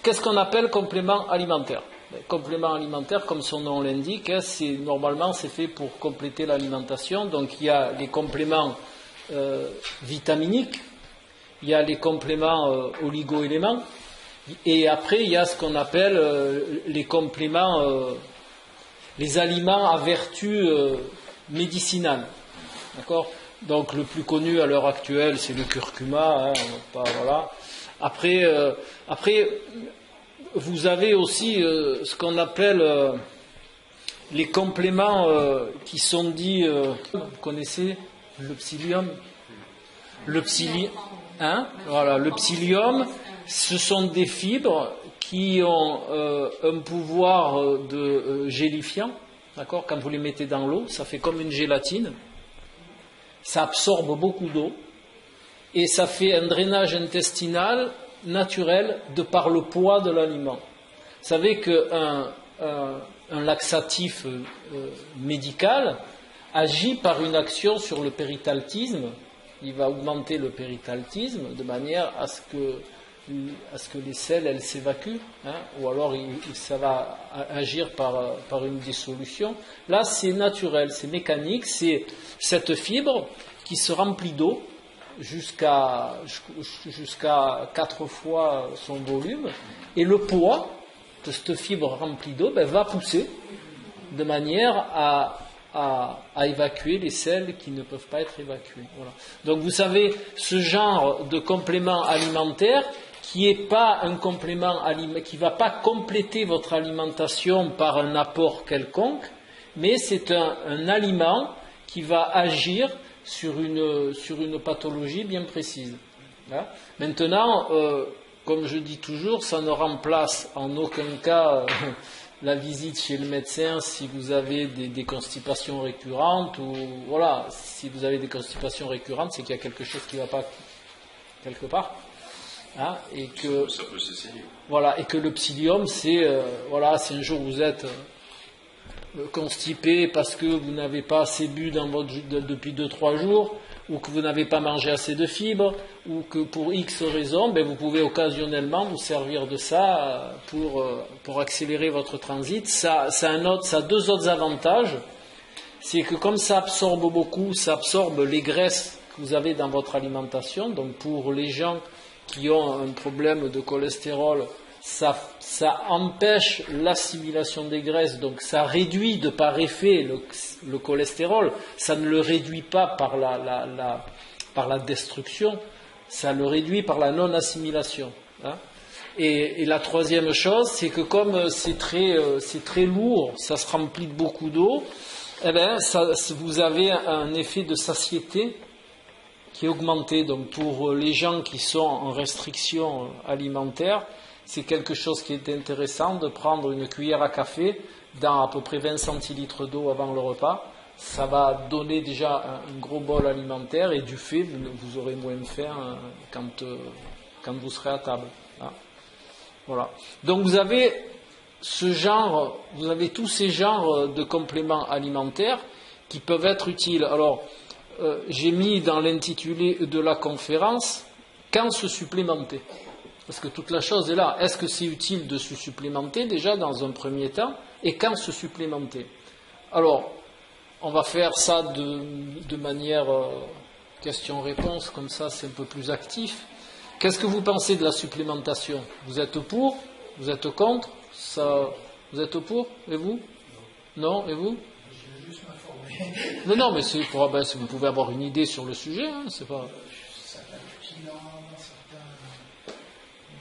qu'est-ce qu'on appelle complément alimentaire? Complément alimentaire, comme son nom l'indique, hein, normalement c'est fait pour compléter l'alimentation. Donc il y a les compléments vitaminiques, il y a les compléments oligo-éléments, et après il y a ce qu'on appelle les compléments, les aliments à vertu médicinale. D'accord? Donc le plus connu à l'heure actuelle c'est le curcuma, hein, voilà. Après, vous avez aussi ce qu'on appelle les compléments qui sont dits, vous connaissez le psyllium, voilà, le psyllium, ce sont des fibres qui ont un pouvoir de gélifiant, d'accord? Quand vous les mettez dans l'eau, ça fait comme une gélatine, ça absorbe beaucoup d'eau et ça fait un drainage intestinal naturel de par le poids de l'aliment. Vous savez qu'un laxatif médical agit par une action sur le péristaltisme. Il va augmenter le péristaltisme de manière à ce que les selles elles s'évacuent, hein, ou alors ça va agir par une dissolution. Là c'est naturel, c'est mécanique, c'est cette fibre qui se remplit d'eau jusqu'à 4 fois son volume, et le poids de cette fibre remplie d'eau va pousser de manière à évacuer les selles qui ne peuvent pas être évacuées. Voilà. Donc vous savez, ce genre de complément alimentaire qui est pas un complément qui ne va pas compléter votre alimentation par un apport quelconque, mais c'est un aliment qui va agir sur une pathologie bien précise. Hein? Maintenant, comme je dis toujours, ça ne remplace en aucun cas la visite chez le médecin si vous avez des constipations récurrentes, ou voilà, si vous avez des constipations récurrentes, c'est qu'il y a quelque chose qui ne va pas quelque part. Hein? Et que ça peut s'essayer. Voilà, et que le psyllium, c'est un jour où vous êtes constipé parce que vous n'avez pas assez bu depuis 2-3 jours, ou que vous n'avez pas mangé assez de fibres, ou que pour X raisons, vous pouvez occasionnellement vous servir de ça pour accélérer votre transit. Ça a 2 autres avantages. C'est que comme ça absorbe beaucoup, ça absorbe les graisses que vous avez dans votre alimentation. Donc pour les gens qui ont un problème de cholestérol, ça empêche l'assimilation des graisses, donc ça réduit de par effet le cholestérol, ça ne le réduit pas par la destruction, ça le réduit par la non-assimilation. Hein. Et la troisième chose, c'est que comme c'est très lourd, ça se remplit de beaucoup d'eau, vous avez un effet de satiété qui est augmenté. Donc pour les gens qui sont en restriction alimentaire, c'est quelque chose qui est intéressant de prendre une cuillère à café dans à peu près 20 centilitres d'eau avant le repas. Ça va donner déjà un gros bol alimentaire, et du fait, vous aurez moins faim quand vous serez à table. Hein. Voilà. Donc vous avez tous ces genres de compléments alimentaires qui peuvent être utiles. Alors, j'ai mis dans l'intitulé de la conférence « Quand se supplémenter ?» Parce que toute la chose est là. Est-ce que c'est utile de se supplémenter déjà dans un premier temps, et quand se supplémenter? Alors, on va faire ça de manière question-réponse, comme ça c'est un peu plus actif. Qu'est-ce que vous pensez de la supplémentation? Vous êtes pour? Vous êtes contre? Vous êtes pour? Et vous? Non? Et vous? Je vais juste m'informer. Non, mais si vous pouvez avoir une idée sur le sujet, hein, c'est pas...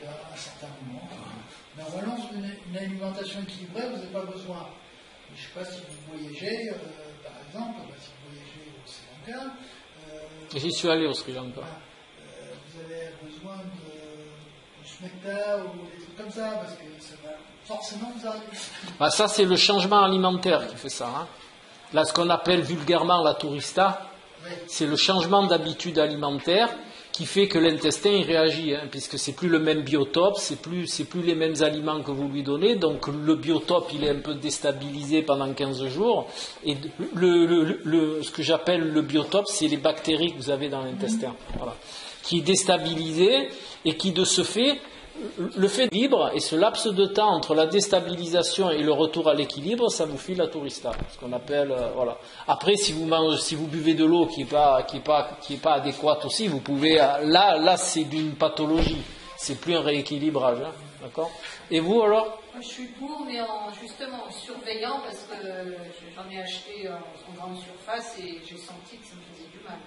À certains moments. Normalement, une alimentation équilibrée, vous n'avez pas besoin. Je ne sais pas si vous voyagez, par exemple, si vous voyagez au Sri Lanka. J'y suis allé au Sri Lanka. Vous avez besoin de smecta ou des trucs comme ça, parce que ça va forcément vous arriver. Ça, c'est le changement alimentaire qui fait ça. Hein. Là, ce qu'on appelle vulgairement la tourista, c'est le changement d'habitude alimentaire qui fait que l'intestin il réagit, hein, puisque c'est plus le même biotope, c'est plus les mêmes aliments que vous lui donnez, donc le biotope il est un peu déstabilisé pendant 15 jours, et ce que j'appelle le biotope, c'est les bactéries que vous avez dans l'intestin, voilà, qui est déstabilisé, et qui de ce fait le fait libre et ce laps de temps entre la déstabilisation et le retour à l'équilibre, ça vous file la tourista, ce qu'on appelle voilà. Après, si vous buvez de l'eau qui est pas adéquate aussi, vous pouvez là c'est d'une pathologie, c'est plus un rééquilibrage, hein, d'accord. Et vous alors? Je suis pour, mais justement en surveillant, parce que j'en ai acheté en grande surface et j'ai senti que ça me faisait du mal.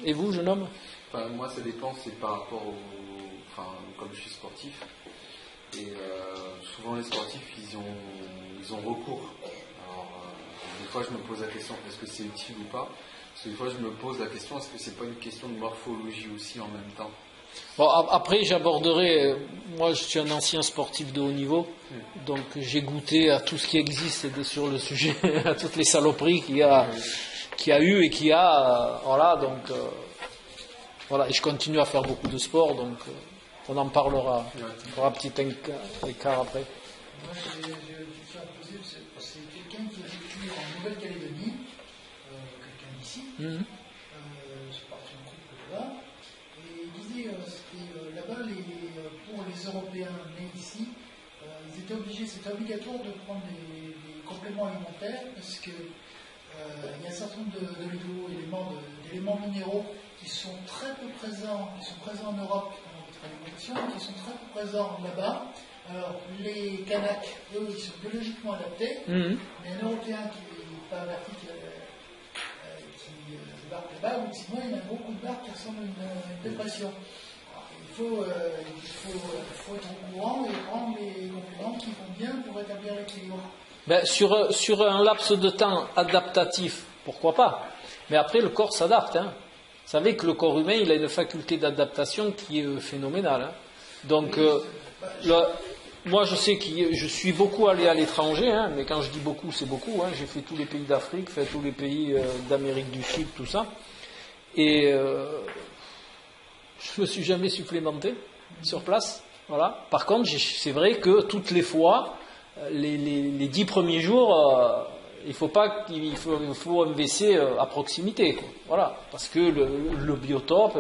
Et vous, jeune homme? Enfin, moi, ça dépend, c'est par rapport comme je suis sportif, et souvent les sportifs, ils ont recours. Alors, des fois, je me pose la question, est-ce que c'est utile ou pas? Parce que des fois, je me pose la question, est-ce que c'est pas une question de morphologie aussi en même temps? Bon, après, j'aborderai. Moi, je suis un ancien sportif de haut niveau, donc j'ai goûté à tout ce qui existe sur le sujet, à toutes les saloperies qu'il y a eu et qu'il y a. Voilà, donc. Voilà, et je continue à faire beaucoup de sport, donc on en parlera. On fera un petit écart après. Moi, j'ai imposé, c'est quelqu'un qui a vécu en Nouvelle-Calédonie, quelqu'un d'ici. Je suis parti en couple là-bas. Et il disait, là-bas, pour les Européens nés ici, c'était obligatoire de prendre des compléments alimentaires parce que il y a un certain nombre d'éléments minéraux qui sont très peu présents, qui sont présents en Europe dans notre alimentation, qui sont très peu présents là-bas. Alors, les Kanaks, eux, ils sont biologiquement adaptés, mais un Européen qui n'est pas averti, qui débarque là-bas, ou sinon il y a beaucoup de barques qui ressemblent à une dépression. Alors, il faut être au courant et prendre les compléments qui vont bien pour rétablir l'équilibre. Ben, sur un laps de temps adaptatif, pourquoi pas? Mais après, le corps s'adapte. Hein. Vous savez que le corps humain, il a une faculté d'adaptation qui est phénoménale. Hein. Donc, moi, je sais que je suis beaucoup allé à l'étranger, hein, mais quand je dis beaucoup, c'est beaucoup. Hein. J'ai fait tous les pays d'Afrique, fait tous les pays d'Amérique du Sud, tout ça. Et je me suis jamais supplémenté sur place. Voilà. Par contre, c'est vrai que toutes les fois, les 10 premiers jours, il faut un WC à proximité, quoi. Voilà, parce que le biotope,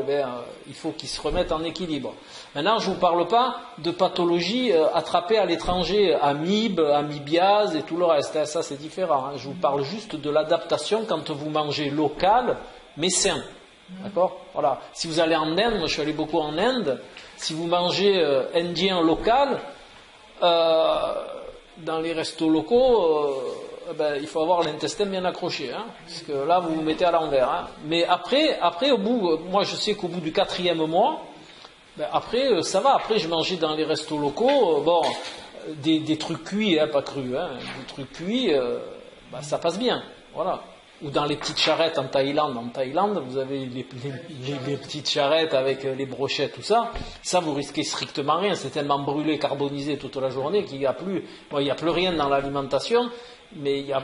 il faut qu'il se remette en équilibre. Maintenant, je ne vous parle pas de pathologies attrapées à l'étranger, amibes, amibiase et tout le reste. Hein, ça, c'est différent. Hein. Je vous parle juste de l'adaptation quand vous mangez local, mais sain. D'accord? Voilà. Si vous allez en Inde, moi je suis allé beaucoup en Inde, si vous mangez indien local, dans les restos locaux, il faut avoir l'intestin bien accroché, hein, parce que là vous vous mettez à l'envers. Hein. Mais après, moi je sais qu'au bout du 4e mois, après ça va. Après je mangeais dans les restos locaux, des trucs cuits, hein, pas crus, hein, des trucs cuits, ça passe bien. Voilà. Ou dans les petites charrettes en Thaïlande. En Thaïlande, vous avez les petites charrettes avec les brochettes, tout ça. Ça, vous risquez strictement rien. C'est tellement brûlé, carbonisé toute la journée qu'il n'y a plus. Bon, il n'y a plus rien dans l'alimentation, mais il y a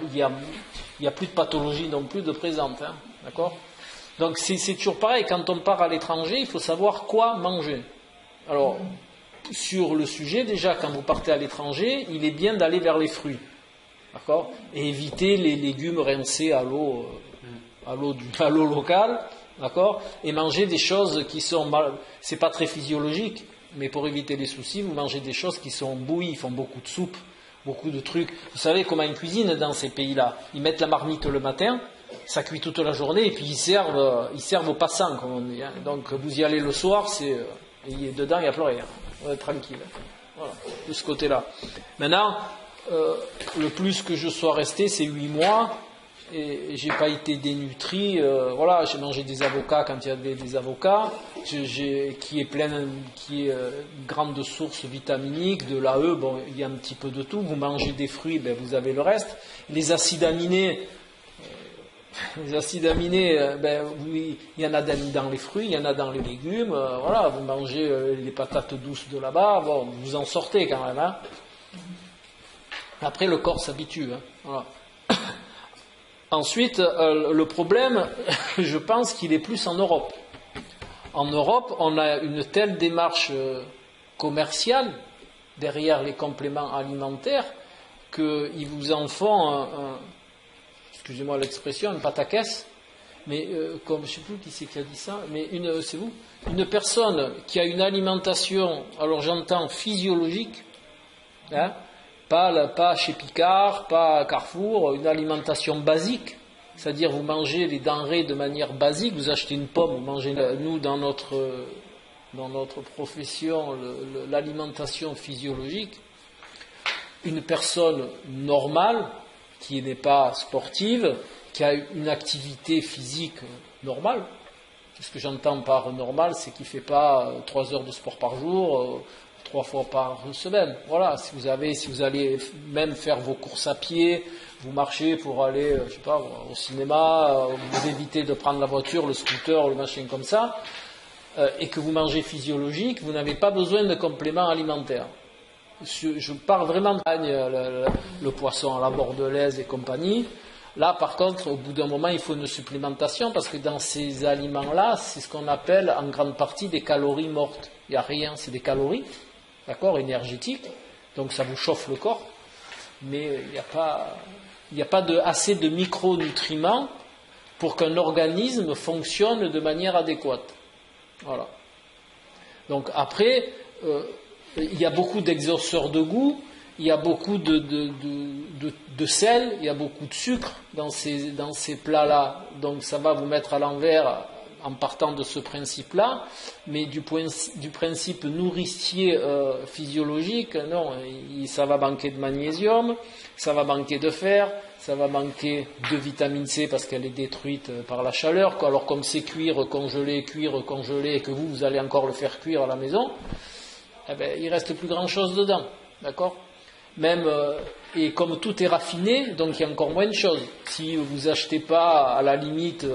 plus de pathologie non plus de présente. Hein, d'accord ? Donc c'est toujours pareil. Quand on part à l'étranger, il faut savoir quoi manger. Alors, sur le sujet, déjà, quand vous partez à l'étranger, il est bien d'aller vers les fruits. D'accord ? Et éviter les légumes rincés à l'eau locale, d'accord ? Et manger des choses qui sont c'est pas très physiologique, mais pour éviter les soucis, vous mangez des choses qui sont bouillies, ils font beaucoup de soupe, beaucoup de trucs. Vous savez comment ils cuisinent dans ces pays-là ? Ils mettent la marmite le matin, ça cuit toute la journée, et puis ils servent aux passants, comme on dit. Hein. Donc vous y allez le soir, dedans il n'y a plus rien. On est tranquille. Voilà, de ce côté-là. Maintenant, le plus que je sois resté, c'est 8 mois, et j'ai pas été dénutri. Voilà, j'ai mangé des avocats quand il y avait des avocats, qui est grande source vitaminique, de l'AE. Bon, il y a un petit peu de tout. Vous mangez des fruits, vous avez le reste. Les acides aminés. Oui, il y en a dans les fruits, il y en a dans les légumes. Voilà, vous mangez les patates douces de là-bas. Bon, vous en sortez quand même. Hein. Après, le corps s'habitue. Hein. Voilà. Ensuite, le problème, je pense qu'il est plus en Europe. En Europe, on a une telle démarche commerciale derrière les compléments alimentaires qu'ils vous en font, excusez-moi l'expression, une pataquès. Mais comme je ne sais plus qui c'est qui a dit ça, mais c'est vous, une personne qui a une alimentation, alors j'entends physiologique, hein, pas chez Picard, pas à Carrefour, une alimentation basique, c'est-à-dire vous mangez les denrées de manière basique, vous achetez une pomme, vous mangez, nous dans notre profession, l'alimentation physiologique, une personne normale, qui n'est pas sportive, qui a une activité physique normale. Ce que j'entends par normal, c'est qu'il ne fait pas 3 heures de sport par jour, 3 fois par semaine. Voilà, si vous allez même faire vos courses à pied, vous marchez pour aller, je sais pas, au cinéma, vous évitez de prendre la voiture, le scooter, le machin comme ça, et que vous mangez physiologique, vous n'avez pas besoin de compléments alimentaires. Je parle vraiment de le poisson à la bordelaise et compagnie. Là, par contre, au bout d'un moment, il faut une supplémentation parce que dans ces aliments-là, c'est ce qu'on appelle en grande partie des calories mortes. Il n'y a rien, c'est des calories, d'accord, énergétiques. Donc ça vous chauffe le corps, mais il n'y a pas assez de micronutriments pour qu'un organisme fonctionne de manière adéquate. Voilà. Donc après, il y a beaucoup d'exhausteurs de goût, il y a beaucoup de sel, il y a beaucoup de sucre dans ces plats-là. Donc ça va vous mettre à l'envers en partant de ce principe-là. Mais du principe nourricier physiologique, non, ça va manquer de magnésium, ça va manquer de fer, ça va manquer de vitamine C parce qu'elle est détruite par la chaleur. Alors comme c'est cuire, congeler, et que vous allez encore le faire cuire à la maison, eh ben, il ne reste plus grand-chose dedans. D'accord ? Même, et comme tout est raffiné, donc il y a encore moins de choses. Si vous achetez pas, à la limite,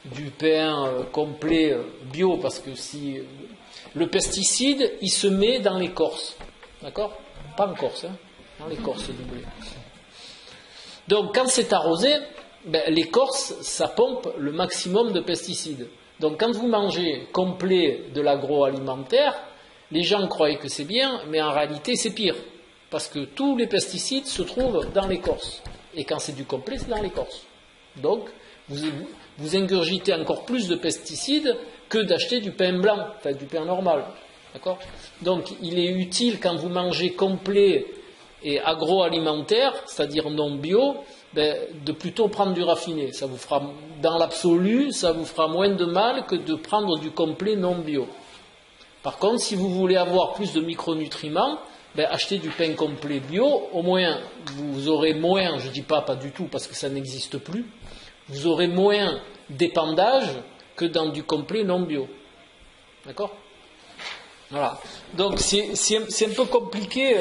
du pain complet bio, parce que si le pesticide, il se met dans l'écorce. D'accord ? Pas en Corse, hein, dans l'écorce du blé. Donc quand c'est arrosé, ben, l'écorce, ça pompe le maximum de pesticides. Donc quand vous mangez complet de l'agroalimentaire, les gens croient que c'est bien, mais en réalité c'est pire. Parce que tous les pesticides se trouvent dans l'écorce. Et quand c'est du complet, c'est dans l'écorce. Donc, vous ingurgitez encore plus de pesticides que d'acheter du pain blanc, enfin du pain normal. D'accord ? Donc, il est utile quand vous mangez complet et agroalimentaire, c'est-à-dire non bio, de plutôt prendre du raffiné. Ça vous fera, dans l'absolu, ça vous fera moins de mal que de prendre du complet non bio. Par contre, si vous voulez avoir plus de micronutriments, achetez du pain complet bio, au moins vous aurez moins, je ne dis pas du tout parce que ça n'existe plus, vous aurez moins d'épandage que dans du complet non bio. D'accord ? Voilà. Donc c'est un peu compliqué,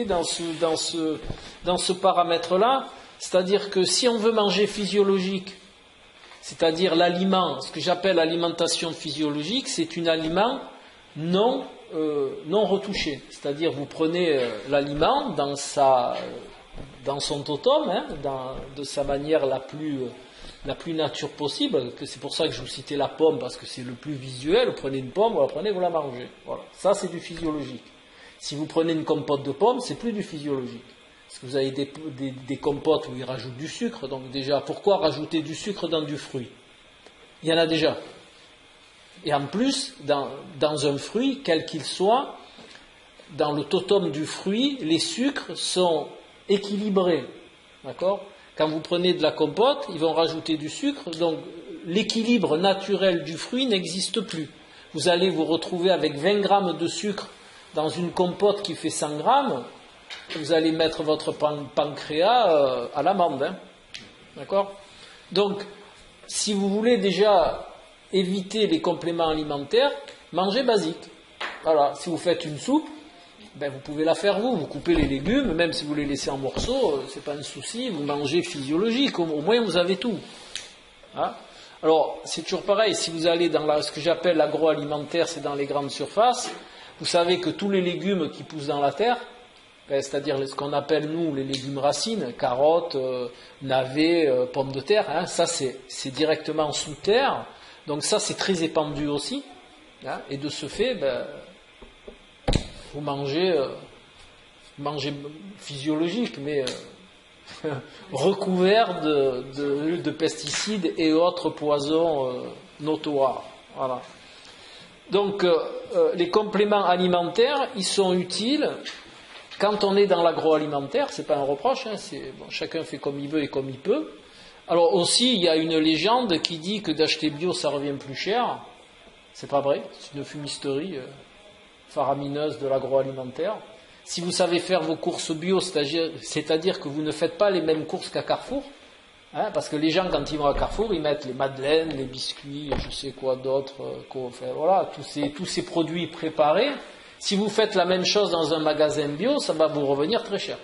dans ce paramètre-là, c'est-à-dire que si on veut manger physiologique, c'est-à-dire l'aliment, ce que j'appelle alimentation physiologique, c'est un aliment non retouché. C'est-à-dire vous prenez l'aliment dans son totum, hein, de sa manière la plus nature possible, que c'est pour ça que je vous citais la pomme, parce que c'est le plus visuel. Vous prenez une pomme, vous la prenez, vous la mangez. Voilà. Ça, c'est du physiologique. Si vous prenez une compote de pommes, c'est plus du physiologique. Parce que vous avez des compotes où ils rajoutent du sucre. Donc déjà, pourquoi rajouter du sucre dans du fruit ? Il y en a déjà. Et en plus, dans un fruit, quel qu'il soit, dans le totum du fruit, les sucres sont équilibrés. D'accord ? Quand vous prenez de la compote, ils vont rajouter du sucre, donc l'équilibre naturel du fruit n'existe plus. Vous allez vous retrouver avec 20 grammes de sucre dans une compote qui fait 100 grammes, vous allez mettre votre pancréas à l'amende. Hein. D'accord ? Donc, si vous voulez déjà éviter les compléments alimentaires, mangez basique. Voilà, si vous faites une soupe, vous pouvez la faire vous coupez les légumes, même si vous les laissez en morceaux, c'est pas un souci, vous mangez physiologique, au moins vous avez tout. Hein? Alors, c'est toujours pareil, si vous allez dans ce que j'appelle l'agroalimentaire, c'est dans les grandes surfaces, vous savez que tous les légumes qui poussent dans la terre, c'est-à-dire ce qu'on appelle nous les légumes racines, carottes, navets, pommes de terre, hein, ça c'est directement sous terre, donc ça c'est très épandu aussi, hein, et de ce fait, vous mangez physiologique, mais recouvert de pesticides et autres poisons notoires. Voilà. Donc, les compléments alimentaires, ils sont utiles quand on est dans l'agroalimentaire. C'est pas un reproche, hein, chacun fait comme il veut et comme il peut. Alors aussi, il y a une légende qui dit que d'acheter bio, ça revient plus cher. C'est pas vrai, c'est une fumisterie faramineuse de l'agroalimentaire. Si vous savez faire vos courses bio, c'est-à-dire que vous ne faites pas les mêmes courses qu'à Carrefour, hein, parce que les gens, quand ils vont à Carrefour, ils mettent les madeleines, les biscuits, je sais quoi d'autre, voilà, tous ces produits préparés. Si vous faites la même chose dans un magasin bio, ça va vous revenir très cher.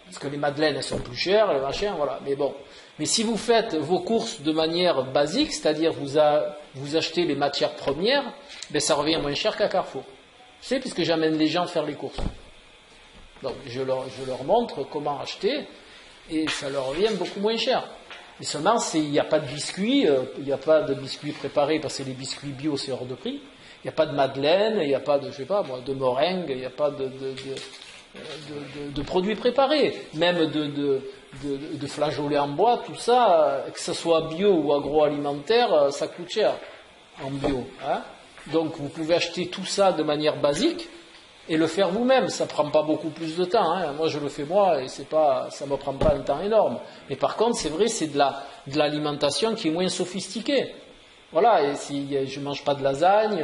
Parce que les madeleines, elles sont plus chères, les machins, voilà. Mais bon. Mais si vous faites vos courses de manière basique, c'est-à-dire vous achetez les matières premières, ben ça revient moins cher qu'à Carrefour. Je sais, puisque j'amène les gens faire les courses. Donc je leur montre comment acheter, et ça leur revient beaucoup moins cher. Mais seulement, il n'y a pas de biscuits, il n'y a pas de biscuits préparés, parce que les biscuits bio, c'est hors de prix. Il n'y a pas de madeleine, il n'y a pas de, je sais pas moi, de meringue, il n'y a pas de produits préparés, même de flageolets en bois, tout ça, que ce soit bio ou agroalimentaire, ça coûte cher en bio. Hein. Donc vous pouvez acheter tout ça de manière basique et le faire vous-même. Ça ne prend pas beaucoup plus de temps. Hein. Moi je le fais moi et ça ne me prend pas un temps énorme. Mais par contre, c'est vrai, c'est de l'alimentation qui est moins sophistiquée. Voilà, et si je ne mange pas de lasagne,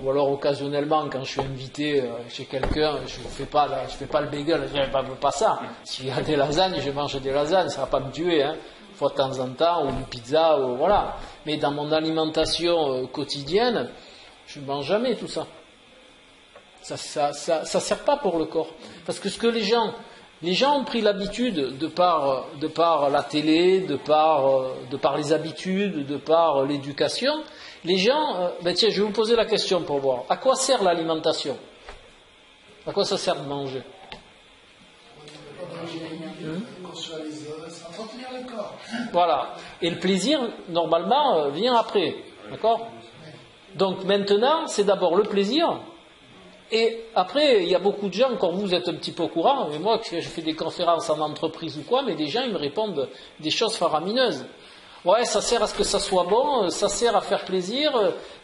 ou alors occasionnellement, quand je suis invité chez quelqu'un, je fais pas le bagel, je ne veux pas ça. S'il y a des lasagnes, je mange des lasagnes, ça ne va pas me tuer, hein. Une fois de temps en temps, ou une pizza, ou voilà. Mais dans mon alimentation quotidienne, je ne mange jamais tout ça. Ça sert pas pour le corps. Parce que ce que les gens ont pris l'habitude, de par la télé, de par les habitudes, de par l'éducation, les gens, tiens, je vais vous poser la question pour voir. À quoi sert l'alimentation? À quoi ça sert de manger? Construire les os, entretenir le corps. Voilà. Et le plaisir, normalement, vient après. D'accord? Donc maintenant, c'est d'abord le plaisir. Et après, il y a beaucoup de gens, encore vous êtes un petit peu au courant, mais moi, je fais des conférences en entreprise ou quoi, mais des gens, ils me répondent des choses faramineuses. Ouais, ça sert à ce que ça soit bon, ça sert à faire plaisir.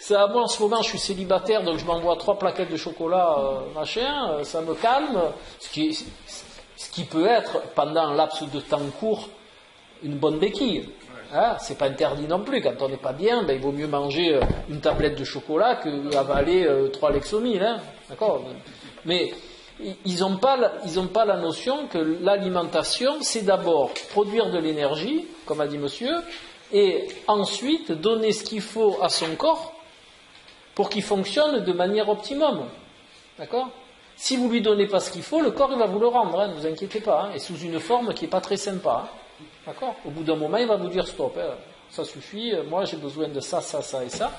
Moi, en ce moment, je suis célibataire, donc je m'envoie 3 plaquettes de chocolat, machin, ça me calme. Ce qui peut être, pendant un laps de temps court, une bonne béquille. Hein, c'est pas interdit non plus. Quand on n'est pas bien, il vaut mieux manger une tablette de chocolat que avaler 3 Lexomil. Hein, d'accord? Mais ils n'ont pas la notion que l'alimentation, c'est d'abord produire de l'énergie, comme a dit monsieur, et ensuite donner ce qu'il faut à son corps pour qu'il fonctionne de manière optimum. D'accord? Si vous lui donnez pas ce qu'il faut, le corps il va vous le rendre. Hein, ne vous inquiétez pas. Hein, et sous une forme qui est pas très sympa. Hein. D'accord? Au bout d'un moment, il va vous dire stop, hein, ça suffit, moi j'ai besoin de ça, ça, ça et ça.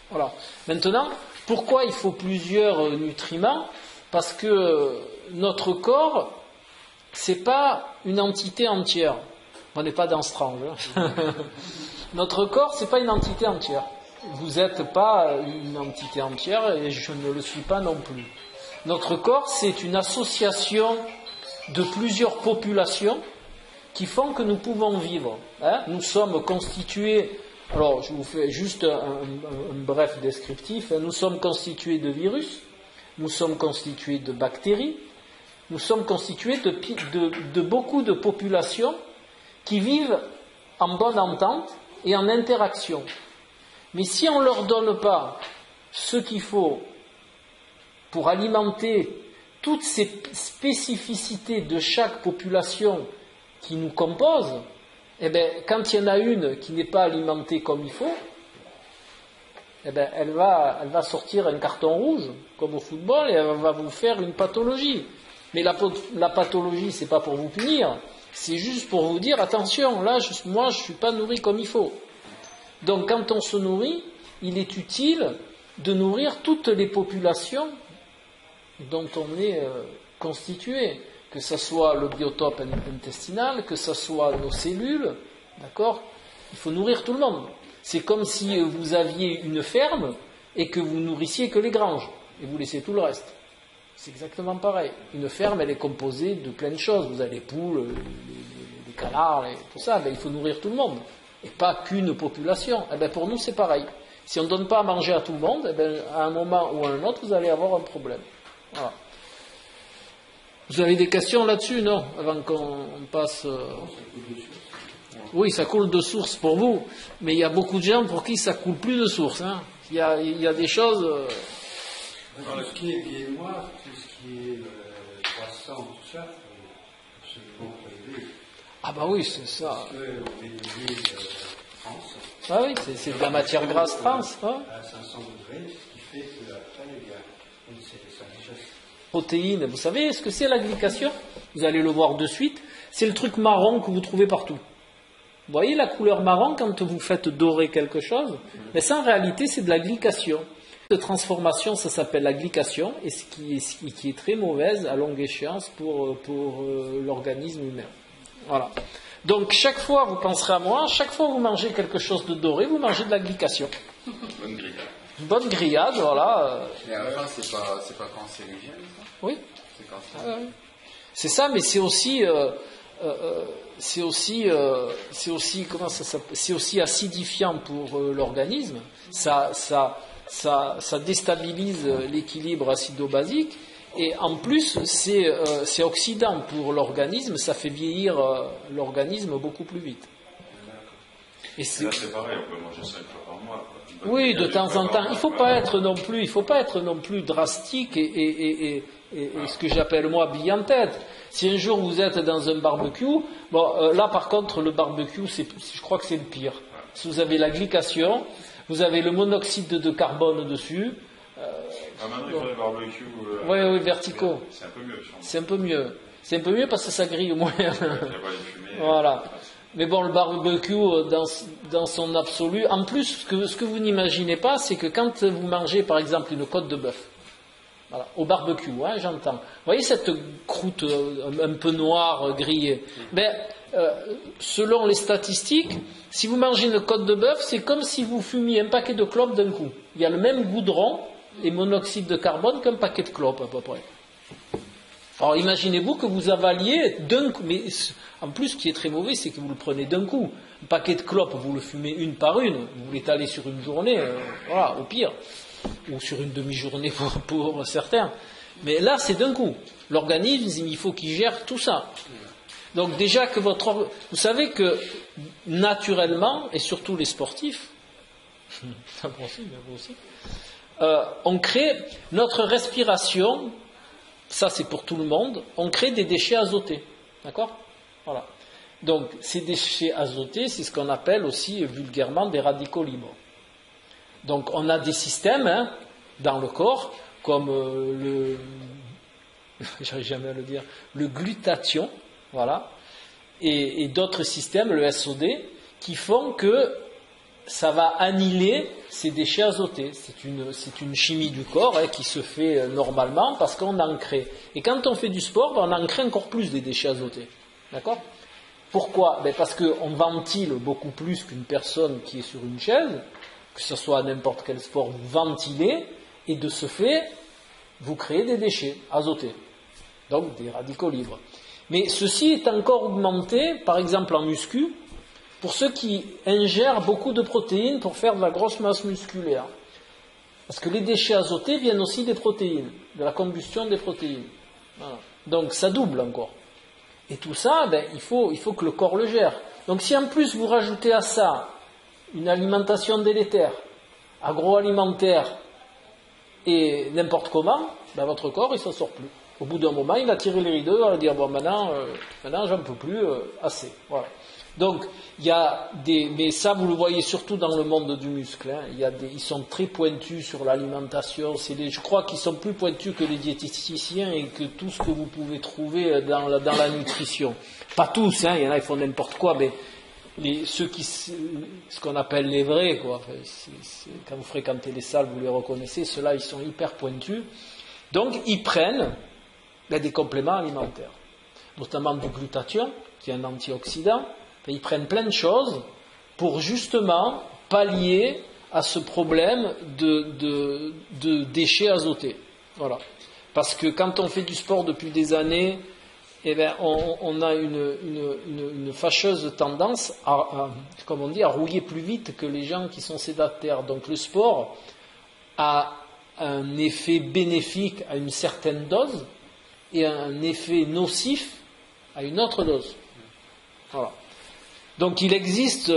Voilà. Maintenant, pourquoi il faut plusieurs nutriments? Parce que notre corps, c'est pas une entité entière. On n'est pas dans Strange. Hein. Notre corps, c'est pas une entité entière. Vous n'êtes pas une entité entière et je ne le suis pas non plus. Notre corps, c'est une association de plusieurs populations qui font que nous pouvons vivre. Hein? Nous sommes constitués, alors je vous fais juste un bref descriptif, hein? Nous sommes constitués de virus, nous sommes constitués de bactéries, nous sommes constitués de beaucoup de populations qui vivent en bonne entente et en interaction. Mais si on ne leur donne pas ce qu'il faut pour alimenter toutes ces spécificités de chaque population qui nous compose, quand il y en a une qui n'est pas alimentée comme il faut, elle va sortir un carton rouge, comme au football, et elle va vous faire une pathologie. Mais la pathologie, c'est pas pour vous punir, c'est juste pour vous dire, attention, là, moi, je suis pas nourri comme il faut. Donc, quand on se nourrit, il est utile de nourrir toutes les populations dont on est constitué. Que ce soit le biotope intestinal, que ce soit nos cellules, d'accord? Il faut nourrir tout le monde. C'est comme si vous aviez une ferme et que vous nourrissiez que les granges et vous laissez tout le reste. C'est exactement pareil. Une ferme, elle est composée de plein de choses. Vous avez les poules, les canards, tout ça, il faut nourrir tout le monde, et pas qu'une population. Pour nous, c'est pareil. Si on ne donne pas à manger à tout le monde, à un moment ou à un autre, vous allez avoir un problème. Voilà. Vous avez des questions là-dessus, non? Avant qu'on passe... Oui, ça coule de source pour vous, mais il y a beaucoup de gens pour qui ça coule plus de source. Hein. Il y a des choses... Tout ce qui est viennois, tout ce qui est croissant, tout ça, faut absolument prélever. Ah bah oui, c'est ça. Parce qu'on est lié trans. Ah oui, c'est de la matière grasse trans. Hein. À 500 degrés, ce qui fait qu'après, il y a une digeste. Protéines, vous savez ce que c'est la glycation? Vous allez le voir de suite. C'est le truc marron que vous trouvez partout. Vous voyez la couleur marron quand vous faites dorer quelque chose? Mais ça, en réalité, c'est de la glycation. De transformation, ça s'appelle la glycation, et ce qui est très mauvaise à longue échéance pour l'organisme humain. Voilà. Donc, chaque fois, vous penserez à moi, chaque fois que vous mangez quelque chose de doré, vous mangez de la glycation. Bonne grillade. Bonne grillade, voilà. Et à la fin, c'est pas cancérigène, ça? Oui. C'est cancérigène. C'est ça, mais c'est aussi... c'est aussi acidifiant pour l'organisme. Ça déstabilise l'équilibre acido-basique, et en plus c'est oxydant pour l'organisme. Ça fait vieillir l'organisme beaucoup plus vite. Et là, c'est pareil, on peut manger ça une fois par mois. Oui, de temps en temps. Il faut pas être non plus drastique et ce que j'appelle moi bille en tête. Si un jour vous êtes dans un barbecue, là par contre le barbecue, je crois que c'est le pire. Si vous avez la glycation, vous avez le monoxyde de carbone dessus. Maintenant il faut des barbecues. Oui, verticaux. C'est un peu mieux. C'est un peu mieux. C'est un peu mieux parce que ça grille moins. Il n'y a pas les fumées. Voilà. Mais bon, le barbecue, dans son absolu, en plus, ce que vous n'imaginez pas, c'est que quand vous mangez, par exemple, une côte de bœuf, voilà, au barbecue, hein, j'entends. Vous voyez cette croûte un peu noire, grillée? Selon les statistiques, si vous mangez une côte de bœuf, c'est comme si vous fumiez un paquet de clopes d'un coup. Il y a le même goudron et monoxyde de carbone qu'un paquet de clopes, à peu près. Alors imaginez-vous que vous avaliez d'un coup, mais en plus ce qui est très mauvais, c'est que vous le prenez d'un coup. Un paquet de clopes, vous le fumez une par une, vous l'étalez sur une journée, voilà, au pire, ou sur une demi-journée pour certains. Mais là, c'est d'un coup. L'organisme, il faut qu'il gère tout ça. Donc déjà que vous savez que naturellement, et surtout les sportifs, on crée notre respiration. Ça, c'est pour tout le monde. On crée des déchets azotés. D'accord? Voilà. Donc, ces déchets azotés, c'est ce qu'on appelle aussi vulgairement des radicaux libres. Donc, on a des systèmes dans le corps, comme j'arrive jamais à le dire, le glutathion, voilà, et d'autres systèmes, le SOD, qui font que ça va annihiler ces déchets azotés. C'est une chimie du corps qui se fait normalement parce qu'on en crée. Et quand on fait du sport, on en crée encore plus des déchets azotés. D'accord? Pourquoi? Parce qu'on ventile beaucoup plus qu'une personne qui est sur une chaise, que ce soit à n'importe quel sport, vous ventilez, et de ce fait, vous créez des déchets azotés. Donc des radicaux libres. Mais ceci est encore augmenté, par exemple en muscu, pour ceux qui ingèrent beaucoup de protéines pour faire de la grosse masse musculaire. Parce que les déchets azotés viennent aussi des protéines, de la combustion des protéines. Voilà. Donc ça double encore. Et tout ça, il faut que le corps le gère. Donc si en plus vous rajoutez à ça une alimentation délétère, agroalimentaire et n'importe comment, votre corps il s'en sort plus. Au bout d'un moment, il va tirer les rideaux, il va dire maintenant j'en peux plus, assez. Voilà. Donc, il y a mais ça vous le voyez surtout dans le monde du muscle, ils sont très pointus sur l'alimentation, je crois qu'ils sont plus pointus que les diététiciens et que tout ce que vous pouvez trouver dans la nutrition. Pas tous, il y en a qui font n'importe quoi, mais ce qu'on appelle les vrais, quoi. Quand vous fréquentez les salles, vous les reconnaissez, ceux-là ils sont hyper pointus. Donc, ils prennent des compléments alimentaires, notamment du glutathion, qui est un antioxydant. Ils prennent plein de choses pour justement pallier à ce problème de déchets azotés. Voilà. Parce que quand on fait du sport depuis des années, eh bien, on a une fâcheuse tendance comme on dit, à rouiller plus vite que les gens qui sont sédentaires. Donc le sport a un effet bénéfique à une certaine dose et un effet nocif à une autre dose. Voilà. Donc il existe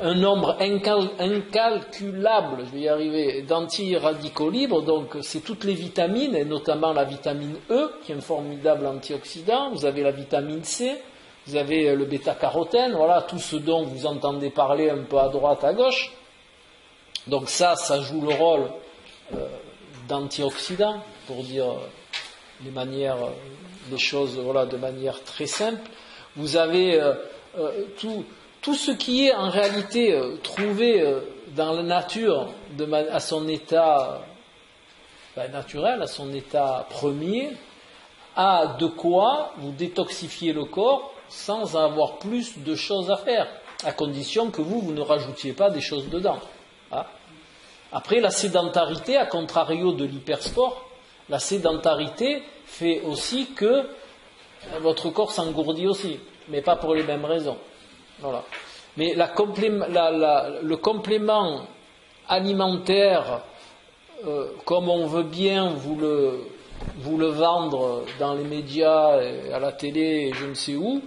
un nombre incalculable, je vais y arriver, d'antiradicaux libres. Donc c'est toutes les vitamines, et notamment la vitamine E, qui est un formidable antioxydant. Vous avez la vitamine C, vous avez le bêta-carotène, voilà, tout ce dont vous entendez parler un peu à droite, à gauche. Donc ça joue le rôle d'antioxydant, pour dire les choses, voilà, de manière très simple. Vous avez tout ce qui est en réalité trouvé dans la nature à son état naturel, à son état premier, a de quoi vous détoxifier le corps sans avoir plus de choses à faire, à condition que vous ne rajoutiez pas des choses dedans. Hein. Après, la sédentarité, à contrario de l'hypersport, la sédentarité fait aussi que votre corps s'engourdit aussi, mais pas pour les mêmes raisons. Voilà. Mais le complément alimentaire, comme on veut bien vous le vendre dans les médias, à la télé, et je ne sais où,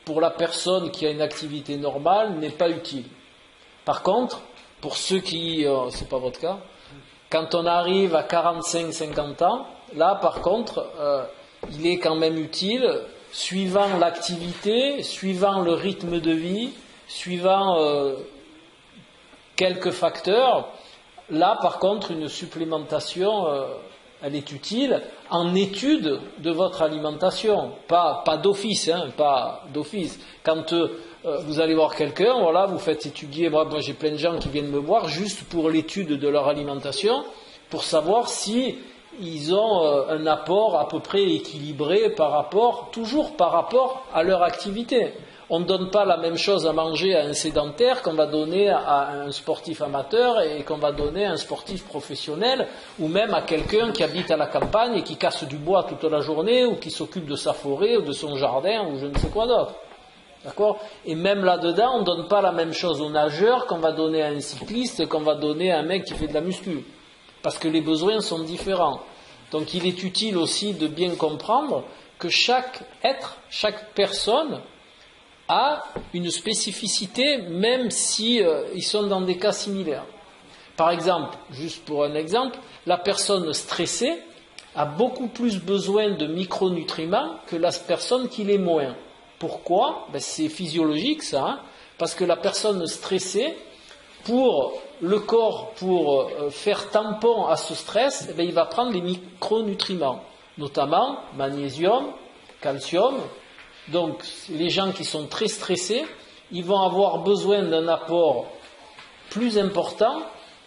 pour la personne qui a une activité normale, n'est pas utile. Par contre, pour ceux qui, c'est pas votre cas, quand on arrive à 45-50 ans, là par contre, il est quand même utile, suivant l'activité, suivant le rythme de vie, suivant quelques facteurs, là par contre une supplémentation elle est utile en étude de votre alimentation, pas d'office, pas d'office. Quand vous allez voir quelqu'un, voilà, vous faites étudier, moi j'ai plein de gens qui viennent me voir juste pour l'étude de leur alimentation, pour savoir si ils ont un apport à peu près équilibré toujours par rapport à leur activité. On ne donne pas la même chose à manger à un sédentaire qu'on va donner à un sportif amateur et qu'on va donner à un sportif professionnel, ou même à quelqu'un qui habite à la campagne et qui casse du bois toute la journée, ou qui s'occupe de sa forêt ou de son jardin ou je ne sais quoi d'autre. D'accord ? Et même là-dedans, on ne donne pas la même chose au nageur qu'on va donner à un cycliste, qu'on va donner à un mec qui fait de la muscu. Parce que les besoins sont différents. Donc il est utile aussi de bien comprendre que chaque être, chaque personne a une spécificité, même si ils sont dans des cas similaires. Par exemple, juste pour un exemple, la personne stressée a beaucoup plus besoin de micronutriments que la personne qui l'est moins. Pourquoi ? C'est physiologique ça, parce que la personne stressée, pour le corps, pour faire tampon à ce stress, il va prendre les micronutriments, notamment magnésium, calcium. Donc les gens qui sont très stressés, ils vont avoir besoin d'un apport plus important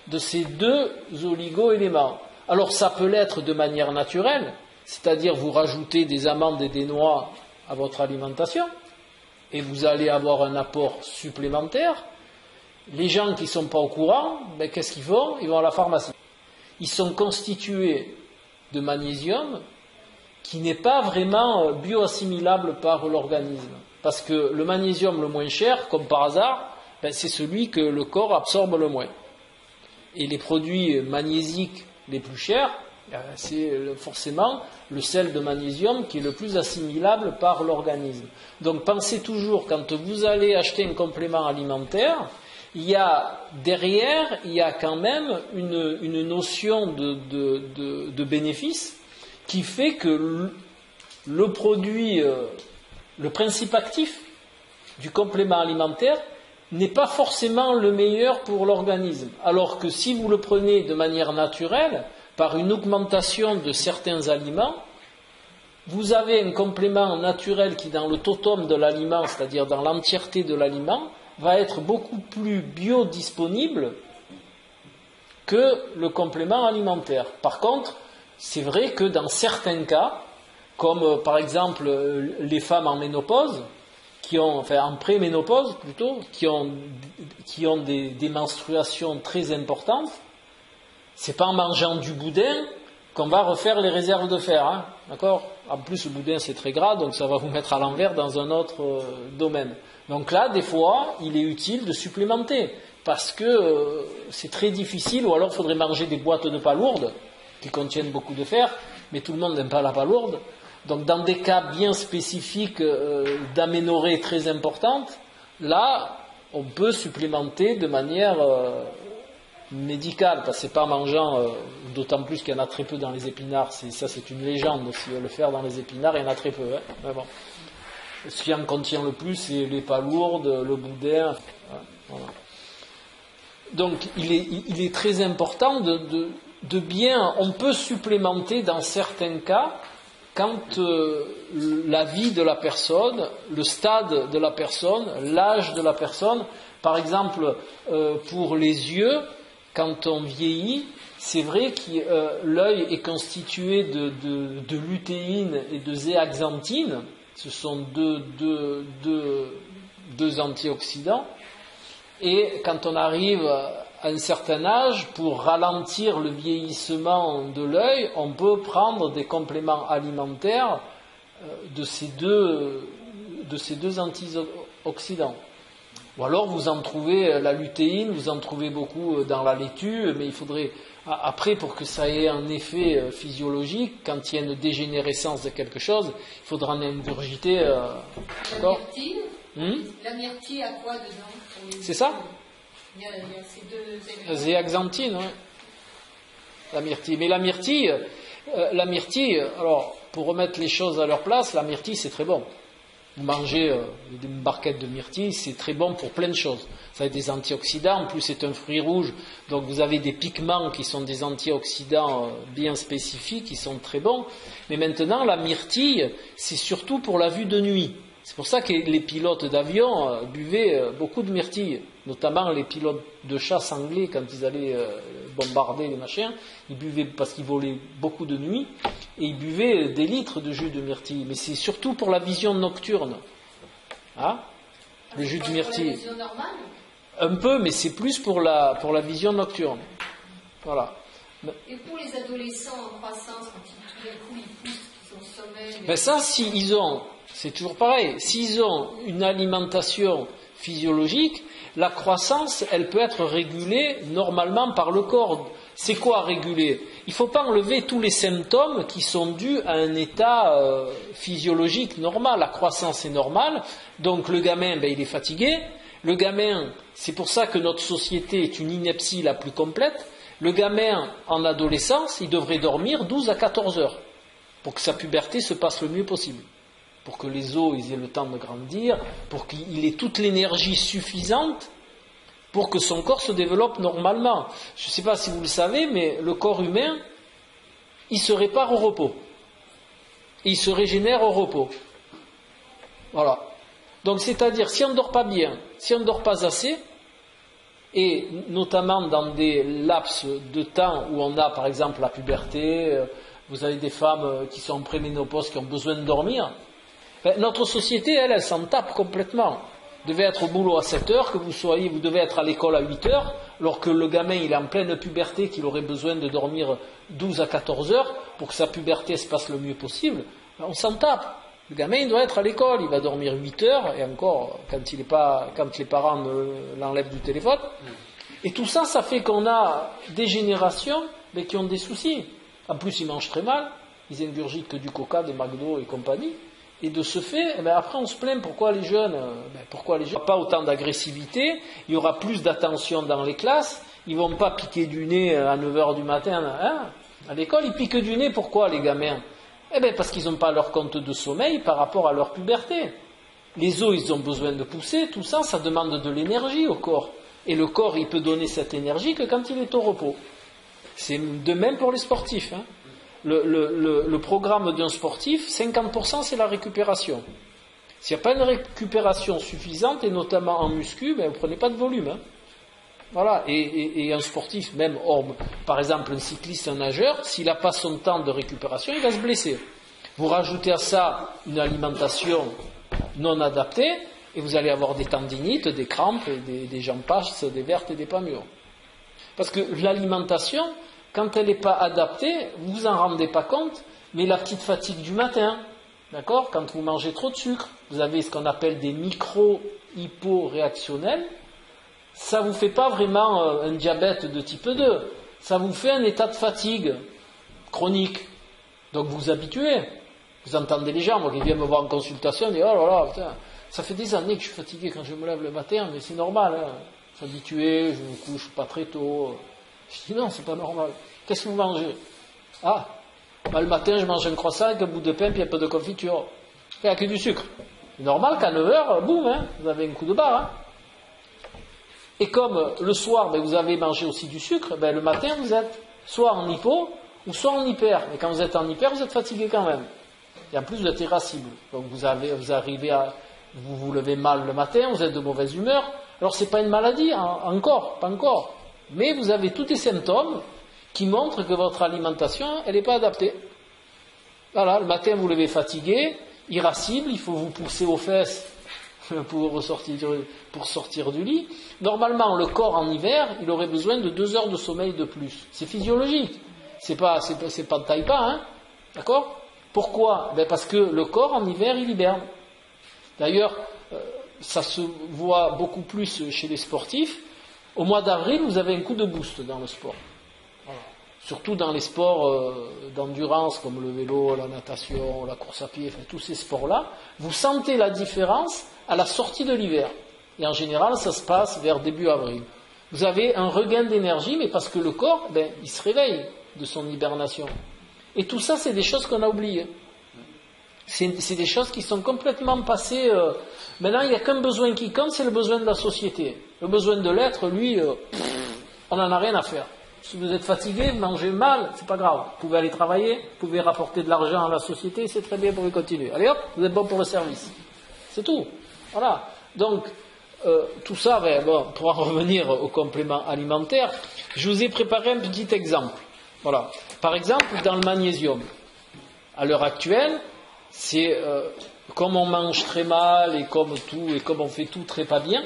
de ces deux oligo-éléments. Alors ça peut l'être de manière naturelle, c'est-à-dire vous rajoutez des amandes et des noix à votre alimentation, et vous allez avoir un apport supplémentaire. Les gens qui ne sont pas au courant, qu'est-ce qu'ils font ? Ils vont à la pharmacie. Ils sont constitués de magnésium qui n'est pas vraiment bioassimilable par l'organisme. Parce que le magnésium le moins cher, comme par hasard, c'est celui que le corps absorbe le moins. Et les produits magnésiques les plus chers, c'est forcément le sel de magnésium qui est le plus assimilable par l'organisme. Donc pensez toujours, quand vous allez acheter un complément alimentaire, il y a quand même une notion de bénéfice qui fait que le produit, le principe actif du complément alimentaire n'est pas forcément le meilleur pour l'organisme. Alors que si vous le prenez de manière naturelle, par une augmentation de certains aliments, vous avez un complément naturel qui, dans le totum de l'aliment, c'est-à-dire dans l'entièreté de l'aliment, va être beaucoup plus biodisponible que le complément alimentaire. Par contre, c'est vrai que dans certains cas, comme par exemple les femmes en ménopause, en préménopause plutôt, qui ont des menstruations très importantes, c'est pas en mangeant du boudin qu'on va refaire les réserves de fer, hein, d'accord? En plus, le boudin, c'est très gras, donc ça va vous mettre à l'envers dans un autre domaine. Donc là, des fois, il est utile de supplémenter, parce que c'est très difficile, ou alors il faudrait manger des boîtes de palourdes, qui contiennent beaucoup de fer, mais tout le monde n'aime pas la palourde. Donc dans des cas bien spécifiques d'aménorrhée très importante, là, on peut supplémenter de manière médicale, parce que c'est pas en mangeant, d'autant plus qu'il y en a très peu dans les épinards, ça c'est une légende, si le fer dans les épinards, il y en a très peu, hein, mais bon. Ce qui en contient le plus, c'est les palourdes, le boudin, voilà. Donc il est très important de bien, on peut supplémenter dans certains cas, quand la vie de la personne, le stade de la personne, l'âge de la personne, par exemple pour les yeux, quand on vieillit, c'est vrai que l'œil est constitué de lutéine et de zéaxanthine, ce sont deux antioxydants, et quand on arrive à un certain âge, pour ralentir le vieillissement de l'œil, on peut prendre des compléments alimentaires de ces deux antioxydants. Ou alors vous en trouvez la lutéine, vous en trouvez beaucoup dans la laitue, mais il faudrait, après, pour que ça ait un effet physiologique, quand il y a une dégénérescence de quelque chose, il faudra en ingurgiter. D'accord ? La myrtille a quoi dedans? C'est ça? Il y a ces deux zéaxanthine, oui. La myrtille. Mais la myrtille, alors, pour remettre les choses à leur place, la myrtille, c'est très bon. Vous mangez une barquette de myrtille, c'est très bon pour plein de choses. Ça a des antioxydants, en plus c'est un fruit rouge, donc vous avez des pigments qui sont des antioxydants bien spécifiques, qui sont très bons. Mais maintenant, la myrtille, c'est surtout pour la vue de nuit. C'est pour ça que les pilotes d'avion buvaient beaucoup de myrtille, notamment les pilotes de chasse anglais, quand ils allaient bombarder les machins, ils buvaient, parce qu'ils volaient beaucoup de nuit, et ils buvaient des litres de jus de myrtille. Mais c'est surtout pour la vision nocturne. Hein? Le jus de myrtille. Pour la vision normale? Un peu, mais c'est plus pour la vision nocturne. Voilà. Et pour les adolescents en croissance, quand tout d'un coup ils poussent, qu'ils ont sommeil... Ben ça, s'ils ont... C'est toujours pareil. S'ils ont une alimentation physiologique, la croissance, elle peut être régulée normalement par le corps. C'est quoi réguler? Il ne faut pas enlever tous les symptômes qui sont dus à un état physiologique normal. La croissance est normale, donc le gamin, il est fatigué. Le gamin, c'est pour ça que notre société est une ineptie la plus complète. Le gamin, en adolescence, il devrait dormir 12 à 14 heures pour que sa puberté se passe le mieux possible. Pour que les os ils aient le temps de grandir, pour qu'il ait toute l'énergie suffisante pour que son corps se développe normalement. Je ne sais pas si vous le savez, mais le corps humain, il se répare au repos. Il se régénère au repos. Voilà. Donc c'est-à-dire, si on ne dort pas bien, si on ne dort pas assez, et notamment dans des laps de temps où on a par exemple la puberté, vous avez des femmes qui sont en préménopause qui ont besoin de dormir, notre société, elle s'en tape complètement. Vous devez être au boulot à 7 heures, que vous devez être à l'école à 8 heures, alors que le gamin, il est en pleine puberté, qu'il aurait besoin de dormir 12 à 14 heures pour que sa puberté se passe le mieux possible. On s'en tape. Le gamin, il doit être à l'école, il va dormir 8 heures, et encore, quand les parents l'enlèvent du téléphone. Et tout ça, ça fait qu'on a des générations qui ont des soucis. En plus, ils mangent très mal, ils ingurgitent que du coca, des McDo et compagnie. Et de ce fait, après on se plaint pourquoi les jeunes il n'y aura pas autant d'agressivité, il y aura plus d'attention dans les classes, ils ne vont pas piquer du nez à 9h du matin à l'école, ils piquent du nez, pourquoi les gamins? Parce qu'ils n'ont pas leur compte de sommeil par rapport à leur puberté. Les os, ils ont besoin de pousser, tout ça, ça demande de l'énergie au corps. Et le corps, il peut donner cette énergie que quand il est au repos. C'est de même pour les sportifs, hein. Le programme d'un sportif, 50% c'est la récupération. S'il n'y a pas une récupération suffisante, et notamment en muscu, vous ne prenez pas de volume. Hein. Voilà. Et un sportif, même par exemple un cycliste, un nageur, s'il n'a pas son temps de récupération, il va se blesser. Vous rajoutez à ça une alimentation non adaptée, et vous allez avoir des tendinites, des crampes, des jambes passes, des vertes et des pas mûres. Parce que l'alimentation, quand elle n'est pas adaptée, vous vous en rendez pas compte, mais la petite fatigue du matin, d'accord, quand vous mangez trop de sucre, vous avez ce qu'on appelle des micro-hyporéactionnels, ça ne vous fait pas vraiment un diabète de type 2, ça vous fait un état de fatigue chronique. Donc vous vous habituez. Vous entendez les gens, moi qui viennent me voir en consultation, ils disent oh là là, putain, ça fait des années que je suis fatigué quand je me lève le matin, mais c'est normal, hein. Je suis habitué, je me couche pas très tôt. Je dis non, c'est pas normal. Qu'est-ce que vous mangez? Ah, le matin je mange un croissant avec un bout de pain puis un peu de confiture. Il n'y a que du sucre. C'est normal qu'à 9h, boum, hein, vous avez un coup de barre. Hein. Et comme le soir, vous avez mangé aussi du sucre, le matin vous êtes soit en hypo ou soit en hyper. Mais quand vous êtes en hyper, vous êtes fatigué quand même. Et en plus, vous êtes irascible. Donc vous arrivez à vous levez mal le matin, vous êtes de mauvaise humeur. Alors c'est pas une maladie, pas encore. Mais vous avez tous des symptômes qui montrent que votre alimentation, elle n'est pas adaptée. Voilà, le matin vous levez fatigué, irascible, il faut vous pousser aux fesses pour sortir du lit. Normalement, le corps en hiver, il aurait besoin de 2 heures de sommeil de plus. C'est physiologique. C'est pas de taille pas, hein. D'accord? Pourquoi? Parce que le corps en hiver, il hiberne. D'ailleurs, ça se voit beaucoup plus chez les sportifs. Au mois d'avril, vous avez un coup de boost dans le sport. Voilà. Surtout dans les sports d'endurance comme le vélo, la natation, la course à pied, enfin, tous ces sports-là, vous sentez la différence à la sortie de l'hiver. Et en général, ça se passe vers début avril. Vous avez un regain d'énergie, mais parce que le corps, il se réveille de son hibernation. Et tout ça, c'est des choses qu'on a oubliées. C'est des choses qui sont complètement passées. Maintenant, il n'y a qu'un besoin qui compte, c'est le besoin de la société. Le besoin de l'être, lui, on n'en a rien à faire. Si vous êtes fatigué, vous mangez mal, c'est pas grave. Vous pouvez aller travailler, vous pouvez rapporter de l'argent à la société, c'est très bien, vous pouvez continuer. Allez hop, vous êtes bon pour le service. C'est tout. Voilà. Donc, tout ça, pour en revenir au complément alimentaire, je vous ai préparé un petit exemple. Voilà. Par exemple, dans le magnésium, à l'heure actuelle, c'est comme on mange très mal et comme on fait tout très pas bien,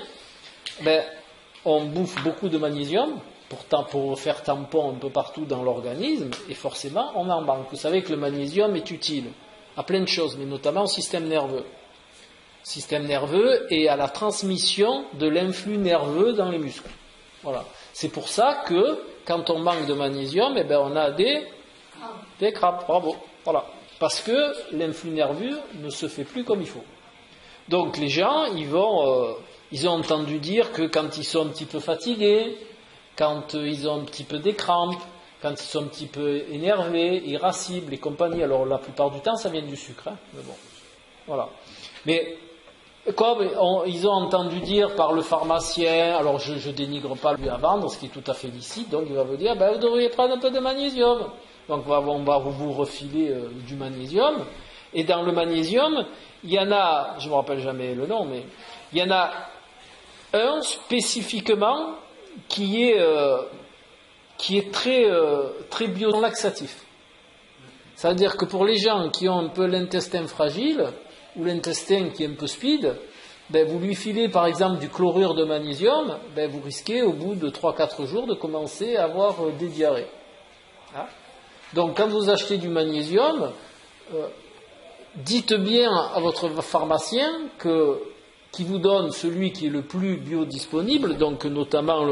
on bouffe beaucoup de magnésium pour faire tampon un peu partout dans l'organisme et forcément on en manque. Vous savez que le magnésium est utile à plein de choses, mais notamment au système nerveux. Système nerveux et à la transmission de l'influx nerveux dans les muscles. Voilà. C'est pour ça que quand on manque de magnésium, on a des crampes. Bravo. Voilà. Parce que l'influx nerveux ne se fait plus comme il faut. Donc les gens, ils ont entendu dire que quand ils sont un petit peu fatigués, quand ils ont un petit peu des crampes, quand ils sont un petit peu énervés, irascibles et compagnie, alors la plupart du temps ça vient du sucre, hein, mais bon, voilà. Mais comme ils ont entendu dire par le pharmacien, alors je dénigre pas lui à vendre, ce qui est tout à fait licite, donc il va vous dire, vous devriez prendre un peu de magnésium. Donc on va vous refiler du magnésium. Et dans le magnésium, il y en a, je ne me rappelle jamais le nom, mais il y en a un spécifiquement qui est très biolaxatif. Ça veut dire que pour les gens qui ont un peu l'intestin fragile ou l'intestin qui est un peu speed, vous lui filez par exemple du chlorure de magnésium, vous risquez au bout de 3-4 jours de commencer à avoir des diarrhées. Hein? Donc quand vous achetez du magnésium, dites bien à votre pharmacien qui vous donne celui qui est le plus biodisponible, donc notamment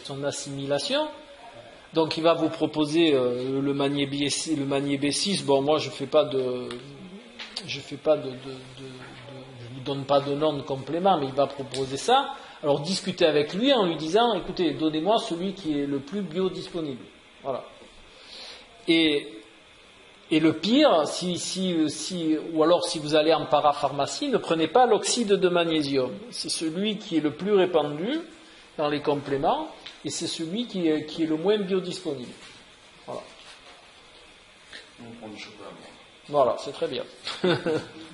son assimilation. Donc il va vous proposer le Magné B6. Bon, moi je vous donne pas de nom de complément, mais il va proposer ça. Alors discutez avec lui en lui disant, écoutez, donnez-moi celui qui est le plus biodisponible. Voilà. Et le pire, ou alors si vous allez en parapharmacie, ne prenez pas l'oxyde de magnésium. C'est celui qui est le plus répandu dans les compléments, et c'est celui qui est le moins biodisponible. Voilà. On prend du chocolat. Voilà, c'est très bien.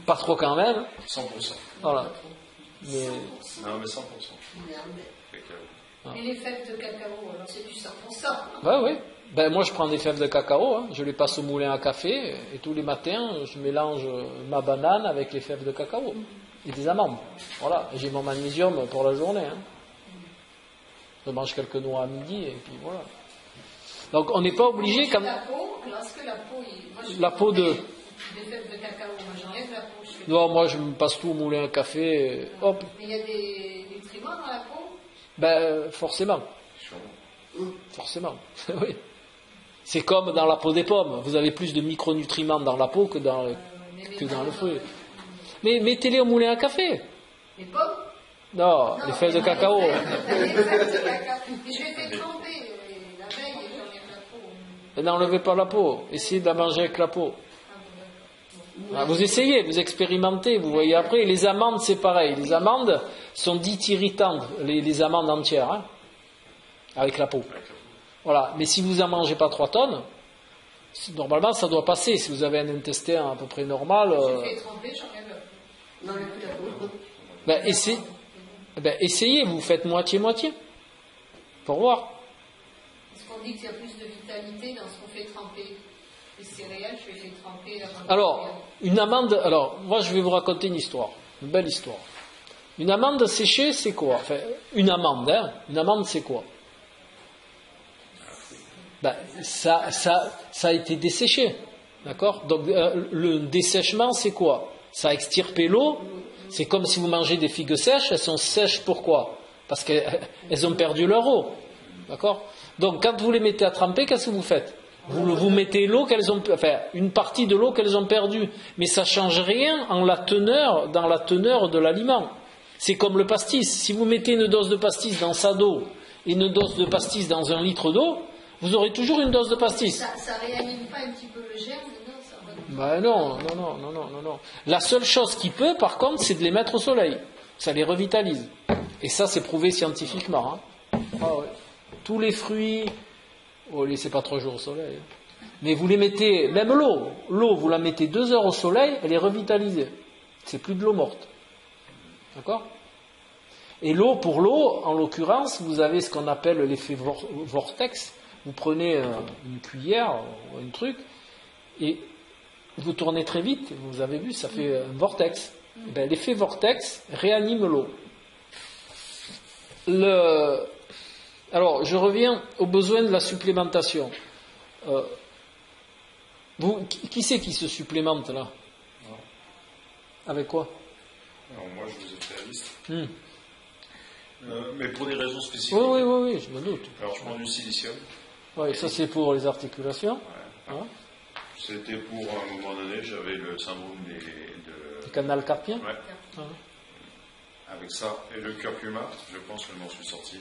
Pas trop quand même. 100%. Voilà. Mais... Non, mais 100%. Et les fèves de cacao, alors c'est du 100%. Oui. Moi je prends des fèves de cacao, je les passe au moulin à café et tous les matins je mélange ma banane avec les fèves de cacao et des amandes. Voilà, et j'ai mon magnésium pour la journée. Je mange quelques noix à midi et puis voilà. Donc on n'est pas obligé quand La peau, lorsque la peau, moi, la peau de. Des fèves de cacao, moi j'enlève la peau. Non, moi je me passe tout au moulin à café. Hop. Mais il y a des nutriments dans la peau. Ben forcément. Forcément. Oui. C'est comme dans la peau des pommes. Vous avez plus de micronutriments dans la peau que dans le fruit. Mais mettez-les au moulin à café. Les pommes? Non, les fèves de cacao. Les fèves de cacao. Mais je les fais tremper la veille et j'enlève la peau. N'enlevez pas la peau. Essayez de la manger avec la peau. Vous essayez, vous expérimentez, vous voyez après. Les amandes, c'est pareil. Les amandes sont dites irritantes, les amandes entières, hein, avec la peau. Voilà. Mais si vous n'en mangez pas 3 tonnes, normalement ça doit passer. Si vous avez un intestin à peu près normal. Je fais tremper, j'enlève la peau. N'enlève plus la peau. Essayez, vous faites moitié-moitié. Pour voir. Est-ce qu'on dit qu'il y a plus de vitalité dans ce qu'on fait tremper? Les céréales, je les fais tremper avant. Alors, une amande. Alors, moi je vais vous raconter une histoire. Une belle histoire. Une amande séchée, c'est quoi? Enfin, une amande, hein. Une amande, c'est quoi? Ça a été desséché. D'accord? Donc, le dessèchement, c'est quoi? Ça a extirpé l'eau. C'est comme si vous mangez des figues sèches. Elles sont sèches, pourquoi? Parce qu'elles ont perdu leur eau. D'accord? Donc, quand vous les mettez à tremper, qu'est-ce que vous faites? Vous mettez l'eau une partie de l'eau qu'elles ont perdue. Mais ça ne change rien dans la teneur de l'aliment. C'est comme le pastis. Si vous mettez une dose de pastis dans sa d'eau et une dose de pastis dans 1 litre d'eau, vous aurez toujours une dose de pastis. Ça réanime pas un petit peu le germe? Non. La seule chose qui peut, par contre, c'est de les mettre au soleil. Ça les revitalise. Et ça, c'est prouvé scientifiquement. Hein. Ah ouais. Tous les fruits, laissez pas 3 jours au soleil. Mais vous les mettez, même l'eau, vous la mettez 2 heures au soleil, elle est revitalisée. C'est plus de l'eau morte. D'accord? Et pour l'eau, en l'occurrence, vous avez ce qu'on appelle l'effet vortex. Vous prenez une cuillère ou un truc et vous tournez très vite. Vous avez vu, ça fait un vortex. L'effet vortex réanime l'eau. Alors, je reviens aux besoins de la supplémentation. Qui c'est qui se supplémente là? Avec quoi? Alors moi, je vous ai fait la liste. Mais pour des raisons spécifiques. Oui, je me doute. Alors, je prends du silicium. Oui, ça c'est pour les articulations. Ouais. Hein? C'était pour, à un moment donné, j'avais le syndrome du canal carpien. Ouais. Avec ça et le curcuma, je pense que je m'en suis sorti.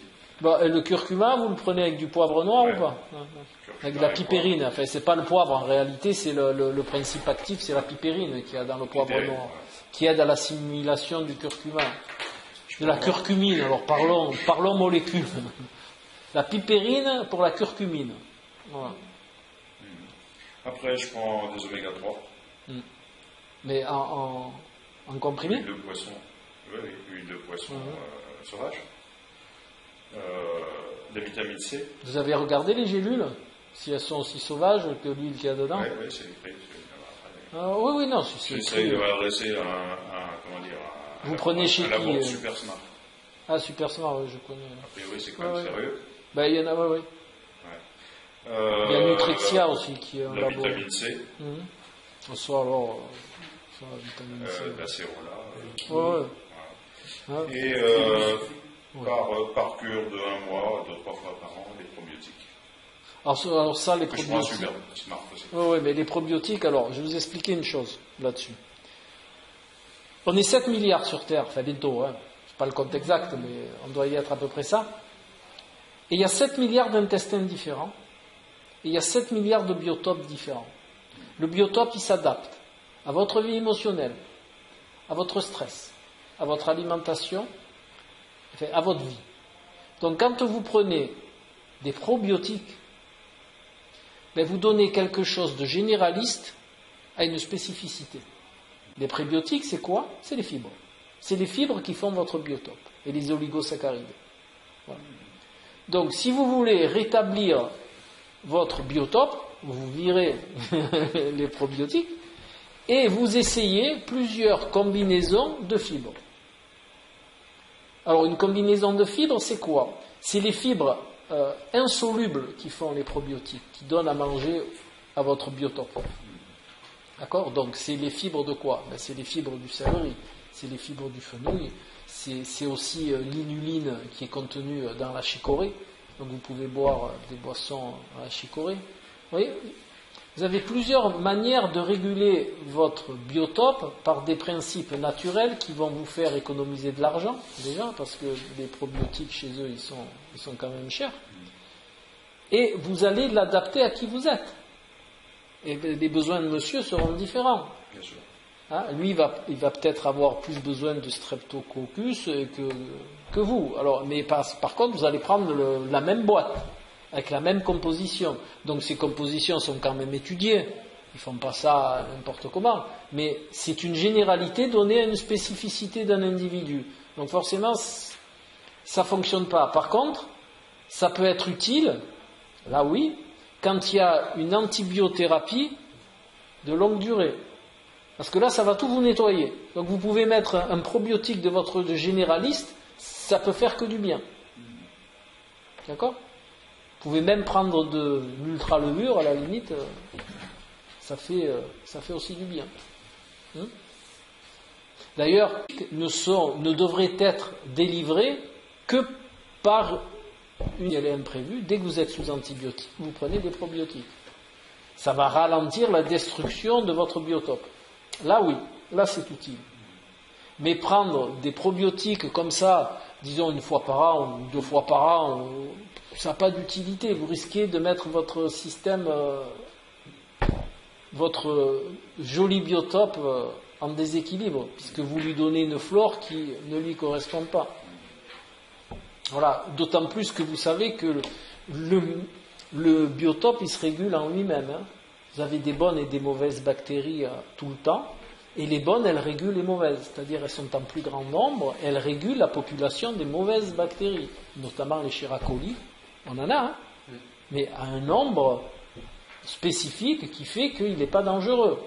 Et le curcuma, vous le prenez avec du poivre noir ou pas? Avec de la pipérine. Enfin, c'est pas le poivre en réalité, c'est le principe actif, c'est la pipérine qu'il y a dans le poivre noir, qui aide à l'assimilation du curcuma. De la curcumine, alors parlons molécules. La pipérine pour la curcumine. Voilà. Après, je prends des oméga 3. Mais en comprimé? Huile de poisson. Oui, huile de poisson sauvage. La vitamine C. Vous avez regardé les gélules? Si elles sont aussi sauvages que l'huile qu'il y a dedans? Oui, c'est écrit. Oui, non, c'est j'essaye de m'adresser vous prenez chez qui? Super Smart. Ah, Super Smart, oui, je connais. A priori, c'est quand même sérieux. Il y en a, oui. Il y a Nutrexia aussi qui est un la labo. Vitamine C. Soit la vitamine C. L'acérola. Et par cure de 1 mois, 2-3 fois par an, les probiotiques. Alors ça, les probiotiques. Je prends un probiotiques. Super Smart aussi. Oui, mais les probiotiques, alors, je vais vous expliquer une chose là-dessus. On est 7 milliards sur Terre, enfin bientôt, hein. C'est pas le compte exact, mais on doit y être à peu près ça. Et il y a 7 milliards d'intestins différents, et il y a 7 milliards de biotopes différents. Le biotope, il s'adapte à votre vie émotionnelle, à votre stress, à votre alimentation, enfin, à votre vie. Donc quand vous prenez des probiotiques, vous donnez quelque chose de généraliste à une spécificité. Les prébiotiques, c'est quoi? C'est les fibres. C'est les fibres qui font votre biotope et les oligosaccharides. Voilà. Donc, si vous voulez rétablir votre biotope, vous virez les probiotiques et vous essayez plusieurs combinaisons de fibres. Alors, une combinaison de fibres, c'est quoi? C'est les fibres insolubles qui font les probiotiques, qui donnent à manger à votre biotope. D'accord? Donc c'est les fibres de quoi? C'est les fibres du céleri, c'est les fibres du fenouil, c'est aussi l'inuline qui est contenue dans la chicorée. Donc vous pouvez boire des boissons à la chicorée. Vous voyez, vous avez plusieurs manières de réguler votre biotope par des principes naturels qui vont vous faire économiser de l'argent, déjà, parce que les probiotiques chez eux, ils sont quand même chers. Et vous allez l'adapter à qui vous êtes. Et les besoins de monsieur seront différents. Bien sûr. Hein, lui, il va peut-être avoir plus besoin de streptococcus que vous. Alors, mais par contre, vous allez prendre la même boîte, avec la même composition. Donc ces compositions sont quand même étudiées. Ils ne font pas ça n'importe comment. Mais c'est une généralité donnée à une spécificité d'un individu. Donc forcément, ça ne fonctionne pas. Par contre, ça peut être utile, là oui, quand il y a une antibiothérapie de longue durée. Parce que là, ça va tout vous nettoyer. Donc vous pouvez mettre un probiotique de votre généraliste, ça peut faire que du bien. D'accord? Vous pouvez même prendre de l'ultralevure, à la limite, ça fait aussi du bien. D'ailleurs, ne devrait être délivré que par une elle est imprévue. Dès que vous êtes sous antibiotiques, vous prenez des probiotiques. Ça va ralentir la destruction de votre biotope. Là, oui, là c'est utile. Mais prendre des probiotiques comme ça, disons une fois par an ou 2 fois par an, ça n'a pas d'utilité. Vous risquez de mettre votre système, votre joli biotope en déséquilibre, puisque vous lui donnez une flore qui ne lui correspond pas. Voilà, d'autant plus que vous savez que le biotope, il se régule en lui-même. Hein. Vous avez des bonnes et des mauvaises bactéries tout le temps, et les bonnes, elles régulent les mauvaises, c'est-à-dire elles sont en plus grand nombre, elles régulent la population des mauvaises bactéries, notamment les Chiracoli, on en a, hein, mais à un nombre spécifique qui fait qu'il n'est pas dangereux.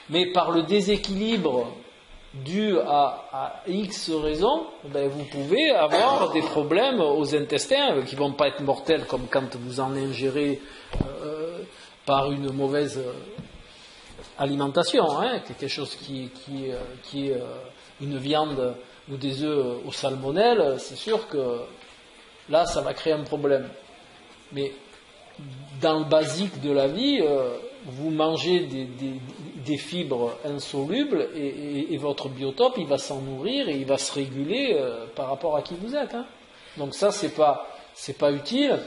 Mais par le déséquilibre dû à X raisons, vous pouvez avoir des problèmes aux intestins qui ne vont pas être mortels comme quand vous en ingérez par une mauvaise alimentation, hein, quelque chose qui est une viande ou des œufs au salmonelle, c'est sûr que là ça va créer un problème. Mais dans le basique de la vie, vous mangez des fibres insolubles et votre biotope il va s'en nourrir et il va se réguler par rapport à qui vous êtes. Hein. Donc ça c'est pas utile.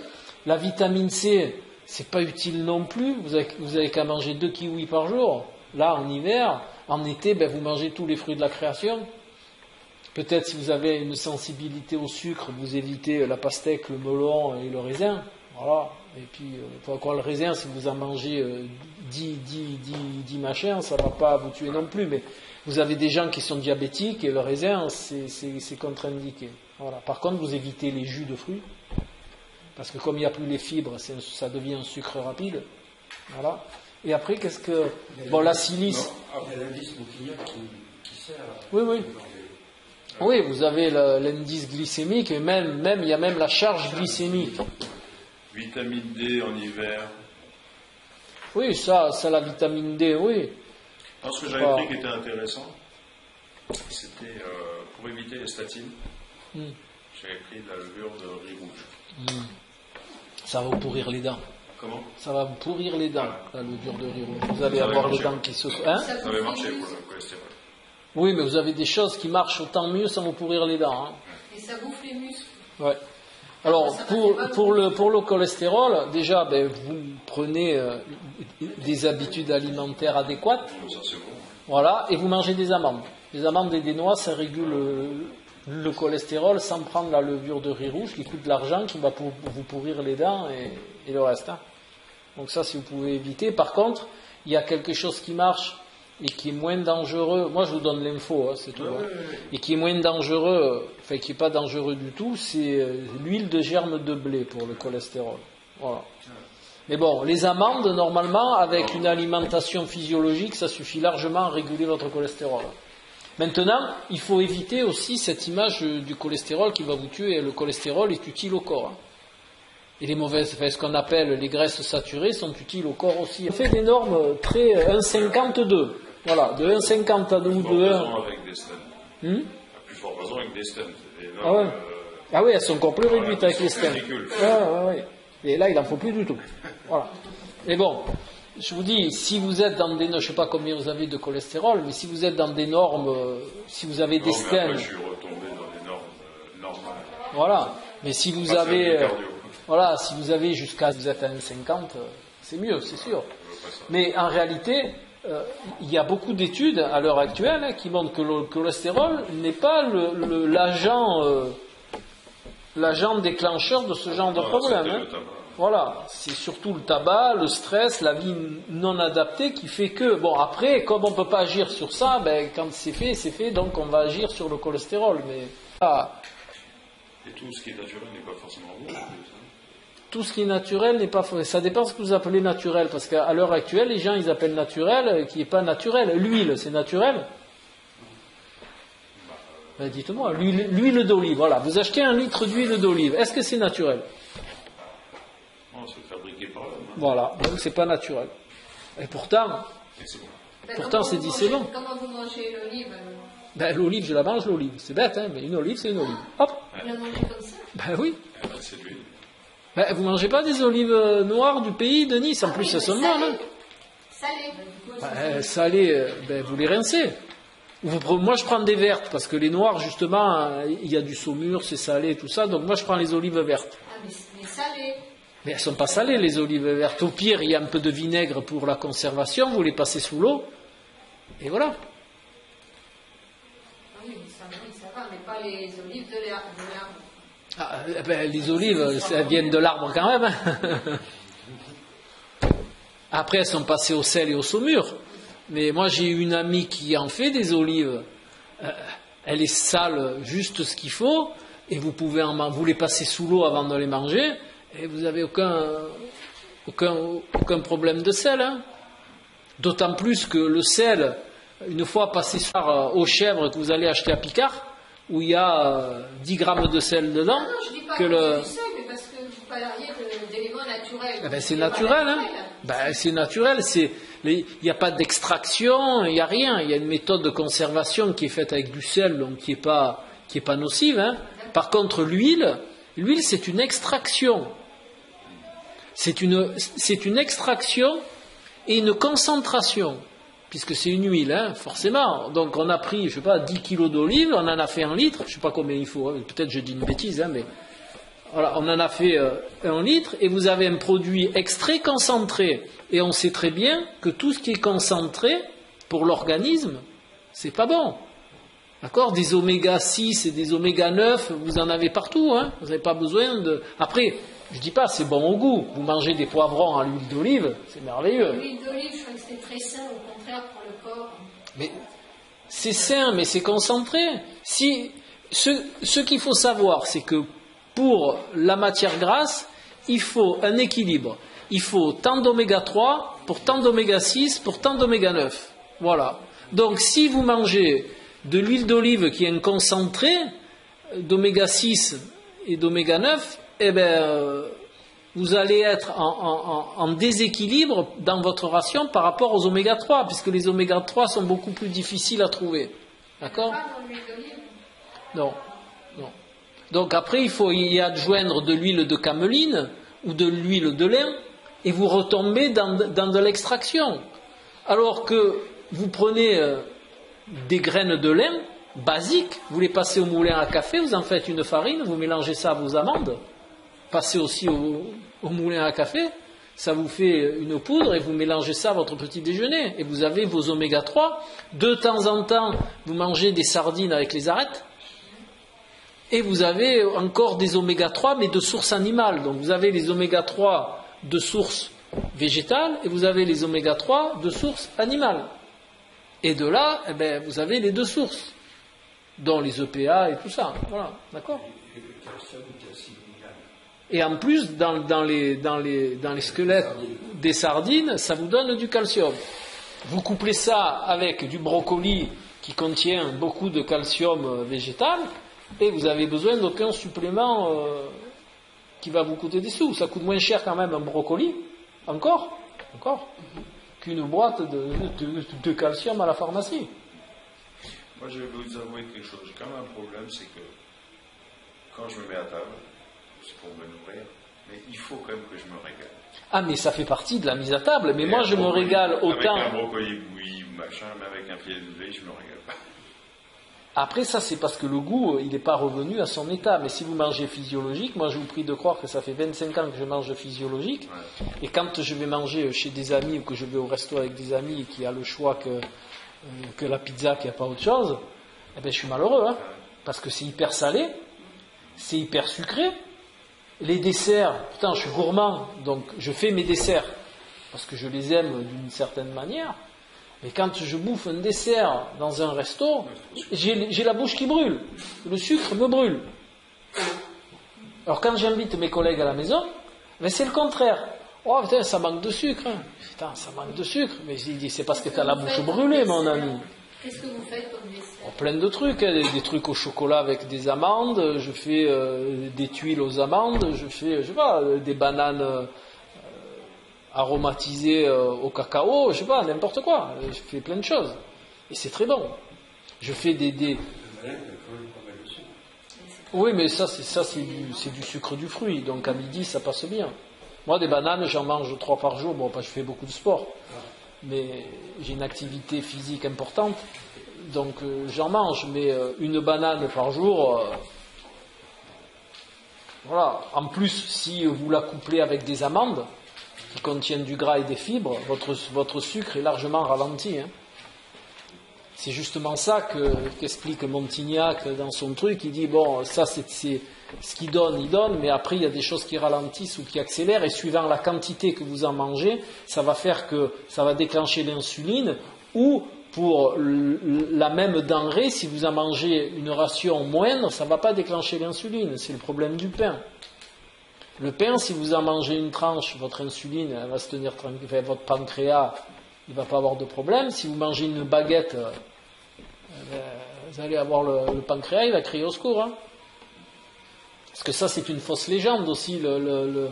La vitamine C, c'est pas utile non plus. Vous avez qu'à manger 2 kiwis par jour. Là en hiver, en été, vous mangez tous les fruits de la création. Peut-être si vous avez une sensibilité au sucre, vous évitez la pastèque, le melon et le raisin. Voilà. Et puis, le raisin, si vous en mangez 10 machins, ça ne va pas vous tuer non plus. Mais vous avez des gens qui sont diabétiques et le raisin, c'est contre-indiqué. Voilà. Par contre, vous évitez les jus de fruits. Parce que comme il n'y a plus les fibres, ça devient un sucre rapide. Voilà. Et après, qu'est-ce que... Bon, la silice... Il y a l'indice Montignac qui sert... Oui. Oui, vous avez l'indice glycémique et même il y a même la charge glycémique. Vitamine D en hiver. Oui, ça la vitamine D, oui. Alors, ce que j'avais pris qui était intéressant, c'était pour éviter les statines. J'avais pris de la levure de riz rouge. Ça va vous pourrir les dents. Comment? Ça va vous pourrir les dents, la levure de riz rouge. Vous allez avoir les dents qui se... Hein? Ça avait marché pour le cholestérol. Oui, mais vous avez des choses qui marchent autant mieux sans vous pourrir les dents. Hein. Et ça bouffe les muscles. Ouais. Alors, pour le cholestérol, déjà, vous prenez des habitudes alimentaires adéquates. Ça, c'est bon. Voilà, et vous mangez des amandes. Les amandes et des noix, ça régule le cholestérol sans prendre la levure de riz rouge qui coûte de l'argent, qui va vous pourrir les dents et le reste. Hein. Donc ça, si vous pouvez éviter. Par contre, il y a quelque chose qui marche et qui est moins dangereux. Moi, je vous donne l'info, hein, c'est tout. Hein. Et qui est moins dangereux, enfin qui n'est pas dangereux du tout, c'est l'huile de germe de blé pour le cholestérol. Voilà. Mais bon, les amandes, normalement, avec une alimentation physiologique, ça suffit largement à réguler votre cholestérol. Maintenant, il faut éviter aussi cette image du cholestérol qui va vous tuer. Le cholestérol est utile au corps. Hein. Et les mauvaises, enfin, ce qu'on appelle les graisses saturées sont utiles au corps aussi. On fait des normes très 1,52. Voilà, de 1,50 à 2 ou de 1. Avec des stents. À plus forte raison avec des stents. Ah ouais. Ah oui, elles sont encore plus réduites avec les stents. Ouais. Et là, il n'en faut plus du tout. Voilà. Mais bon, je vous dis, si vous êtes dans des, je ne sais pas combien vous avez de cholestérol, mais si vous êtes dans des normes, si vous avez des stents. Après, je suis retombé dans des normes normales. Voilà. Mais si vous avez, voilà, si vous avez jusqu'à, vous êtes à 1,50, c'est mieux, c'est sûr. Mais en réalité, il y a beaucoup d'études à l'heure actuelle qui montrent que le cholestérol n'est pas l'agent déclencheur de ce genre de problème. Voilà, c'est surtout le tabac, le stress, la vie non adaptée qui fait que, bon, après, comme on ne peut pas agir sur ça, ben, quand c'est fait, donc on va agir sur le cholestérol. Mais et tout ce qui est naturel n'est pas forcément bon. Tout ce qui est naturel n'est pas... Ça dépend ce que vous appelez naturel, parce qu'à l'heure actuelle, les gens, ils appellent naturel qui n'est pas naturel. L'huile, c'est naturel? Ben, dites-moi, l'huile d'olive, voilà. Vous achetez 1 litre d'huile d'olive, est-ce que c'est naturel? Non, c'est fabriqué par l'homme. Voilà, donc c'est pas naturel. Et pourtant, c'est dit c'est bon. Comment vous mangez l'olive? Ben, l'olive, je la mange, l'olive. C'est bête, hein, mais une olive, c'est une olive. Hop. Vous la mangez comme ça? Ben oui. C'est de l'huile. Ben, vous mangez pas des olives noires du pays de Nice, en plus elles sont bonnes. Hein. Salées, ben, vous les rincez. Moi je prends des vertes, parce que les noires, justement, il y a du saumure, c'est salé, tout ça, donc moi je prends les olives vertes. Ah, mais salées. Mais elles sont pas salées, les olives vertes. Au pire, il y a un peu de vinaigre pour la conservation, vous les passez sous l'eau, et voilà. Oui, ça va, mais pas les olives de l'arbre. Ah, ben, les olives, elles viennent de l'arbre quand même. Hein. Après, elles sont passées au sel et au saumure. Mais moi, j'ai une amie qui en fait des olives. Elle est sale, juste ce qu'il faut, et vous pouvez vous les passer sous l'eau avant de les manger, et vous n'avez aucun problème de sel. Hein. D'autant plus que le sel, une fois passé aux chèvres que vous allez acheter à Picard, où il y a 10 grammes de sel dedans. Non, je ne dis pas que du sel, mais parce que vous parliez d'éléments naturels. Eh ben, c'est naturel, hein. Ben, c'est naturel, il n'y a pas d'extraction, il n'y a rien. Il y a une méthode de conservation qui est faite avec du sel, donc qui est pas nocive. Hein. Par contre, l'huile, c'est une extraction. C'est une extraction et une concentration. Puisque c'est une huile, hein, forcément. Donc on a pris, je sais pas, 10 kilos d'olive, on en a fait 1 litre, je sais pas combien il faut, hein, peut-être je dis une bêtise, hein, mais voilà, on en a fait 1 litre, et vous avez un produit extrait concentré. Et on sait très bien que tout ce qui est concentré, pour l'organisme, c'est pas bon. D'accord? Des oméga 6 et des oméga 9, vous en avez partout, hein, vous n'avez pas besoin de... Après, je dis pas, c'est bon au goût. Vous mangez des poivrons à l'huile d'olive, c'est merveilleux. L'huile d'olive, je crois que c'est très sain, au contraire, pour le corps. Mais c'est sain, mais c'est concentré. Ce qu'il faut savoir, c'est que pour la matière grasse, il faut un équilibre. Il faut tant d'oméga 3 pour tant d'oméga 6 pour tant d'oméga 9. Voilà. Donc si vous mangez de l'huile d'olive qui est un concentré d'oméga 6 et d'oméga 9, eh ben, vous allez être en déséquilibre dans votre ration par rapport aux oméga 3, puisque les oméga 3 sont beaucoup plus difficiles à trouver. D'accord? Pas dans l'huile d'olive? Non. Donc après, il faut y adjoindre de l'huile de cameline ou de l'huile de lin, et vous retombez dans de l'extraction. Alors que vous prenez des graines de lin basiques, vous les passez au moulin à café, vous en faites une farine, vous mélangez ça à vos amandes, passez aussi au moulin à café, ça vous fait une poudre et vous mélangez ça à votre petit déjeuner. Et vous avez vos oméga 3. De temps en temps, vous mangez des sardines avec les arêtes. Et vous avez encore des oméga 3, mais de source animale. Donc vous avez les oméga 3 de source végétale et vous avez les oméga 3 de source animale. Et de là, eh ben, vous avez les deux sources, dont les EPA et tout ça. Voilà, d'accord? Et en plus, dans les squelettes des sardines, ça vous donne du calcium. Vous couplez ça avec du brocoli qui contient beaucoup de calcium végétal, et vous avez besoin d'aucun supplément qui va vous coûter des sous. Ça coûte moins cher quand même un brocoli, encore, qu'une boîte de calcium à la pharmacie. Moi, je vais vous avouer quelque chose. J'ai quand même un problème, c'est que quand je me mets à table, c'est pour me nourrir, mais il faut quand même que je me régale. Ah, mais ça fait partie de la mise à table. Mais moi, je me régale autant. Avec un brocoli bouilli ou machin, mais avec un filet de lait, je me régale pas. Après, ça, c'est parce que le goût, il n'est pas revenu à son état. Mais si vous mangez physiologique, moi, je vous prie de croire que ça fait 25 ans que je mange physiologique. Ouais. Et quand je vais manger chez des amis ou que je vais au resto avec des amis et qu'il y a le choix que la pizza, qu'il n'y a pas autre chose, eh ben, je suis malheureux, hein. Parce que c'est hyper salé, c'est hyper sucré. Les desserts, putain, je suis gourmand, donc je fais mes desserts parce que je les aime d'une certaine manière. Mais quand je bouffe un dessert dans un resto, j'ai la bouche qui brûle. Le sucre me brûle. Alors quand j'invite mes collègues à la maison, ben c'est le contraire. Oh putain, ça manque de sucre. Hein. Putain, ça manque de sucre. Mais je dis, c'est parce que tu as la bouche brûlée, mon ami. Qu'est-ce que vous faites comme dessert? Plein de trucs, hein. Des trucs au chocolat avec des amandes, je fais des tuiles aux amandes, je fais, je sais pas, des bananes aromatisées au cacao, je sais pas, n'importe quoi. Je fais plein de choses. Et c'est très bon. Je fais des... Oui, mais ça c'est du sucre du fruit, donc à midi ça passe bien. Moi, des bananes, j'en mange 3 par jour, bon, je fais beaucoup de sport. Mais j'ai une activité physique importante, donc j'en mange, mais une banane par jour, voilà. En plus, si vous la couplez avec des amandes qui contiennent du gras et des fibres, votre sucre est largement ralenti. Hein. C'est justement ça qu'explique Montignac dans son truc. Il dit, bon, ça c'est ce qu'il donne, il donne, mais après il y a des choses qui ralentissent ou qui accélèrent, et suivant la quantité que vous en mangez, ça va faire que ça va déclencher l'insuline, ou pour la même denrée, si vous en mangez une ration moindre, ça ne va pas déclencher l'insuline. C'est le problème du pain. Le pain, si vous en mangez une tranche, votre insuline, elle va se tenir tranquille, enfin, votre pancréas, il ne va pas avoir de problème. Si vous mangez une baguette, vous allez avoir le pancréas, il va crier au secours. Hein. Parce que ça, c'est une fausse légende aussi, le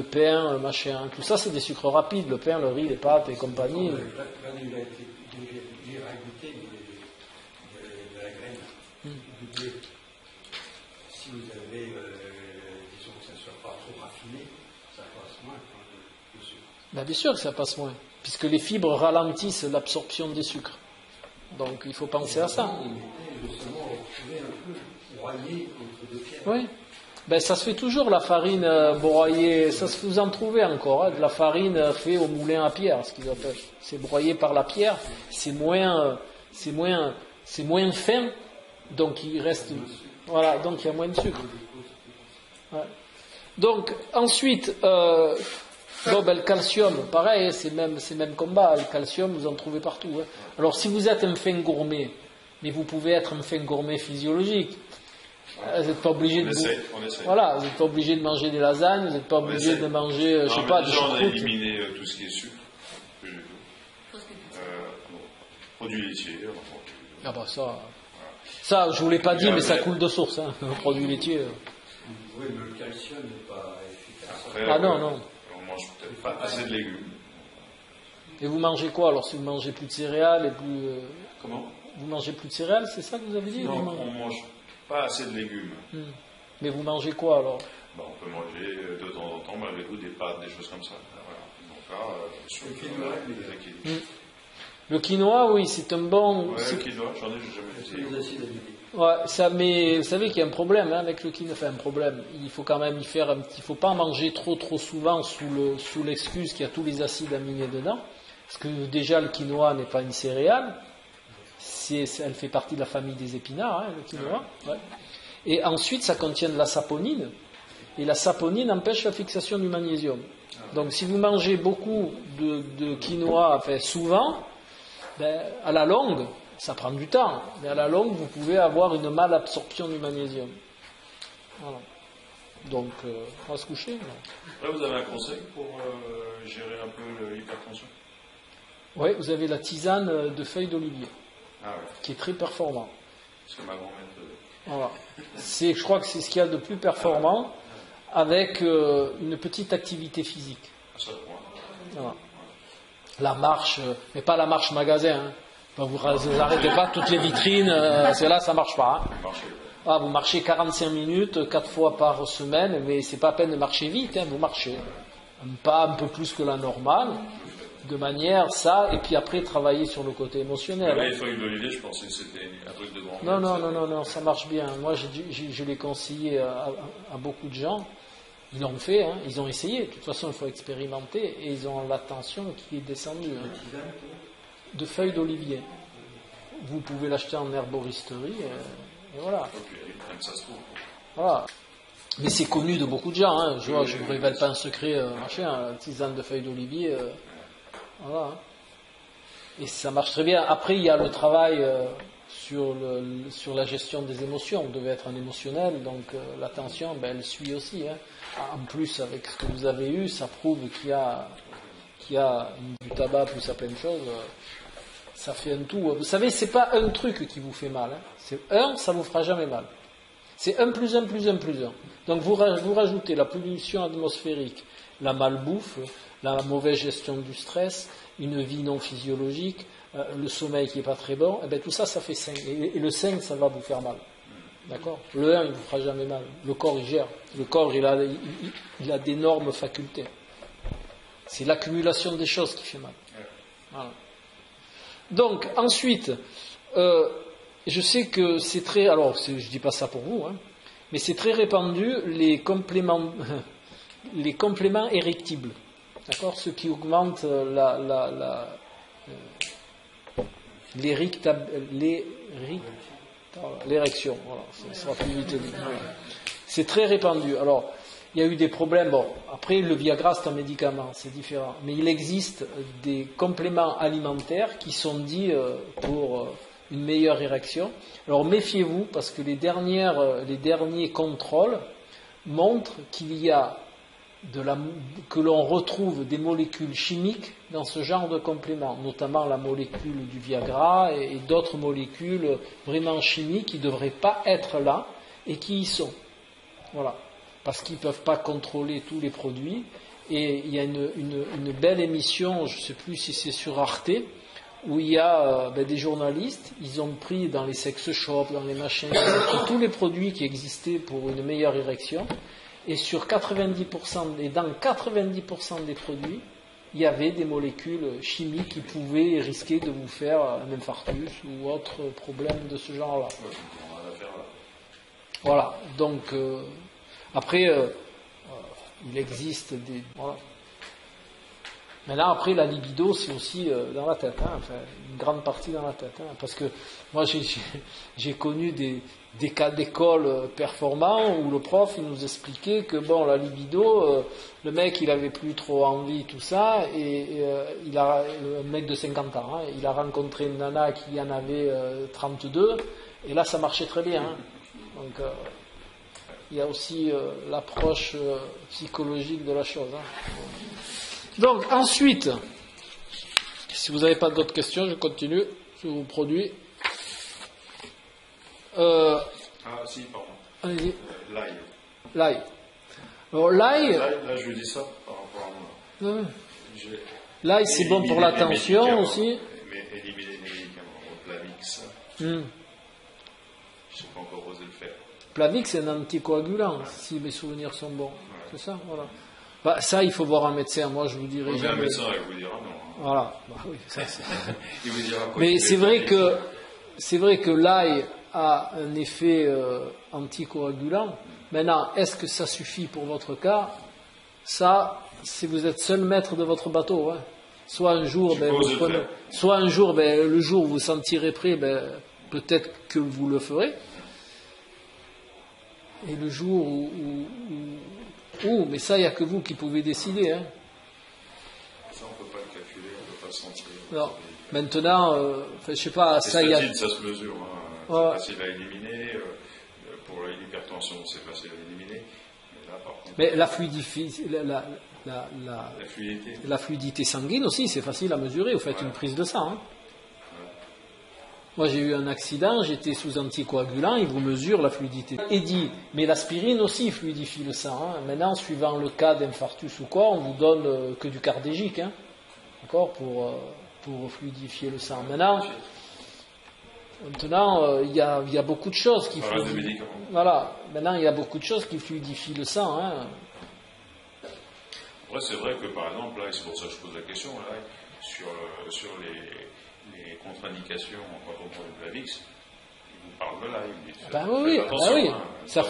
pain, le machin, tout ça, c'est des sucres rapides, le pain, le riz, les pâtes et compagnie. Si vous avez, disons que ça ne soit pas trop raffiné, ça passe moins que le sucre. Ben, bien sûr que ça passe moins, puisque les fibres ralentissent l'absorption des sucres. Donc il faut penser à ça. Justement, vous pouvez un peu broyer entre deux pierres. Oui. Ben, ça se fait toujours, la farine broyée, ça se vous en trouvez encore, hein, de la farine faite au moulin à pierre, ce qu'ils appellent. C'est broyé par la pierre, c'est moins fin, donc il reste, voilà, donc il y a moins de sucre. Ouais. Donc ensuite, le calcium, pareil, c'est même combat. Le calcium, vous en trouvez partout. Hein. Alors si vous êtes un fin gourmet, mais vous pouvez être un fin gourmet physiologique. Vous n'êtes pas obligé de voilà, vous n'êtes pas obligé de manger des lasagnes, vous n'êtes pas obligé de manger, je sais pas, des choucroutes. On a éliminé tout ce qui est sucre. Produits laitiers. Ah bah ça, je vous l'ai pas dit, mais ça coule de source, hein, produits laitiers. Oui, mais le calcium n'est pas efficace. Après, non. On mange peut-être pas assez de légumes. Et vous mangez quoi alors si vous mangez plus de céréales et plus Comment? Vous mangez plus de céréales, c'est ça que vous avez dit? Non, on mange pas assez de légumes. Mais vous mangez quoi alors? On peut manger de temps en temps, malgré tout, des pâtes, des choses comme ça. Voilà. Donc là, sur le quinoa, le quinoa, oui, c'est un bon. Ouais, le quinoa, j'en ai jamais essayé. Ouais, ça, mais vous savez qu'il y a un problème avec le quinoa. Enfin, un problème. Il faut quand même y faire il faut pas en manger trop souvent sous l'excuse qu'il y a tous les acides aminés dedans. Parce que déjà, le quinoa n'est pas une céréale. Elle fait partie de la famille des épinards, hein, le quinoa. Ouais. Et ensuite, ça contient de la saponine. Et la saponine empêche la fixation du magnésium. Donc, si vous mangez beaucoup de quinoa, enfin, souvent, à la longue, ça prend du temps, mais à la longue, vous pouvez avoir une malabsorption du magnésium. Voilà. Donc, on va se coucher. Là, vous avez un conseil pour gérer un peu l'hypertension? Oui, vous avez la tisane de feuilles d'olivier, qui est très performant. Parce que ma grand-mère faisait. Voilà. Je crois que c'est ce qu'il y a de plus performant. avec une petite activité physique. Voilà. La marche, mais pas la marche magasin. Hein. Vous n'arrêtez pas toutes les vitrines, c'est là ça marche pas. Hein. Ah, vous marchez 45 minutes, 4 fois par semaine, mais c'est pas à peine de marcher vite, hein, vous marchez. Pas un peu plus que la normale, de manière ça, et puis après travailler sur le côté émotionnel. Les feuilles d'olivier, je pensais que c'était un truc de grand. Non, ça marche bien. Moi, je l'ai conseillé à beaucoup de gens. Ils l'ont fait, hein, ils ont essayé. De toute façon, il faut expérimenter, et ils ont la tension qui est descendue. Hein. De feuilles d'olivier. Vous pouvez l'acheter en herboristerie, et voilà. Voilà. Mais c'est connu de beaucoup de gens. Hein. Je ne vous révèle pas un secret, tisane de feuilles d'olivier. Voilà. Et ça marche très bien. Après, il y a le travail sur la gestion des émotions. Vous devez être un émotionnel, donc la tension, elle suit aussi. Hein. En plus, avec ce que vous avez eu, ça prouve qu'il y a du tabac plus à plein de choses. Ça fait un tout. Vous savez, c'est pas un truc qui vous fait mal. Hein. C'est ça vous fera jamais mal. C'est 1 plus 1 plus 1 plus 1. Donc vous rajoutez la pollution atmosphérique, la malbouffe, la mauvaise gestion du stress, une vie non physiologique, le sommeil qui n'est pas très bon, et bien tout ça, ça fait 5. Et le 5, ça va vous faire mal. D'accord ? Le 1, il ne vous fera jamais mal. Le corps, il gère. Le corps, il a d'énormes facultés. C'est l'accumulation des choses qui fait mal. Voilà. Donc, ensuite, je sais que c'est très... Alors, je ne dis pas ça pour vous, hein, mais c'est très répandu, les compléments érectibles. D'accord ? Ceux qui augmentent l'érection. Voilà, ça sera plus vite dit. C'est très répandu. Alors, il y a eu des problèmes. Bon, après, le Viagra, c'est un médicament, c'est différent. Mais il existe des compléments alimentaires qui sont dits pour une meilleure érection. Alors, méfiez-vous, parce que les derniers contrôles montrent qu'il y a que l'on retrouve des molécules chimiques dans ce genre de compléments, notamment la molécule du Viagra et d'autres molécules vraiment chimiques qui ne devraient pas être là et qui y sont. Voilà. Parce qu'ils ne peuvent pas contrôler tous les produits. Et il y a une belle émission, je ne sais plus si c'est sur Arte, où il y a des journalistes, ils ont pris dans les sex shops, dans les machines, ils ont pris tous les produits qui existaient pour une meilleure érection. Et sur 90%, et dans 90% des produits, il y avait des molécules chimiques qui pouvaient risquer de vous faire un infarctus ou autre problème de ce genre-là. Voilà. Donc, après, il existe des... Voilà. Maintenant, après, la libido, c'est aussi dans la tête, hein, enfin, une grande partie dans la tête. Hein, parce que moi, j'ai connu des cas d'école performants où le prof, il nous expliquait que, bon, la libido, le mec, il avait plus trop envie, tout ça, et un mec de 50 ans, hein, il a rencontré une nana qui en avait 32, et là, ça marchait très bien. Hein. Donc, il y a aussi l'approche psychologique de la chose. Hein. Donc, ensuite, si vous n'avez pas d'autres questions, je continue sur vos produits. Si, pardon. Allez-y. L'ail. L'ail. Alors, l'ail... Là, je dis ça par rapport à moi. L'ail, c'est bon pour la tension aussi. Mais éliminer les médicaments. Plavix. Je n'ai pas encore osé le faire. Plavix, c'est un anticoagulant, si mes souvenirs sont bons. Ouais. C'est ça, voilà. Bah, ça, il faut voir un médecin. Moi, je vous dirai. Oui, un médecin, il vous dira non. Voilà. Bah, oui, ça, il vous dira quoi. Mais c'est vrai que l'ail a un effet anticoagulant. Maintenant, est-ce que ça suffit pour votre cas ? Ça, si vous êtes seul maître de votre bateau, hein. Soit un jour, le jour où vous sentirez prêt, peut-être que vous le ferez. Et le jour où mais ça, il n'y a que vous qui pouvez décider. Hein. Ça, on ne peut pas le calculer, on ne peut pas le sentir. Non. Maintenant, je ne sais pas, ça y a... Ça se mesure. Hein. C'est facile à éliminer. Pour l'hypertension, c'est facile à éliminer. Mais là, par contre... Mais la fluidité sanguine aussi, c'est facile à mesurer. Vous faites une prise de sang. Hein. Moi, j'ai eu un accident, j'étais sous anticoagulant, il vous mesure la fluidité. Et dit, mais l'aspirine aussi fluidifie le sang. Hein. Maintenant, suivant le cas d'infarctus ou quoi, on vous donne que du cardégique, hein, d'accord, pour fluidifier le sang. Maintenant, il y a beaucoup de choses qui fluidifient. Voilà. Maintenant, il y a beaucoup de choses qui fluidifient le sang. Hein. Après, c'est vrai que par exemple, là, et c'est pour ça que je pose la question, là, sur les contre-indications quand on prend le Plavix, il vous parle de là. Oui. Ça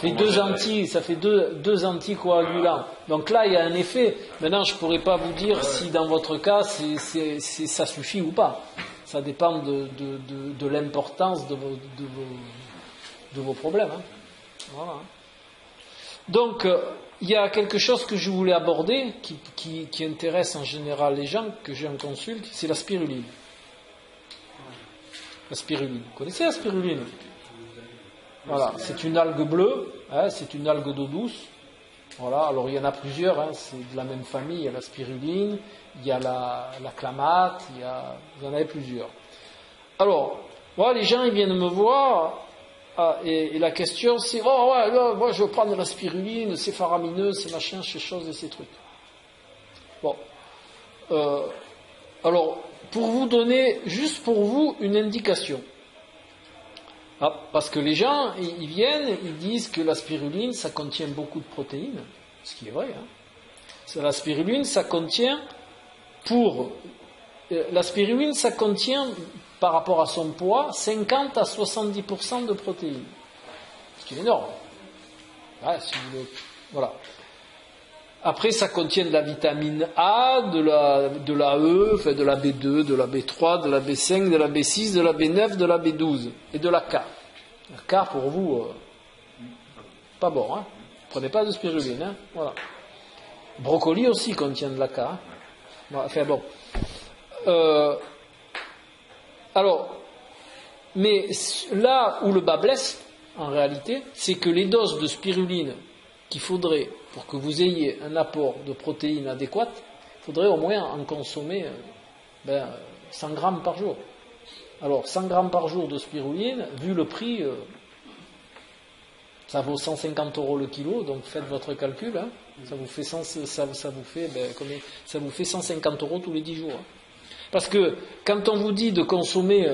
fait deux anticoagulants. Donc là, il y a un effet. Maintenant, je ne pourrais pas vous dire si dans votre cas, ça suffit ou pas. Ça dépend de l'importance de vos problèmes. Hein. Voilà. Donc, il y a quelque chose que je voulais aborder qui intéresse en général les gens que j'en consulte, c'est la spiruline. La spiruline. Vous connaissez la spiruline? Voilà, c'est une algue bleue, hein, c'est une algue d'eau douce. Voilà, alors il y en a plusieurs, hein, c'est de la même famille, il y a la spiruline, il y a la clamate, il y en a plusieurs. Alors, voilà, les gens ils viennent me voir, et la question c'est, moi je veux prendre la spiruline, c'est faramineux, c'est machin, ces choses et ces trucs. Bon, alors, pour vous donner, juste pour vous, une indication. Parce que les gens, ils viennent, ils disent que la spiruline, ça contient beaucoup de protéines, ce qui est vrai. Hein. La spiruline, ça contient, par rapport à son poids, 50 à 70% de protéines. Ce qui est énorme. Ouais, voilà. Après, ça contient de la vitamine A, de la E, enfin de la B2, de la B3, de la B5, de la B6, de la B9, de la B12 et de la K. La K, pour vous, pas bon. Hein. Prenez pas de spiruline. Hein. Voilà. Brocoli aussi contient de la K. Hein. Enfin bon. Alors, mais là où le bas blesse, en réalité, c'est que les doses de spiruline qu'il faudrait pour que vous ayez un apport de protéines adéquat, il faudrait au moins en consommer 100 grammes par jour. Alors, 100 grammes par jour de spiruline, vu le prix, ça vaut 150 € le kilo, donc faites votre calcul, hein, ça vous fait 150 € tous les 10 jours. Hein. Parce que quand on vous dit de consommer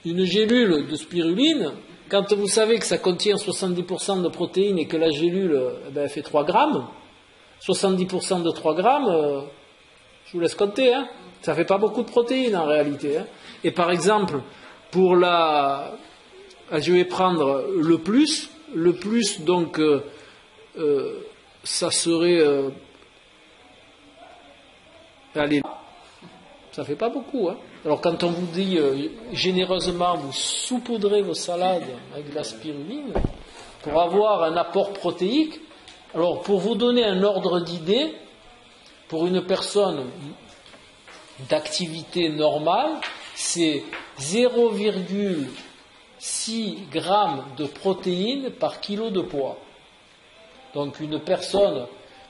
une gélule de spiruline, quand vous savez que ça contient 70% de protéines et que la gélule fait 3 grammes, 70% de 3 grammes, je vous laisse compter, hein, ça ne fait pas beaucoup de protéines en réalité. Hein. Et par exemple, pour je vais prendre le plus donc ça serait, allez, ça fait pas beaucoup. Hein. Alors quand on vous dit généreusement, vous saupoudrez vos salades avec de la spiruline pour avoir un apport protéique. Alors pour vous donner un ordre d'idée, pour une personne d'activité normale, c'est 0,6 g de protéines par kilo de poids. Donc une personne,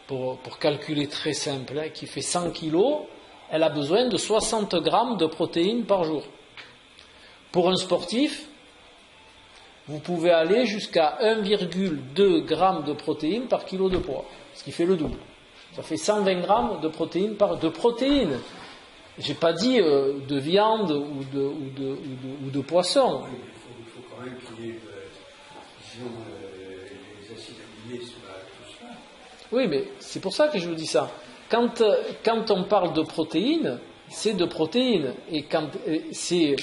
pour calculer très simple, hein, qui fait 100 kg, elle a besoin de 60 grammes de protéines par jour. Pour un sportif, vous pouvez aller jusqu'à 1,2 g de protéines par kilo de poids, ce qui fait le double. Ça fait 120 grammes de protéines de protéines. J'ai pas dit de viande ou de poisson. Il faut quand même qu'il y ait les acides aminés soient tout ça. Oui, mais c'est pour ça que je vous dis ça. Quand on parle de protéines, c'est de protéines. Et quand je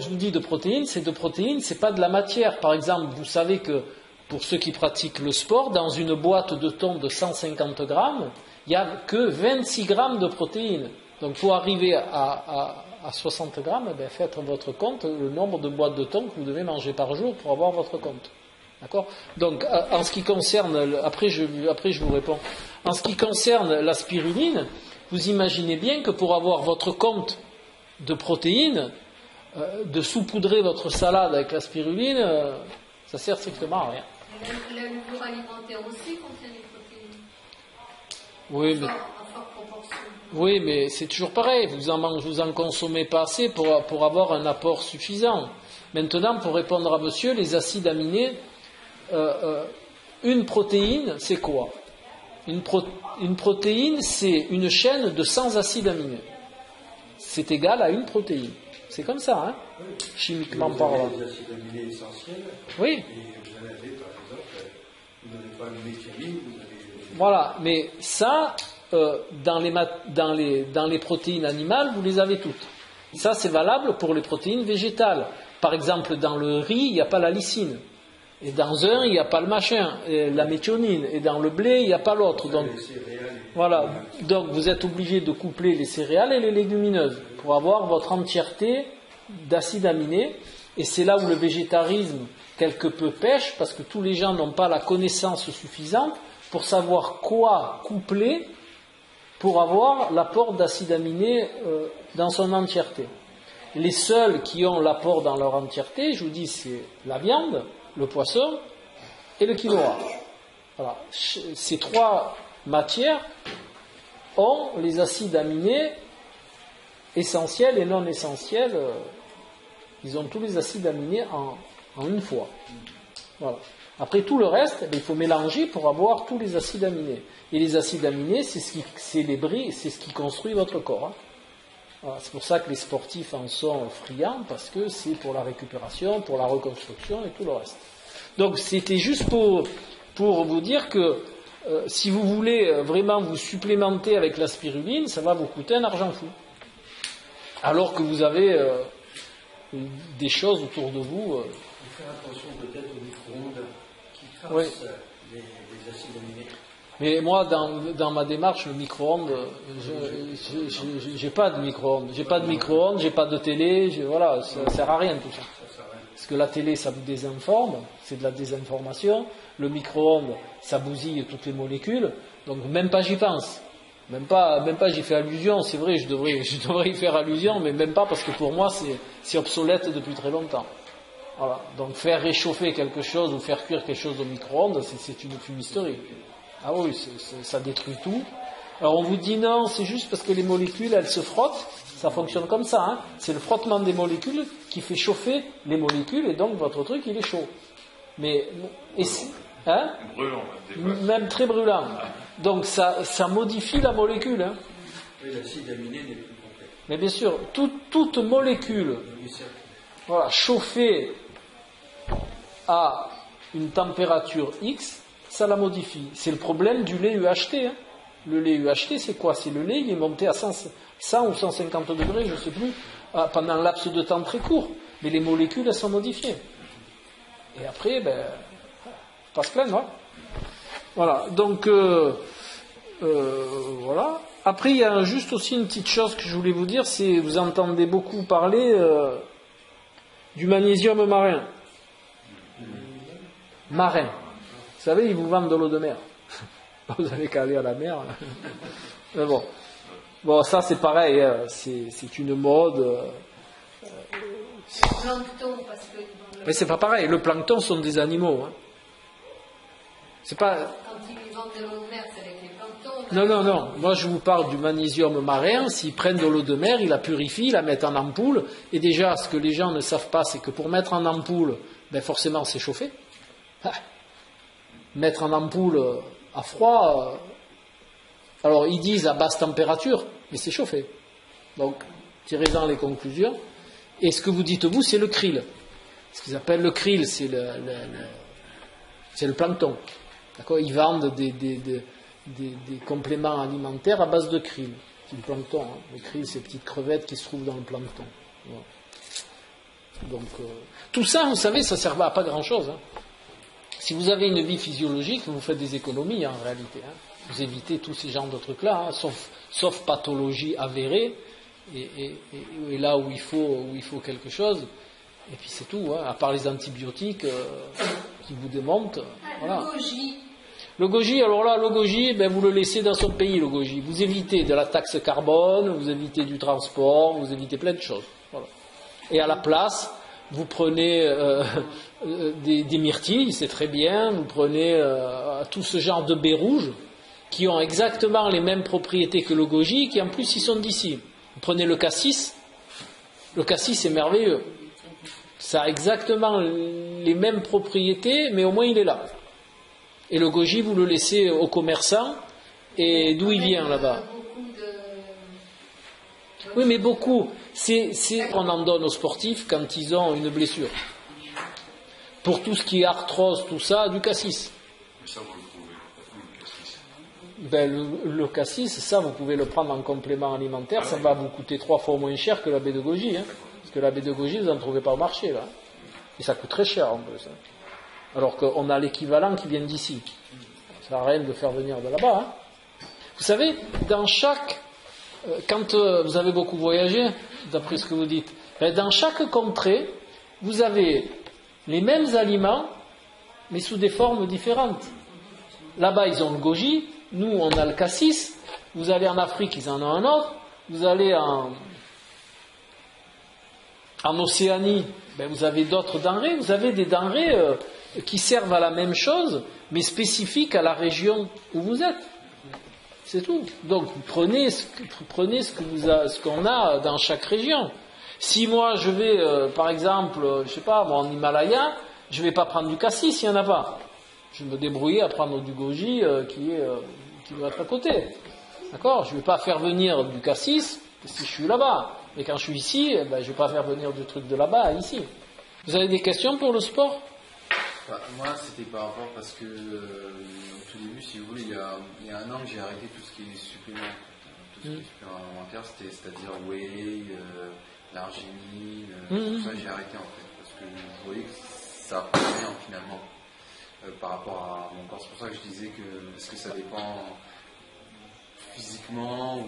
vous dis de protéines, c'est pas de la matière. Par exemple, vous savez que pour ceux qui pratiquent le sport, dans une boîte de thon de 150 grammes, il n'y a que 26 grammes de protéines. Donc pour arriver à 60 grammes, faites votre compte, le nombre de boîtes de thon que vous devez manger par jour pour avoir votre compte. D'accord ? Donc, en ce qui concerne, après je vous réponds. En ce qui concerne la spiruline, vous imaginez bien que pour avoir votre compte de protéines, de saupoudrer votre salade avec la spiruline, ça sert strictement à rien. La levure alimentaire aussi contient des protéines. Oui, mais En forte proportion. Oui, mais c'est toujours pareil. Vous en consommez pas assez pour avoir un apport suffisant. Maintenant, pour répondre à monsieur, les acides aminés, une protéine, c'est quoi? Une protéine, c'est une chaîne de 100 acides aminés. C'est égal à une protéine. C'est comme ça, hein, chimiquement parlant. Vous avez des acides aminés essentiels. Oui. Et vous en avez, par exemple, vous n'avez pas le méthionine, vous avez... Voilà, mais ça, dans les protéines animales, vous les avez toutes. Ça, c'est valable pour les protéines végétales. Par exemple, dans le riz, il n'y a pas la lysine. Et dans un, il n'y a pas le machin, la méthionine. Et dans le blé, il n'y a pas l'autre. Donc, voilà. Donc, vous êtes obligé de coupler les céréales et les légumineuses pour avoir votre entièreté d'acides aminés. Et c'est là où le végétarisme, quelque peu, pêche, parce que tous les gens n'ont pas la connaissance suffisante pour savoir quoi coupler pour avoir l'apport d'acides aminés dans son entièreté. Les seuls qui ont l'apport dans leur entièreté, je vous dis, c'est la viande, le poisson et le quinoa. Voilà. Ces trois matières ont les acides aminés essentiels et non essentiels. Ils ont tous les acides aminés en une fois. Voilà. Après tout le reste, il faut mélanger pour avoir tous les acides aminés. Et les acides aminés, c'est ce qui construit votre corps. Hein. Voilà. C'est pour ça que les sportifs en sont friands, parce que c'est pour la récupération, pour la reconstruction et tout le reste. Donc c'était juste pour vous dire que si vous voulez vraiment vous supplémenter avec la spiruline, ça va vous coûter un argent fou. Alors que vous avez des choses autour de vous. Il faut faire attention peut-être aux micro-ondes qui cassent Oui. les acides aminés. Mais moi, dans ma démarche, le micro-ondes, j'ai pas de micro-ondes. J'ai pas de micro-ondes, j'ai pas de télé, voilà, ça sert à rien tout ça. Parce que la télé, ça vous désinforme, c'est de la désinformation. Le micro-ondes, ça bousille toutes les molécules. Donc même pas j'y pense. Même pas j'y fais allusion. C'est vrai, je devrais y faire allusion, mais même pas parce que pour moi, c'est obsolète depuis très longtemps. Voilà. Donc faire réchauffer quelque chose ou faire cuire quelque chose au micro-ondes, c'est une fumisterie. Ah oui, ça détruit tout. Alors on vous dit non, c'est juste parce que les molécules, elles se frottent. Ça fonctionne comme ça. Hein. C'est le frottement des molécules qui fait chauffer les molécules et donc votre truc, il est chaud. Mais hein, Brûlant, même très brûlant. Donc ça modifie la molécule. Hein. Oui, l'acide aminé n'est plus complet. Mais bien sûr, toute molécule chauffée à une température X, ça la modifie. C'est le problème du lait UHT. Hein. Le lait UHT, c'est quoi? C'est le lait, il est monté à 100 ou 150 degrés, je ne sais plus, pendant un laps de temps très court. Mais les molécules, elles sont modifiées. Et après, pas se plaindre. Hein. Voilà. Donc, voilà. Après, il y a juste aussi une petite chose que je voulais vous dire, c'est vous entendez beaucoup parler du magnésium marin. Marin. Vous savez, ils vous vendent de l'eau de mer. Vous avez qu'à aller à la mer. Mais bon, ça c'est pareil, hein. C'est une mode. Plancton, parce que... Mais c'est pas pareil, le plancton sont des animaux. Hein. C'est pas... Quand ils vendent de l'eau de mer, c'est avec les planctons. Non. Moi je vous parle du magnésium marin. S'ils prennent de l'eau de mer, ils la purifient, ils la mettent en ampoule. Et déjà, ce que les gens ne savent pas, c'est que pour mettre en ampoule, forcément c'est chauffé. Mettre en ampoule à froid, alors ils disent à basse température, mais c'est chauffé. Donc, tirez-en les conclusions. Et ce que vous dites vous, c'est le krill. Ce qu'ils appellent le krill, c'est le plancton. D'accord ? Ils vendent des compléments alimentaires à base de krill. C'est le plancton. Hein. Le krill, c'est les petites crevettes qui se trouvent dans le plancton. Voilà. Donc, tout ça, vous savez, ça ne sert à pas grand-chose. Hein. Si vous avez une vie physiologique, vous faites des économies en réalité. Hein. Vous évitez tous ces genres de trucs-là, hein, sauf pathologie avérée, et là où il faut quelque chose. Et puis c'est tout, hein, à part les antibiotiques qui vous démontent. Voilà. Le goji. Le goji, alors là, le goji, vous le laissez dans son pays, le goji. Vous évitez de la taxe carbone, vous évitez du transport, vous évitez plein de choses. Voilà. Et à la place, vous prenez des myrtilles, c'est très bien, vous prenez tout ce genre de baies rouges, qui ont exactement les mêmes propriétés que le goji, qui en plus ils sont d'ici. Vous prenez le cassis est merveilleux. Ça a exactement les mêmes propriétés, mais au moins il est là. Et le goji, vous le laissez aux commerçants, et d'où il vient là-bas? Oui, mais beaucoup. On en donne aux sportifs quand ils ont une blessure. Pour tout ce qui est arthrose, tout ça, du cassis. Mais ça, vous le trouvez, le cassis. Le cassis, ça, vous pouvez le prendre en complément alimentaire, ça va vous coûter 3 fois moins cher que la baie de goji. Hein, parce que la baie de goji, vous n'en trouvez pas au marché, là. Et ça coûte très cher, en plus. Hein. Alors qu'on a l'équivalent qui vient d'ici. Ça n'a rien de faire venir de là-bas. Hein. Vous savez, quand vous avez beaucoup voyagé, d'après ce que vous dites, dans chaque contrée, vous avez les mêmes aliments, mais sous des formes différentes. Là-bas, ils ont le goji, nous, on a le cassis. Vous allez en Afrique, ils en ont un autre. Vous allez en Océanie, vous avez d'autres denrées. Vous avez des denrées qui servent à la même chose, mais spécifiques à la région où vous êtes. C'est tout. Donc, prenez ce qu'on a dans chaque région. Si moi, je vais, par exemple, je sais pas, en Himalaya, je vais pas prendre du cassis, il n'y en a pas. Je vais me débrouiller à prendre du goji qui doit être à côté. D'accord? Je ne vais pas faire venir du cassis si je suis là-bas. Mais quand je suis ici, je ne vais pas faire venir du truc de là-bas, ici. Vous avez des questions pour le sport? Moi, c'était par rapport parce que au tout début, si vous voulez, il y a un an que j'ai arrêté tout ce qui est supplément. Tout ce qui est supplément alimentaire, c'est-à-dire whey, l'arginine, tout ça, j'ai arrêté en fait. Parce que je voyais que ça apportait rien finalement par rapport à mon corps. C'est pour ça que je disais est-ce que ça dépend physiquement ou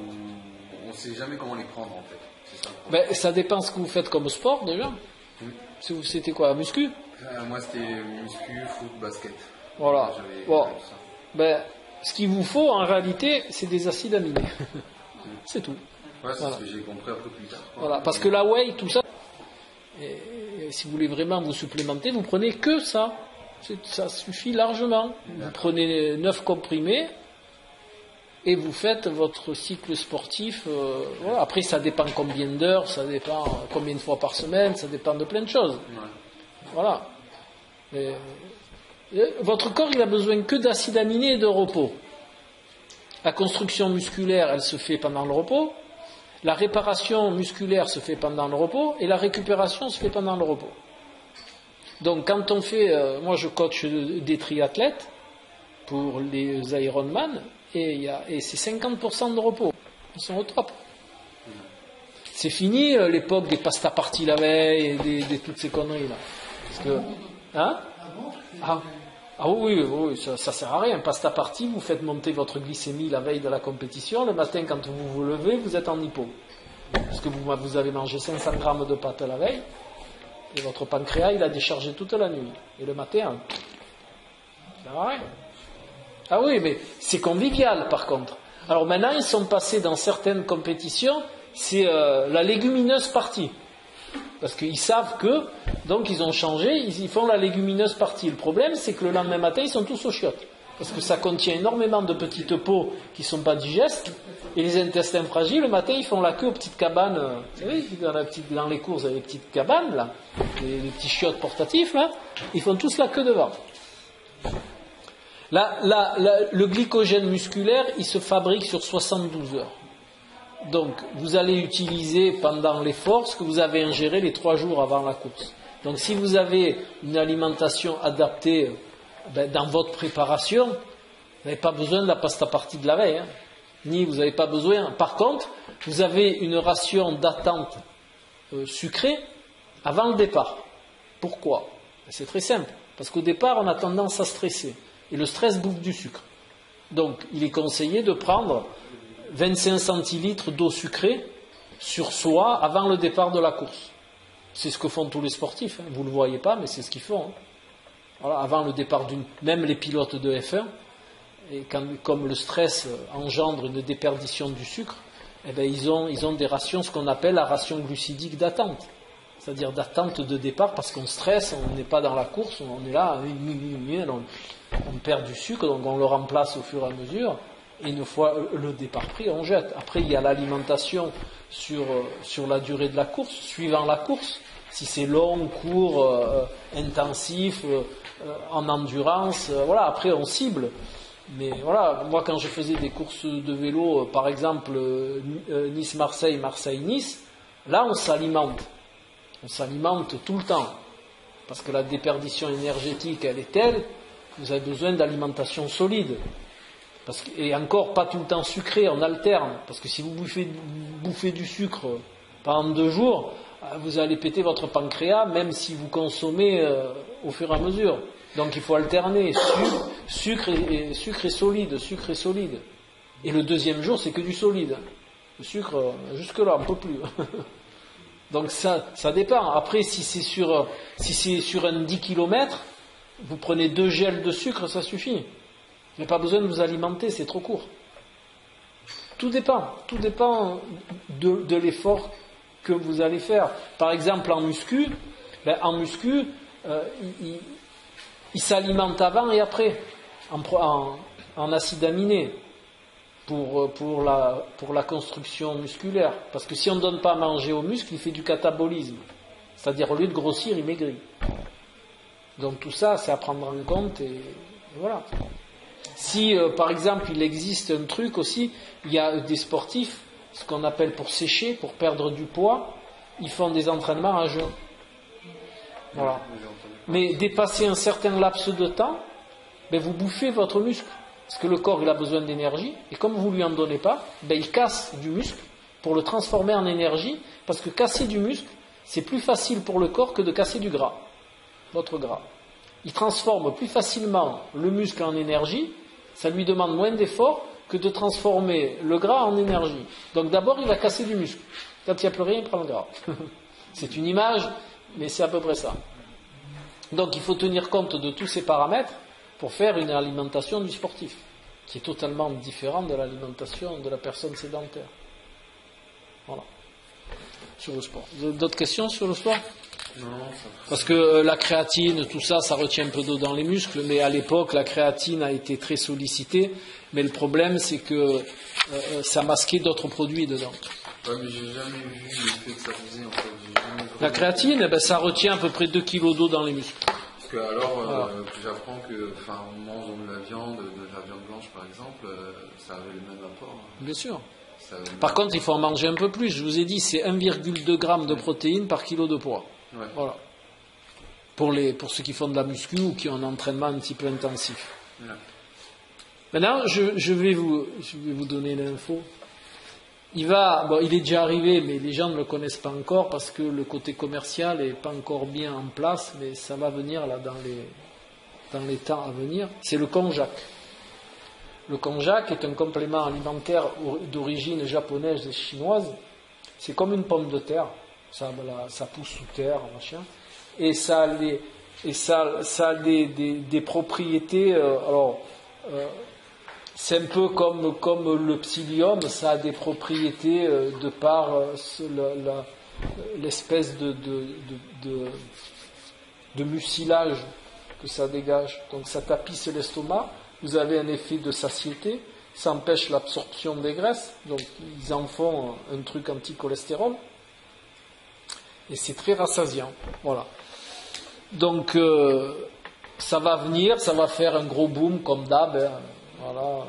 on ne sait jamais comment les prendre en fait. C'est ça, ça dépend ce que vous faites comme sport déjà. C'était quoi, muscu? Moi c'était muscu, foot, basket. Voilà. Ce qu'il vous faut en réalité, c'est des acides aminés. C'est tout. Ouais, c'est ce que j'ai compris un peu plus tard. Voilà, parce que la whey, tout ça, et si vous voulez vraiment vous supplémenter, vous prenez que ça. Ça suffit largement. Vous prenez 9 comprimés et vous faites votre cycle sportif. Voilà. Après, ça dépend combien d'heures, ça dépend combien de fois par semaine, ça dépend de plein de choses. Ouais. Voilà. Mais, votre corps, il a besoin que d'acides aminés et de repos. La construction musculaire, elle se fait pendant le repos. La réparation musculaire se fait pendant le repos et la récupération se fait pendant le repos. Donc quand on fait, moi je coach des triathlètes pour les Ironman et c'est 50% de repos. Ils sont au top. C'est fini l'époque des pasta parties la veille et de toutes ces conneries là. Parce que, hein? Oui, ça sert à rien. Pasta party, vous faites monter votre glycémie la veille de la compétition. Le matin, quand vous vous levez, vous êtes en hypo. Parce que vous avez mangé 500 grammes de pâtes la veille, et votre pancréas, il a déchargé toute la nuit. Et le matin, ça sert à rien. Ah oui, mais c'est convivial, par contre. Alors maintenant, ils sont passés dans certaines compétitions, c'est la légumineuse partie. Parce qu'ils savent que, donc ils ont changé, ils font la légumineuse partie. Le problème, c'est que le lendemain matin, ils sont tous aux chiottes. Parce que ça contient énormément de petites peaux qui ne sont pas digestes, et les intestins fragiles, le matin, ils font la queue aux petites cabanes. Vous savez, dans les courses, il y a les petites cabanes, là, les petits chiottes portatifs, là, ils font tous la queue devant. Le glycogène musculaire, il se fabrique sur 72 heures. Donc, vous allez utiliser pendant l'effort ce que vous avez ingéré les 3 jours avant la course. Donc, si vous avez une alimentation adaptée dans votre préparation, vous n'avez pas besoin de la pasta partie de la veille. Hein. Ni vous n'avez pas besoin. Par contre, vous avez une ration d'attente sucrée avant le départ. Pourquoi? C'est très simple. Parce qu'au départ, on a tendance à stresser. Et le stress bouffe du sucre. Donc, il est conseillé de prendre 25 centilitres d'eau sucrée sur soi avant le départ de la course. C'est ce que font tous les sportifs. Hein. Vous ne le voyez pas, mais c'est ce qu'ils font. Hein. Voilà, avant le départ même les pilotes de F1, et comme le stress engendre une déperdition du sucre, ils ont des rations, ce qu'on appelle la ration glucidique d'attente. C'est-à-dire d'attente de départ, parce qu'on stresse, on n'est pas dans la course, on est là, on perd du sucre, donc on le remplace au fur et à mesure. Et une fois le départ pris, on jette. Après, il y a l'alimentation sur la durée de la course, suivant la course. Si c'est long, court, intensif, en endurance, voilà, après on cible. Mais voilà, moi quand je faisais des courses de vélo, par exemple Nice-Marseille, Marseille-Nice, là on s'alimente. On s'alimente tout le temps. Parce que la déperdition énergétique, elle est telle, vous avez besoin d'alimentation solide. Et encore pas tout le temps sucré, on alterne. Parce que si vous bouffez du sucre pendant 2 jours, vous allez péter votre pancréas, même si vous consommez au fur et à mesure. Donc il faut alterner sucre et solide, sucre et solide. Et le 2e jour, c'est que du solide. Le sucre, jusque-là, on ne peut plus. Donc ça dépend. Après, si c'est sur un 10 km, vous prenez 2 gels de sucre, ça suffit. Vous n'avez pas besoin de vous alimenter, c'est trop court. Tout dépend de l'effort que vous allez faire. Par exemple, en muscu, il s'alimente avant et après, en acides aminés, pour la construction musculaire. Parce que si on ne donne pas à manger au muscle, il fait du catabolisme. C'est-à-dire, au lieu de grossir, il maigrit. Donc tout ça, c'est à prendre en compte et voilà. Si, par exemple, il existe un truc aussi, il y a des sportifs, ce qu'on appelle pour sécher, pour perdre du poids, ils font des entraînements à jeun. Voilà. Mais dépasser un certain laps de temps, vous bouffez votre muscle. Parce que le corps, il a besoin d'énergie, et comme vous ne lui en donnez pas, il casse du muscle pour le transformer en énergie, parce que casser du muscle, c'est plus facile pour le corps que de casser du gras, votre gras. Il transforme plus facilement le muscle en énergie, ça lui demande moins d'efforts que de transformer le gras en énergie. Donc d'abord, il va casser du muscle. Quand il n'y a plus rien, il prend le gras. C'est une image, mais c'est à peu près ça. Donc il faut tenir compte de tous ces paramètres pour faire une alimentation du sportif, qui est totalement différente de l'alimentation de la personne sédentaire. Voilà. Sur le sport. Vous avez d'autres questions sur le sport ? Non, parce que la créatine, tout ça, ça retient un peu d'eau dans les muscles, mais à l'époque, la créatine a été très sollicitée, mais le problème, c'est que ça masquait d'autres produits dedans. Ouais, mais j'ai jamais vu l'effet que ça faisait, en fait. La créatine, ça retient à peu près 2 kg d'eau dans les muscles. Parce que alors, j'apprends que, en mangeant de la viande blanche, par exemple, ça avait le même apport. Bien sûr. Par contre, il faut en manger un peu plus. Je vous ai dit, c'est 1,2 g de protéines par kilo de poids. Ouais. Voilà. Pour ceux qui font de la muscu ou qui ont un entraînement un petit peu intensif. Ouais. Maintenant, je vais vous donner l'info. Il est déjà arrivé, mais les gens ne le connaissent pas encore parce que le côté commercial n'est pas encore bien en place, mais ça va venir là dans les temps à venir. C'est le konjac. Le konjac est un complément alimentaire d'origine japonaise et chinoise. C'est comme une pomme de terre. Ça pousse sous terre, machin. Et ça a des propriétés. C'est un peu comme le psyllium, ça a des propriétés de par l'espèce de mucilage que ça dégage. Donc ça tapisse l'estomac. Vous avez un effet de satiété. Ça empêche l'absorption des graisses. Donc ils en font un truc anti-cholestérol. Et c'est très rassasiant. Voilà. Donc ça va venir, ça va faire un gros boom comme d'hab. Voilà.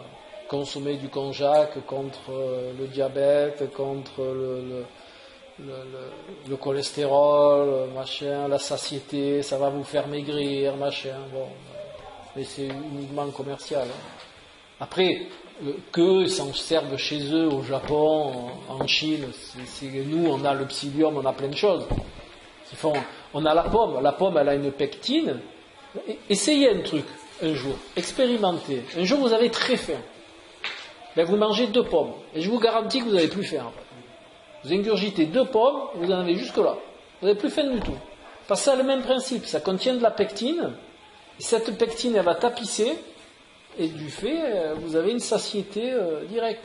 Consommer du konjac contre le diabète, contre le cholestérol, machin, la satiété, ça va vous faire maigrir, machin. Bon, mais c'est uniquement commercial. Après, qu'eux s'en servent chez eux, au Japon, en Chine, nous on a le psyllium, on a plein de choses. On a la pomme elle a une pectine. Essayez un truc un jour, expérimentez. Un jour vous avez très faim, vous mangez 2 pommes, et je vous garantis que vous n'avez plus faim. Vous ingurgitez 2 pommes, vous en avez jusque là, vous n'avez plus faim du tout. Parce que ça a le même principe, ça contient de la pectine, et cette pectine elle va tapisser, et du fait, vous avez une satiété directe.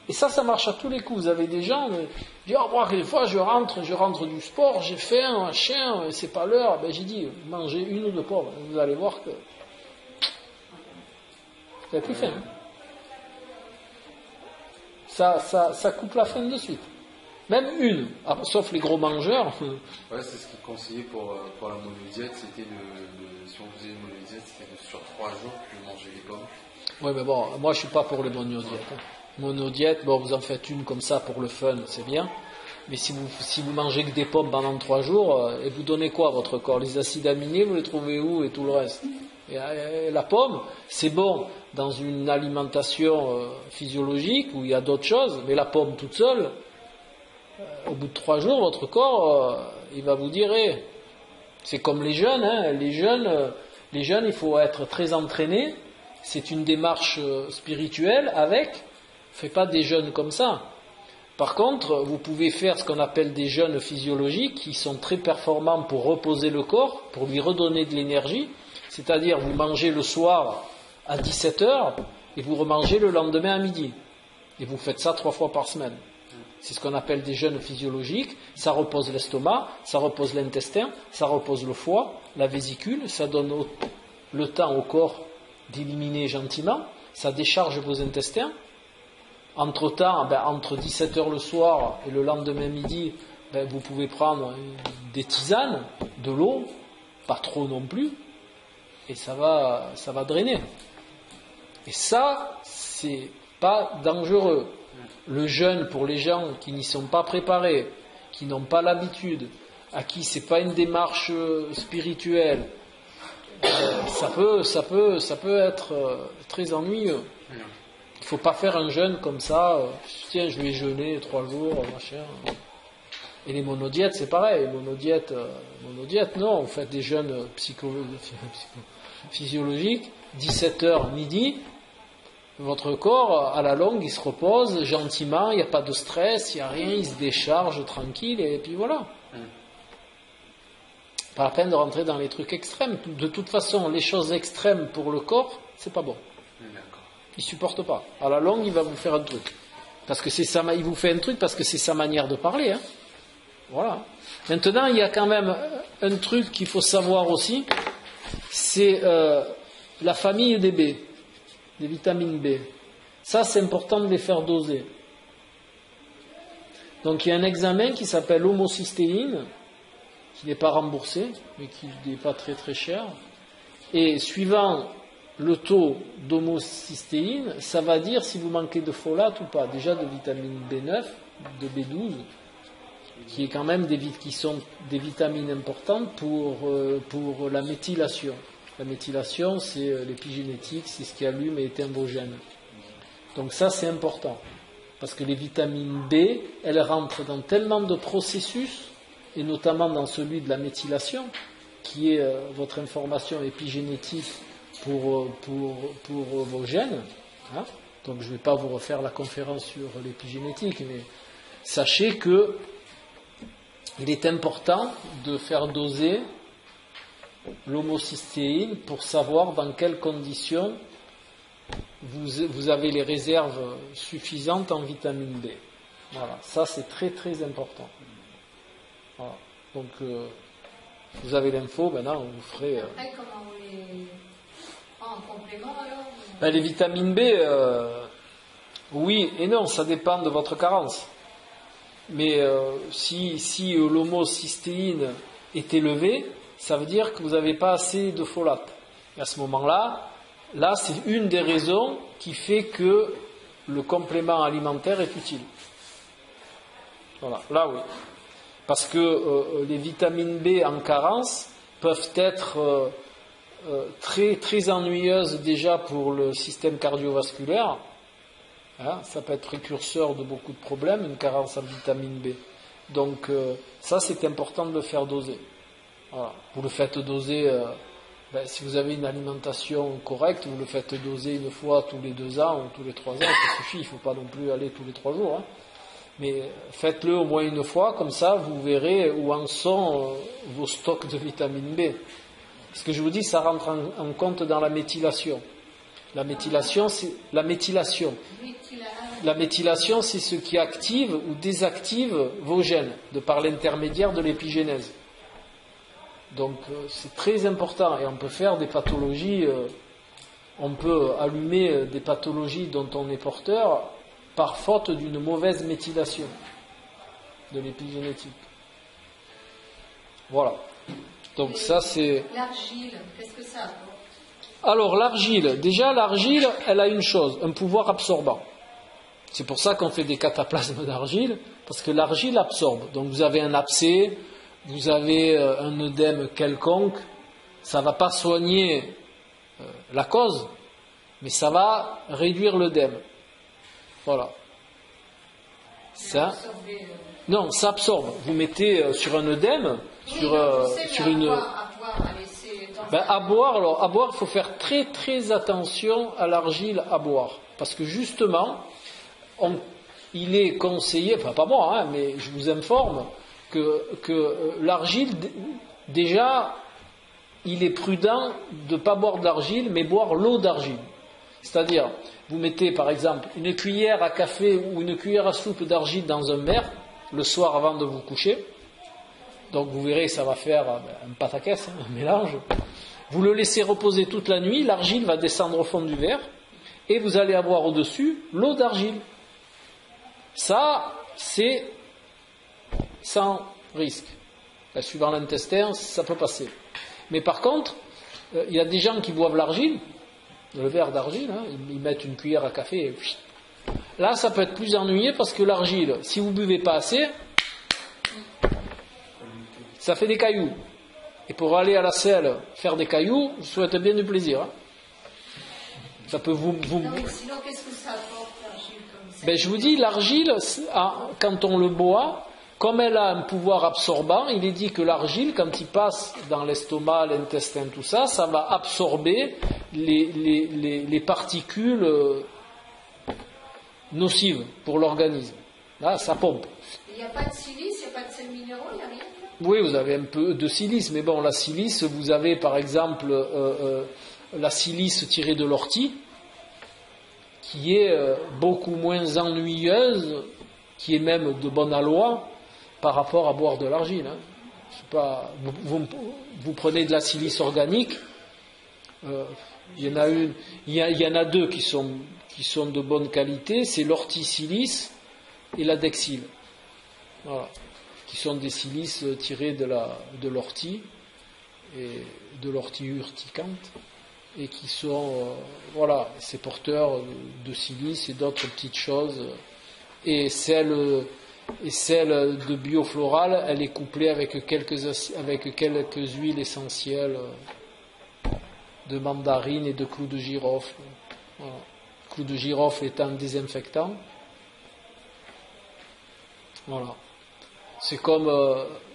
Et ça marche à tous les coups. Vous avez des gens qui disent, des fois je rentre du sport, j'ai faim, machin, c'est pas l'heure. J'ai dit, mangez 1 ou 2 pommes, vous allez voir que vous n'avez plus faim. ça coupe la faim de suite. Même une, sauf les gros mangeurs. Ouais, c'est ce qui est conseillé pour la monodiète, c'était si on faisait une monodiète, c'était sur 3 jours, de manger les pommes. Oui, mais bon, moi je suis pas pour les monodiètes. Monodiète, bon, vous en faites une comme ça pour le fun, c'est bien. Mais si vous mangez que des pommes pendant 3 jours, et vous donnez quoi à votre corps? Les acides aminés, vous les trouvez où et tout le reste? Et la pomme, c'est bon dans une alimentation physiologique où il y a d'autres choses, mais la pomme toute seule, au bout de 3 jours, votre corps, il va vous dire, c'est comme les jeunes, hein, les jeunes, il faut être très entraîné. C'est une démarche spirituelle fais pas des jeûnes comme ça. Par contre, vous pouvez faire ce qu'on appelle des jeûnes physiologiques qui sont très performants pour reposer le corps, pour lui redonner de l'énergie. C'est-à-dire, vous mangez le soir à 17h et vous remangez le lendemain à midi. Et vous faites ça 3 fois par semaine. C'est ce qu'on appelle des jeûnes physiologiques. Ça repose l'estomac, ça repose l'intestin, ça repose le foie, la vésicule, ça donne le temps au corps d'éliminer gentiment, ça décharge vos intestins. Entre-temps, entre 17h le soir et le lendemain midi, vous pouvez prendre des tisanes, de l'eau, pas trop non plus, et ça va drainer. Et ça, c'est pas dangereux. Le jeûne pour les gens qui n'y sont pas préparés, qui n'ont pas l'habitude, à qui c'est pas une démarche spirituelle, ça peut être très ennuyeux. Il ne faut pas faire un jeûne comme ça, tiens, je vais jeûner 3 jours, machin. Et les monodiètes, c'est pareil. Monodiète, non, on fait des jeûnes physiologiques, 17h midi, votre corps, à la longue, il se repose gentiment, il n'y a pas de stress, il n'y a rien, il se décharge tranquille, et puis voilà. Pas la peine de rentrer dans les trucs extrêmes. De toute façon, les choses extrêmes pour le corps, c'est pas bon. Il supporte pas. À la longue, il va vous faire un truc. Parce que il vous fait un truc parce que c'est sa manière de parler. Hein. Voilà. Maintenant, il y a quand même un truc qu'il faut savoir aussi, c'est la famille des B, des vitamines B. Ça, c'est important de les faire doser. Donc, il y a un examen qui s'appelle l'homocystéine, qui n'est pas remboursé, mais qui n'est pas très très cher. Et suivant le taux d'homocystéine, ça va dire si vous manquez de folate ou pas. Déjà de vitamine B9, de B12, qui est quand même qui sont des vitamines importantes pour la méthylation. La méthylation, c'est l'épigénétique, c'est ce qui allume et éteint vos gènes. Donc ça, c'est important. Parce que les vitamines B, elles rentrent dans tellement de processus, et notamment dans celui de la méthylation, qui est votre information épigénétique pour vos gènes. Hein. Donc je ne vais pas vous refaire la conférence sur l'épigénétique, mais sachez que il est important de faire doser l'homocystéine pour savoir dans quelles conditions vous avez les réserves suffisantes en vitamine B. Voilà, ça c'est très très important. Voilà. Donc vous avez l'info, maintenant vous ferez... Après, comment vous les... en complément alors Les vitamines B, oui et non, ça dépend de votre carence. Mais si l'homocystéine est élevée, ça veut dire que vous n'avez pas assez de folate. Et à ce moment-là, c'est une des raisons qui fait que le complément alimentaire est utile. Voilà, là oui. Parce que les vitamines B en carence peuvent être très, très ennuyeuses déjà pour le système cardiovasculaire. Hein, ça peut être précurseur de beaucoup de problèmes, une carence en vitamine B. Donc ça, c'est important de le faire doser. Voilà. Vous le faites doser, si vous avez une alimentation correcte, vous le faites doser une fois tous les 2 ans ou tous les 3 ans, ça suffit, il ne faut pas non plus aller tous les 3 jours. Hein. Mais faites-le au moins une fois, comme ça vous verrez où en sont vos stocks de vitamine B. Ce que je vous dis, ça rentre en compte dans la méthylation. La méthylation, c'est ce qui active ou désactive vos gènes, de par l'intermédiaire de l'épigénèse. Donc c'est très important, et on peut faire des pathologies, on peut allumer des pathologies dont on est porteur par faute d'une mauvaise méthylation de l'épigénétique. Voilà. Donc ça c'est... L'argile, qu'est-ce que ça apporte? Alors l'argile, déjà l'argile, elle a une chose, un pouvoir absorbant. C'est pour ça qu'on fait des cataplasmes d'argile, parce que l'argile absorbe. Donc vous avez un abcès, vous avez un œdème quelconque, ça ne va pas soigner la cause, mais ça va réduire l'œdème. Voilà. Ça, non, ça absorbe. Vous mettez sur un œdème, sur une... À boire, alors à boire, il faut faire très très attention à l'argile à boire, parce que justement, il est conseillé, enfin pas moi, hein, mais je vous informe que l'argile, déjà, il est prudent de ne pas boire de l'argile, mais boire l'eau d'argile. C'est-à-dire, vous mettez par exemple une cuillère à café ou une cuillère à soupe d'argile dans un verre le soir avant de vous coucher. Donc vous verrez, ça va faire un pataquès, un mélange. Vous le laissez reposer toute la nuit, l'argile va descendre au fond du verre et vous allez avoir au-dessus l'eau d'argile. Ça, c'est sans risque. Suivant l'intestin, ça peut passer. Mais par contre, il y a des gens qui boivent l'argile, le verre d'argile, hein, ils mettent une cuillère à café et... Là, ça peut être plus ennuyeux parce que l'argile, si vous ne buvez pas assez, ça fait des cailloux. Et pour aller à la selle faire des cailloux, je souhaite bien du plaisir. Hein. Ça peut vous... Non, mais sinon, qu'est-ce que ça apporte, l'argile comme ça? Je vous dis, l'argile, quand on le boit, comme elle a un pouvoir absorbant, il est dit que l'argile, quand il passe dans l'estomac, l'intestin, tout ça, ça va absorber les particules nocives pour l'organisme. Là, ça pompe. Il n'y a pas de silice, il n'y a pas de sels minéraux, il n'y a rien? Oui, vous avez un peu de silice, mais bon, la silice, vous avez par exemple la silice tirée de l'ortie, qui est beaucoup moins ennuyeuse, qui est même de bonne aloi par rapport à boire de l'argile. Hein. C'est pas, vous prenez de la silice organique, il y en a deux qui sont de bonne qualité, c'est l'ortie-silice et la dexyle. Voilà. Qui sont des silices tirées de l'ortie et de l'ortie urticante et qui sont c'est porteur de silice et d'autres petites choses. Et celle de biofloral, elle est couplée avec quelques huiles essentielles de mandarine et de clous de girofle. Voilà. Clous de girofle étant un désinfectant. Voilà. C'est comme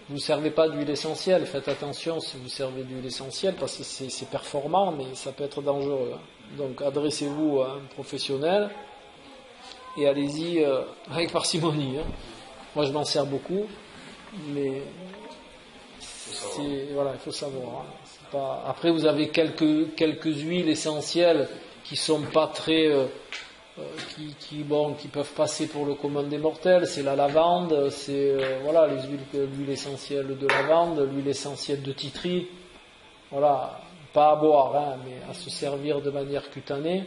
vous ne servez pas d'huile essentielle, faites attention si vous servez d'huile essentielle parce que c'est performant mais ça peut être dangereux. Donc adressez-vous à un professionnel et allez-y avec parcimonie. Hein. Moi je m'en sers beaucoup, mais il faut savoir. Hein. C'est pas... Après vous avez quelques huiles essentielles qui sont pas très... qui peuvent passer pour le commun des mortels, c'est la lavande, c'est l'huile essentielle de lavande, l'huile essentielle de titri, voilà, pas à boire, hein, mais à se servir de manière cutanée.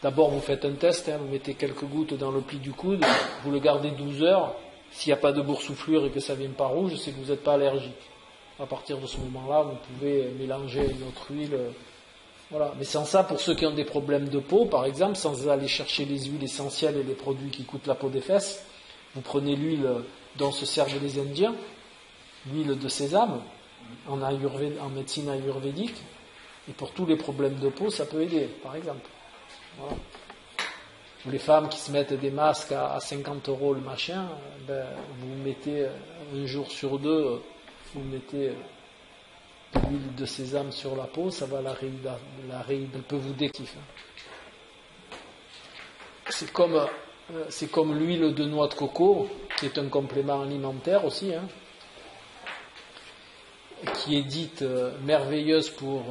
D'abord vous faites un test, hein, vous mettez quelques gouttes dans le pli du coude, vous le gardez 12 heures, s'il n'y a pas de boursouflure et que ça ne vient pas rouge, c'est que vous n'êtes pas allergique. À partir de ce moment-là, vous pouvez mélanger une autre huile. Voilà. Mais sans ça, pour ceux qui ont des problèmes de peau, par exemple, sans aller chercher les huiles essentielles et les produits qui coûtent la peau des fesses, vous prenez l'huile dont se servent les Indiens, l'huile de sésame, en médecine ayurvédique, et pour tous les problèmes de peau, ça peut aider, par exemple. Voilà. Ou les femmes qui se mettent des masques à 50 € le machin, vous mettez un jour sur deux, vous mettez... l'huile de sésame sur la peau, ça va elle peut vous déquifer. C'est comme l'huile de noix de coco, qui est un complément alimentaire aussi, hein, qui est dite merveilleuse pour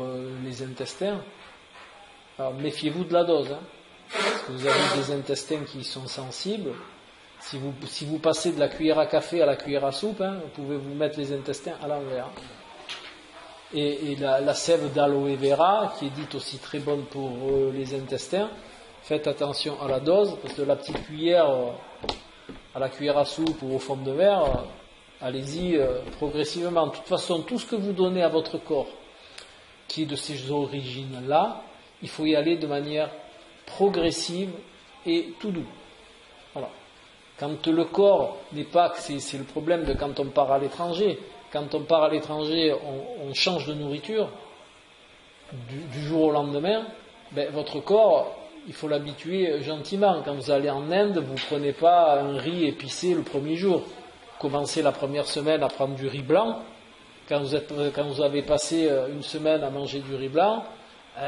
les intestins. Alors méfiez-vous de la dose, hein, parce que vous avez des intestins qui sont sensibles. Si vous passez de la cuillère à café à la cuillère à soupe, hein, vous pouvez vous mettre les intestins à l'envers. Et la sève d'aloe vera, qui est dite aussi très bonne pour les intestins, faites attention à la dose, parce que la petite cuillère, à la cuillère à soupe ou au fond de verre, allez-y progressivement. De toute façon, tout ce que vous donnez à votre corps, qui est de ces origines-là, il faut y aller de manière progressive et tout doux. Voilà. Quand le corps n'est pas, c'est le problème de quand on part à l'étranger. Quand on part à l'étranger, on change de nourriture du jour au lendemain. Ben, votre corps, il faut l'habituer gentiment. Quand vous allez en Inde, vous ne prenez pas un riz épicé le premier jour. Commencez la première semaine à prendre du riz blanc. Quand vous avez passé une semaine à manger du riz blanc,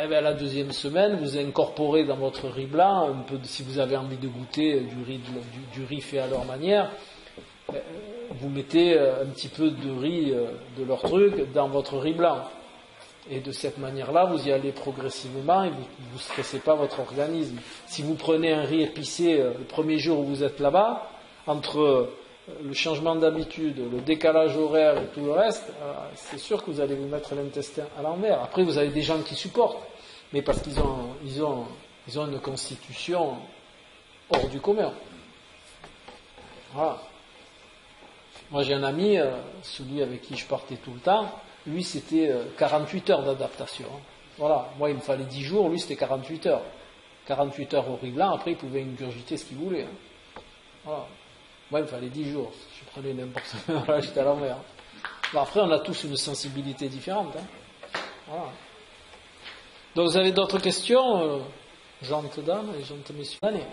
eh bien, la deuxième semaine, vous incorporez dans votre riz blanc, un peu, si vous avez envie de goûter du riz fait à leur manière, vous mettez un petit peu de riz de leur truc dans votre riz blanc. Et de cette manière-là, vous y allez progressivement et vous ne stressez pas votre organisme. Si vous prenez un riz épicé le premier jour où vous êtes là-bas, entre le changement d'habitude, le décalage horaire et tout le reste, c'est sûr que vous allez vous mettre l'intestin à l'envers. Après, vous avez des gens qui supportent, mais parce qu'ils ont une constitution hors du commun. Voilà. Moi, j'ai un ami, celui avec qui je partais tout le temps, lui, c'était 48 heures d'adaptation. Voilà. Moi, il me fallait 10 jours, lui, c'était 48 heures. 48 heures au riz blanc, après, il pouvait ingurgiter ce qu'il voulait. Voilà. Moi, il me fallait 10 jours. Je prenais n'importe quoi, là, j'étais à l'envers. Bon, après, on a tous une sensibilité différente. Voilà. Donc, vous avez d'autres questions, gentes dames et gentes messieurs? Allez.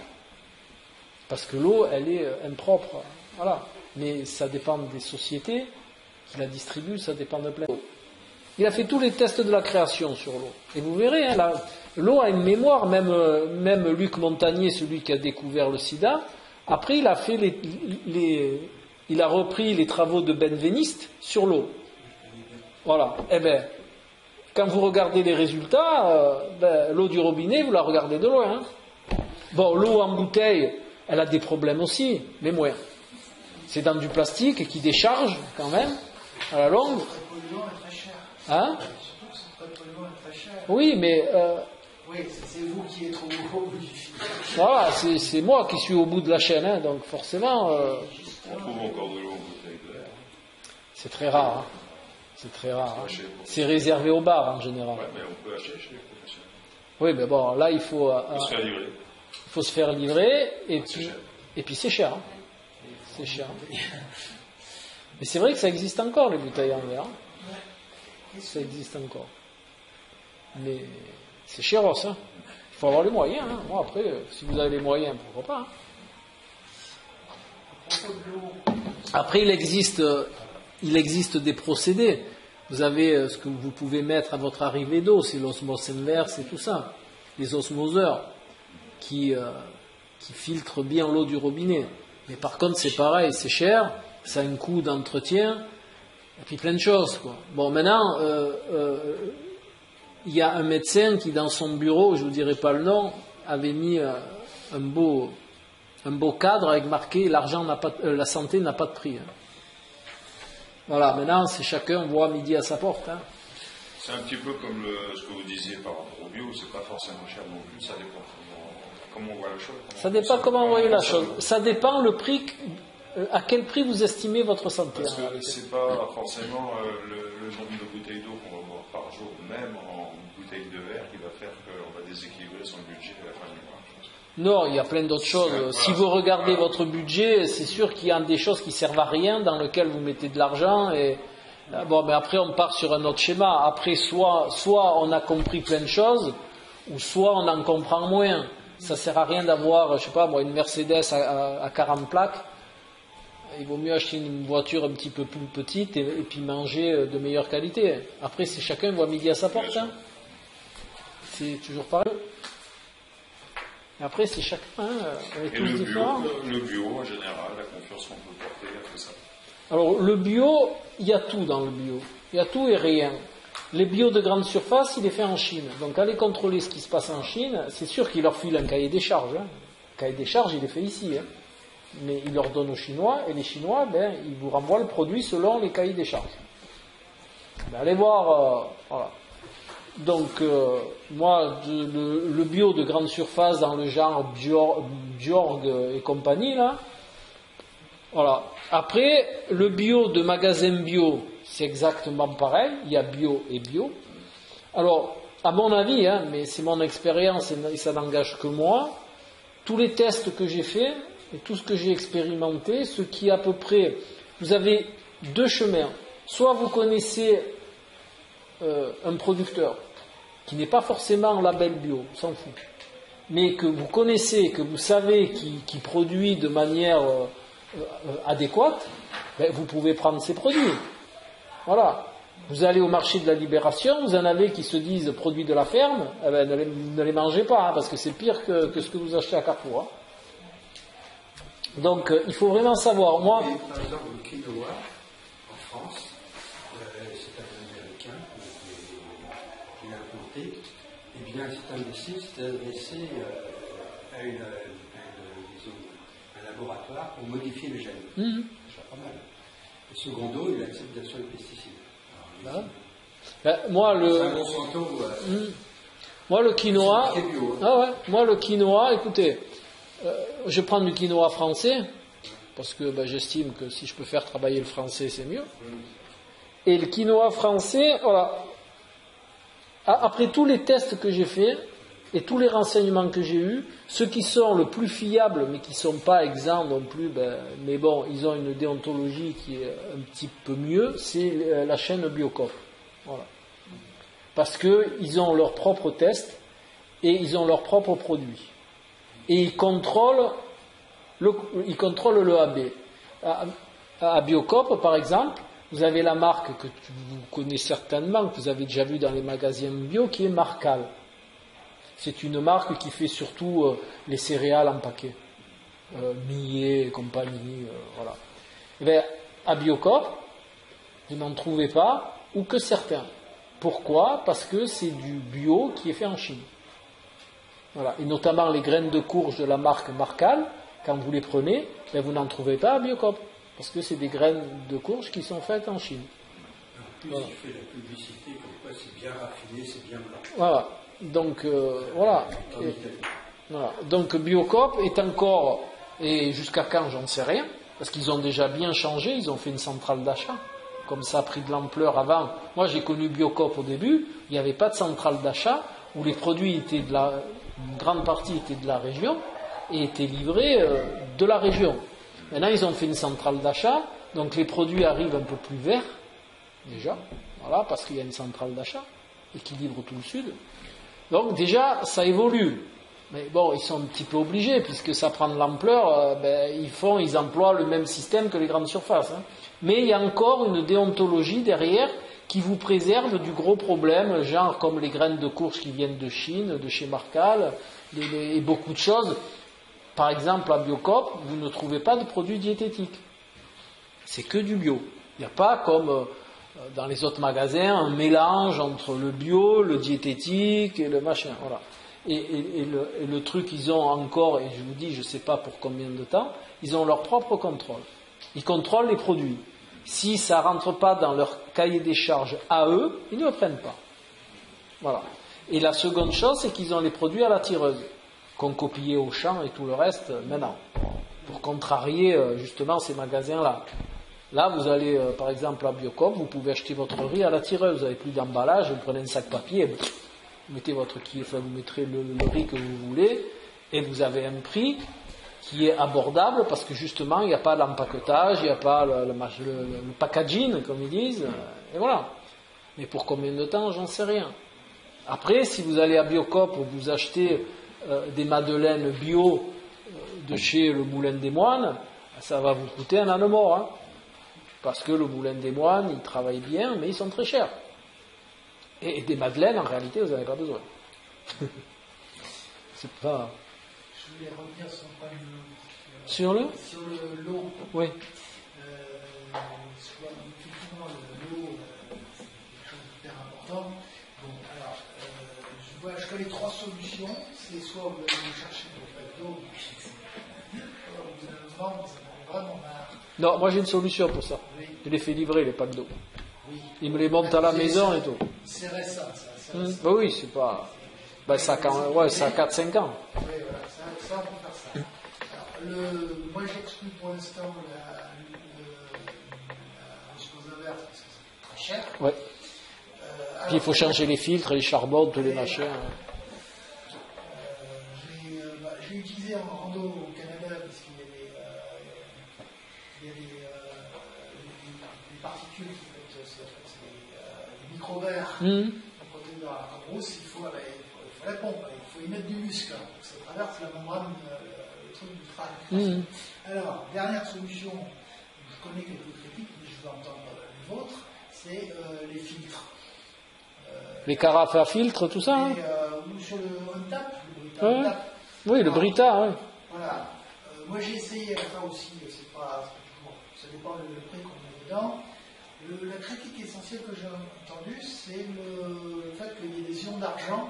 Parce que l'eau, elle est impropre. Voilà. Mais ça dépend des sociétés qui la distribuent, ça dépend de plein. Il a fait tous les tests de la création sur l'eau. Et vous verrez, hein, l'eau a une mémoire, même Luc Montagnier, celui qui a découvert le sida. Après, il a fait il a repris les travaux de Benveniste sur l'eau. Voilà. Eh bien, quand vous regardez les résultats, l'eau du robinet, vous la regardez de loin. Hein. Bon, l'eau en bouteille, elle a des problèmes aussi, mais moins. C'est dans du plastique qui décharge quand même, à la longue. Hein? Oui, mais... Oui, c'est vous qui êtes au bout du fil. Voilà, c'est moi qui suis au bout de la chaîne, hein, donc forcément... On trouve encore de l'eau en bouteille de verre. C'est très rare. Hein. C'est très rare. Hein. C'est réservé aux bars en général. Oui, mais on peut acheter chez les professionnels. Oui, mais bon, là, il faut... se faire livrer. Il faut se faire livrer, et puis c'est cher. Hein. C'est cher. Mais c'est vrai que ça existe encore, les bouteilles en verre. Ça existe encore. Mais c'est cher, ça. Il faut avoir les moyens. Hein. Bon, après, si vous avez les moyens, pourquoi pas. Hein. Après, il existe des procédés. Vous avez ce que vous pouvez mettre à votre arrivée d'eau, c'est l'osmose inverse et tout ça. Les osmoseurs qui filtrent bien l'eau du robinet. Mais par contre, c'est pareil, c'est cher, ça a un coût d'entretien, et puis plein de choses, quoi. Bon, maintenant, il y a un médecin qui, dans son bureau, je ne vous dirai pas le nom, avait mis un beau cadre avec marqué « L'argent n'a pas, la santé n'a pas de prix. Hein. » Voilà, maintenant, c'est chacun voit midi à sa porte. Hein. C'est un petit peu comme ce que vous disiez par rapport au bio, c'est pas forcément cher non plus, ça dépend comment on voit la chose. Ça dépend comment on voit la chose. Ça dépend le prix, à quel prix vous estimez votre santé. Parce que c'est pas forcément le nombre de bouteilles d'eau qu'on va boire par jour, même en bouteilles de verre, qui va faire qu'on va déséquilibrer son budget à la fin du mois. Non, il y a plein d'autres choses. Si vous regardez votre budget, c'est sûr qu'il y a des choses qui servent à rien, dans lesquelles vous mettez de l'argent. Et bon, mais après on part sur un autre schéma. Après, soit on a compris plein de choses, ou soit on en comprend moins. Ça sert à rien d'avoir, je sais pas moi, une Mercedes à 40 plaques. Il vaut mieux acheter une voiture un petit peu plus petite et puis manger de meilleure qualité. Après, c'est chacun voit midi à sa porte. Hein. C'est toujours pareil. Et après, c'est chacun. Hein, on est tous différents. Le bio, en général, la confiance qu'on peut porter après ça. Alors, le bio, il y a tout dans le bio. Il y a tout et rien. Les bio de grande surface, il est fait en Chine. Donc, allez contrôler ce qui se passe en Chine. C'est sûr qu'il leur file un cahier des charges. Hein. Le cahier des charges, il est fait ici. Hein. Mais il leur donne aux Chinois, et les Chinois, ils vous renvoient le produit selon les cahiers des charges. Allez voir, voilà. Donc, moi, le bio de grande surface dans le genre Bjorg et compagnie, là, voilà. Après, le bio de magasin bio, c'est exactement pareil. Il y a bio et bio. Alors, à mon avis, mais c'est mon expérience et ça n'engage que moi, tous les tests que j'ai faits et tout ce que j'ai expérimenté, ce qui est à peu près... Vous avez deux chemins. Soit vous connaissez un producteur qui n'est pas forcément label bio, on s'en fout, mais que vous connaissez, que vous savez qui produit de manière adéquate, ben, vous pouvez prendre ces produits. Voilà. Vous allez au marché de la Libération, vous en avez qui se disent produits de la ferme, eh ben, ne les mangez pas, parce que c'est pire que ce que vous achetez à Carrefour. Donc, il faut vraiment savoir. Moi, par exemple, le quinoa, en France, c'est un Américain qui l'a implanté. Eh bien, c'est adressé à un laboratoire pour modifier le gène. C'est déjà pas mal. Et secondo, il accepte bien sûr les pesticides. Moi, le quinoa. Moi, le quinoa, écoutez. Je prends du quinoa français, parce que j'estime que si je peux faire travailler le français, c'est mieux. Et le quinoa français, voilà. Après tous les tests que j'ai faits, et tous les renseignements que j'ai eus, ceux qui sont le plus fiables, mais qui ne sont pas exempts non plus, mais bon, ils ont une déontologie qui est un petit peu mieux, c'est la chaîne Biocoop. Voilà. Parce qu'ils ont leurs propres tests, et ils ont leurs propres produits. Et ils contrôlent le AB. À Biocoop, par exemple, vous avez la marque que vous connaissez certainement, que vous avez déjà vu dans les magasins bio, qui est Marcal. C'est une marque qui fait surtout les céréales en paquet. Millet et compagnie, voilà. Et bien, à Biocoop, vous n'en trouvez pas, ou que certains. Pourquoi ? Parce que c'est du bio qui est fait en Chine. Voilà. Et notamment les graines de courge de la marque Marcal, quand vous les prenez, ben vous n'en trouvez pas à Biocoop, parce que c'est des graines de courge qui sont faites en Chine. En plus, il fait la publicité comme quoi c'est bien raffiné, c'est bien blanc. Voilà. Donc, voilà. Voilà. Donc, Biocoop est encore, et jusqu'à quand, j'en sais rien, parce qu'ils ont déjà bien changé, ils ont fait une centrale d'achat. Comme ça a pris de l'ampleur avant. Moi, j'ai connu Biocoop au début, il n'y avait pas de centrale d'achat, où les produits étaient une grande partie était de la région et étaient livrés de la région. Maintenant, ils ont fait une centrale d'achat, donc les produits arrivent un peu plus verts, déjà, voilà, parce qu'il y a une centrale d'achat et qui livre tout le sud. Donc déjà, ça évolue. Mais bon, ils sont un petit peu obligés, puisque ça prend de l'ampleur, ils emploient le même système que les grandes surfaces. Mais il y a encore une déontologie derrière qui vous préserve du gros problème, genre comme les graines de courge qui viennent de Chine, de chez Marcal, et beaucoup de choses. Par exemple, à Biocoop, vous ne trouvez pas de produits diététiques. C'est que du bio. Il n'y a pas comme dans les autres magasins un mélange entre le bio, le diététique et le machin. Voilà. Et le truc, ils ont encore, et je vous dis, je ne sais pas pour combien de temps, ils ont leur propre contrôle. Ils contrôlent les produits. Si ça ne rentre pas dans leur cahier des charges à eux, ils ne le prennent pas. Voilà. Et la seconde chose, c'est qu'ils ont les produits à la tireuse, qu'on copiait au champ et tout le reste maintenant, pour contrarier justement ces magasins-là. Là, vous allez, par exemple, à Biocoop, vous pouvez acheter votre riz à la tireuse, vous n'avez plus d'emballage, vous prenez un sac papier, vous mettez vous mettrez le riz que vous voulez, et vous avez un prix qui est abordable, parce que justement, il n'y a pas l'empaquetage, il n'y a pas le packaging, comme ils disent, et voilà. Mais pour combien de temps, j'en sais rien. Après, si vous allez à Biocoop, vous achetez des madeleines bio de chez le Moulin des Moines, ça va vous coûter un âne mort, parce que le Moulin des Moines, ils travaillent bien, mais ils sont très chers. Et des madeleines, en réalité, vous n'en avez pas besoin. C'est pas... Je voulais revenir sur un problème Sur le l'eau. Oui. Effectivement, l'eau, c'est quelque chose d'hyper important. Bon, alors, je connais trois solutions. C'est soit vous allez chercher votre pack d'eau, alors vous allez vous en avez vraiment marre. Non, moi j'ai une solution pour ça. Oui. Je les fais livrer, les packs d'eau. Oui. Il me les monte à la maison et tout. C'est récent, ça. C'est Bah récent. oui, c'est pas. Bah, ça a 4-5 ans. Oui, voilà, ça, on peut faire ça. Alors, moi, j'exclus pour l'instant la chose inverse parce que c'est très cher. Ouais. Puis il faut changer les filtres, les charbons, tous les machins. J'ai utilisé en rando au Canada parce qu'il y a des particules qui c'est des micro-verres contenus dans la brousse. Il faut la pompe, il faut y mettre du muscle. Donc ça traverse la membrane, le truc du crâne. Alors, dernière solution, je connais quelques critiques, mais je veux entendre les vôtres, c'est les filtres. Les carafes à filtre, tout ça. Hein. Ou sur le on-tap, le Brita Ouais. on-tap. Oui, le Brita. Ouais. Voilà. Moi j'ai essayé ça aussi, c'est pas toujours, ça dépend le prix qu'on met dedans. La critique essentielle que j'ai entendue, c'est le fait qu'il y ait des ions d'argent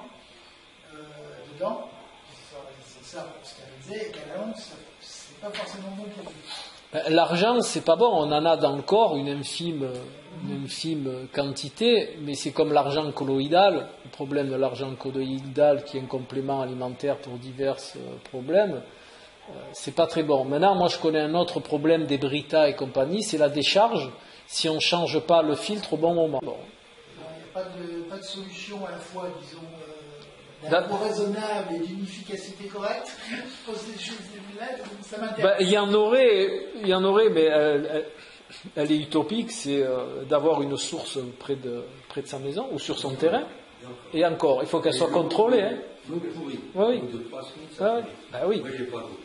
dedans. C'est ça pour stériliser, et qu'à la longue, c'est pas forcément bon pour vous. L'argent, c'est pas bon. On en a dans le corps une infime quantité, mais c'est comme l'argent colloïdal. Le problème de l'argent colloïdal, qui est un complément alimentaire pour divers problèmes, c'est pas très bon. Maintenant, moi, je connais un autre problème des Brita et compagnie, c'est la décharge. Si on ne change pas le filtre au bon moment. Bon. Il n'y a pas de solution à la fois, disons, d'un coût raisonnable et d'une efficacité correcte. Je pose des choses là, ça m'intéresse. Il y en aurait, mais elle est utopique, c'est d'avoir une source près de sa maison ou sur son terrain. Et encore, il faut qu'elle soit contrôlée. Hein. L'eau pourrie. Oui. L'eau de poisson, Ah, ça. bah oui. Moi, j'ai pas d'eau.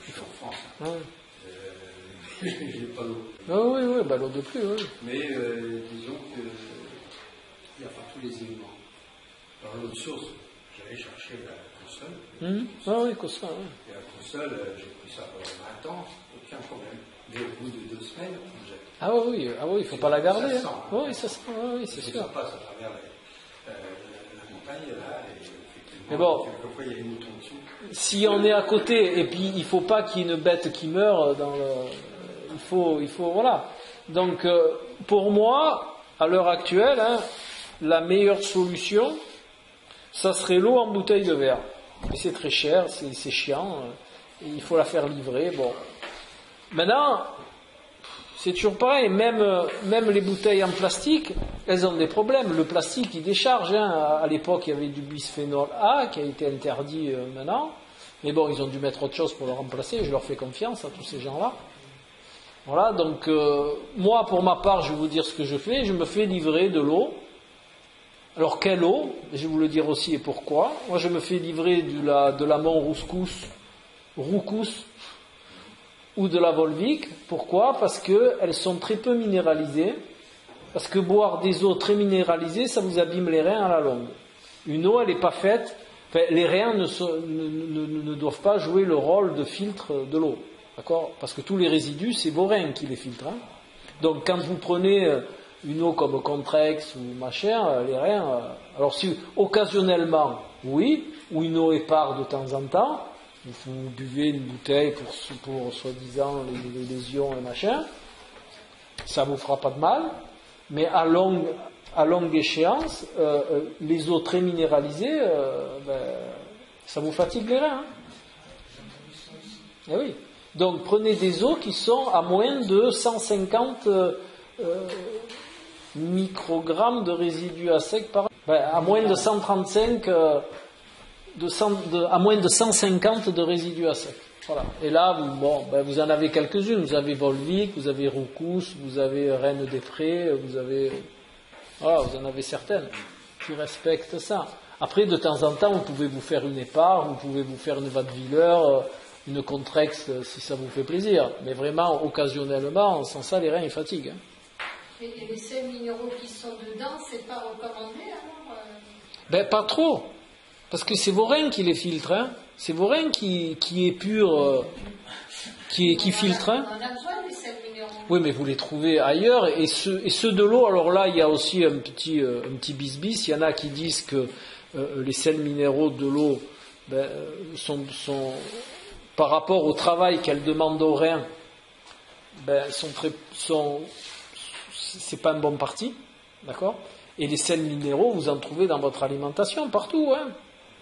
Je suis en France. Ah, J'ai pas d'eau. oui, l'eau de pluie, oui. Mais disons que il n'y a pas tous les éléments. Alors l'autre source, j'allais chercher la console. Ah oui, comme ça. Oui. Et la console, j'ai pris ça pendant 20 ans, aucun problème. Mais au bout de 2 semaines, on jette. Ah oui, il ne faut pas la garder. Ça sent, Hein. hein. Oui, ça sent, oui, c'est Ça sûr. passe à travers la montagne, là, et effectivement, Mais bon. quelquefois il y a une moutons dessus. Si on est à côté, et puis il ne faut pas qu'il y ait une bête qui meure dans le. Il faut, voilà. Donc, pour moi, à l'heure actuelle, hein, la meilleure solution, ça serait l'eau en bouteille de verre. Mais c'est très cher, c'est chiant, et il faut la faire livrer. Bon. Maintenant, c'est toujours pareil, même les bouteilles en plastique, elles ont des problèmes. Le plastique, il décharge. Hein. À l'époque, il y avait du bisphénol A qui a été interdit maintenant. Mais bon, ils ont dû mettre autre chose pour le remplacer. Je leur fais confiance à tous ces gens-là. Voilà, donc moi, pour ma part, je vais vous dire ce que je fais. Je me fais livrer de l'eau. Alors, quelle eau? Je vais vous le dire aussi et pourquoi. Moi, je me fais livrer de la Montroucous, ou de la Volvic. Pourquoi? Parce qu'elles sont très peu minéralisées. Parce que boire des eaux très minéralisées, ça vous abîme les reins à la longue. Une eau, elle n'est pas faite. Enfin, les reins ne doivent pas jouer le rôle de filtre de l'eau. D'accord? Parce que tous les résidus, c'est vos reins qui les filtrent. Hein. Donc, quand vous prenez une eau comme Contrex ou machin, les reins. Alors, si occasionnellement, oui, ou une eau épars de temps en temps, vous buvez une bouteille pour soi-disant les lésions et machin, ça vous fera pas de mal, mais à longue échéance, les eaux très minéralisées, ça vous fatigue les reins. Hein. Eh oui. Donc prenez des eaux qui sont à moins de 150 microgrammes de résidus à sec par an. À moins de 135 à moins de 150 de résidus à sec. Voilà. Et là, vous en avez quelques-unes. Vous avez Volvic, vous avez Roucous, vous avez Reine des Prés, vous en avez certaines qui respectent ça. Après, de temps en temps, vous pouvez vous faire une épars, vous pouvez vous faire une Wattwiller, une Contrex, si ça vous fait plaisir. Mais vraiment, occasionnellement, sans ça, les reins, ils fatiguent. Hein. Et les sels minéraux qui sont dedans, c'est pas recommandé alors Pas trop. Parce que c'est vos reins qui les filtrent, hein. C'est vos reins qui épurent, qui filtrent. Hein. On a besoin des sels minéraux. Oui, mais vous les trouvez ailleurs. Et ceux de l'eau, alors là, il y a aussi un petit bis-bis. Il y en a qui disent que les sels minéraux de l'eau sont par rapport au travail qu'elles demandent aux reins, c'est pas un bon parti. D'accord? Et les sels minéraux, vous en trouvez dans votre alimentation, partout. Hein.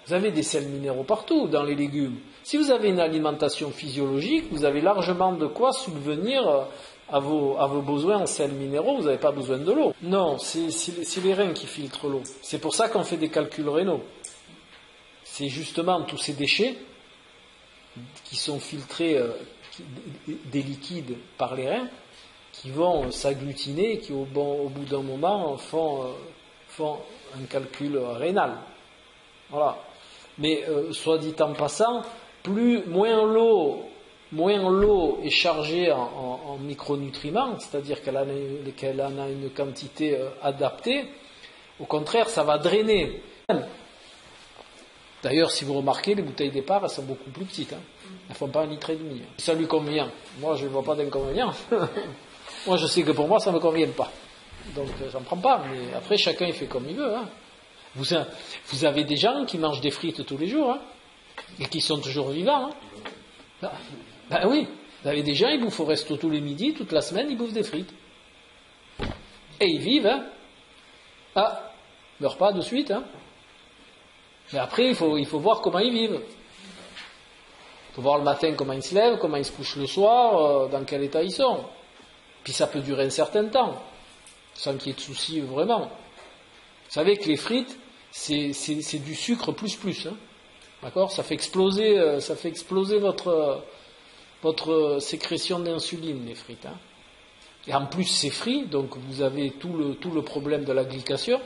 Vous avez des sels minéraux partout, dans les légumes. Si vous avez une alimentation physiologique, vous avez largement de quoi subvenir à vos besoins en sels minéraux, vous n'avez pas besoin de l'eau. Non, c'est les reins qui filtrent l'eau. C'est pour ça qu'on fait des calculs rénaux. C'est justement tous ces déchets qui sont filtrés, des liquides par les reins, qui vont s'agglutiner et qui au bout d'un moment font un calcul rénal. Voilà. Mais soit dit en passant, moins l'eau est chargée en micronutriments, c'est-à-dire qu'elle en a une quantité adaptée, au contraire, ça va drainer. D'ailleurs, si vous remarquez, les bouteilles départ, elles sont beaucoup plus petites. Hein. Elles ne font pas 1,5 litre. Ça lui convient. Moi, je ne vois pas d'inconvénient. Moi, je sais que pour moi, ça ne me convient pas. Donc, j'en prends pas. Mais après, chacun, il fait comme il veut. Hein. Vous avez des gens qui mangent des frites tous les jours, hein, et qui sont toujours vivants. Hein. Ben oui, vous avez des gens, ils bouffent au resto tous les midis, toute la semaine, ils bouffent des frites. Et ils vivent, hein. Ah, ils meurent pas de suite, hein. Mais après, il faut voir comment ils vivent. Il faut voir le matin comment ils se lèvent, comment ils se couchent le soir, dans quel état ils sont. Puis ça peut durer un certain temps, sans qu'il y ait de soucis vraiment. Vous savez que les frites, c'est du sucre plus, hein. D'accord ? Ça fait exploser votre sécrétion d'insuline, les frites. Hein. Et en plus, c'est frit, donc vous avez tout le problème de la glycation,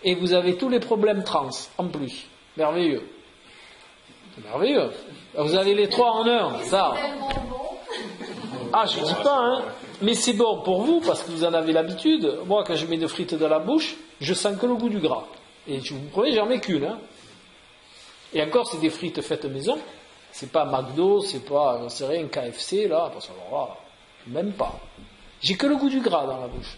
et vous avez tous les problèmes trans, en plus. Merveilleux. C'est merveilleux. Vous avez les trois en un, ça. Ah, je ne dis pas, hein. Mais c'est bon pour vous, parce que vous en avez l'habitude. Moi, quand je mets des frites dans la bouche, je sens que le goût du gras. Et je vous promets, j'en mets qu'une, hein. Et encore, c'est des frites faites maison. C'est pas McDo, c'est pas, j'en sais rien, KFC, là, parce que alors là, même pas. J'ai que le goût du gras dans la bouche.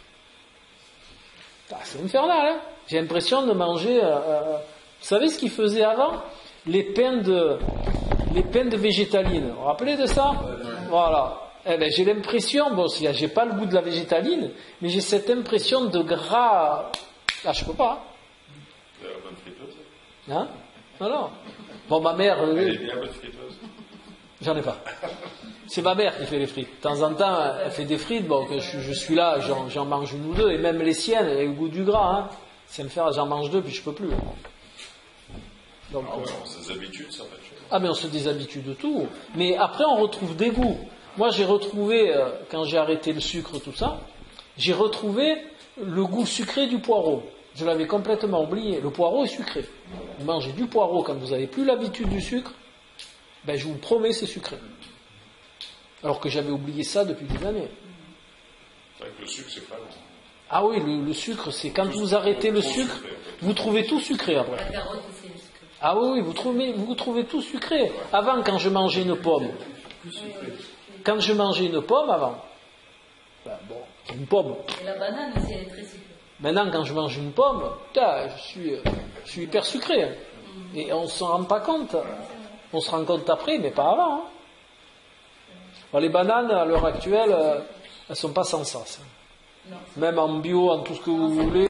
Ah, c'est infernal, hein. J'ai l'impression de manger, vous savez ce qu'ils faisaient avant? Les pains de végétaline. Vous vous rappelez de ça? Voilà. Eh ben, j'ai l'impression, bon, j'ai pas le goût de la végétaline, mais j'ai cette impression de gras. Ah, je peux pas. C'est la bonne friteuse. Hein? Alors. Bon, ma mère. Elle est bien bonne friteuse. J'en ai pas. C'est ma mère qui fait les frites. De temps en temps, elle fait des frites, bon, que je suis là, j'en mange une ou deux, et même les siennes, elles ont le goût du gras, hein. C'est me faire, j'en mange deux, puis je peux plus. Donc, Ah ouais, on se déshabitue de certaines choses. Ah, mais on se déshabitue de tout. Mais après, on retrouve des goûts. Moi, j'ai retrouvé, quand j'ai arrêté le sucre, tout ça, j'ai retrouvé le goût sucré du poireau. Je l'avais complètement oublié. Le poireau est sucré. Vous mangez du poireau quand vous n'avez plus l'habitude du sucre, ben, je vous promets, c'est sucré. Alors que j'avais oublié ça depuis des années. C'est vrai que le sucre, c'est pas bon. Ah oui, le sucre, c'est quand vous arrêtez le sucre, vous trouvez tout sucré après. La carotte aussi, le sucre. Ah oui, vous trouvez tout sucré. Avant, quand je mangeais une pomme, avant, ben bon, c'est une pomme. Et la banane aussi, elle est très sucrée. Maintenant, quand je mange une pomme, putain, je suis hyper sucré. Hein. Et on ne s'en rend pas compte. On se rend compte après, mais pas avant. Hein. Bon, les bananes, à l'heure actuelle, elles ne sont pas sans sens. Hein. Même en bio, en tout ce que vous voulez.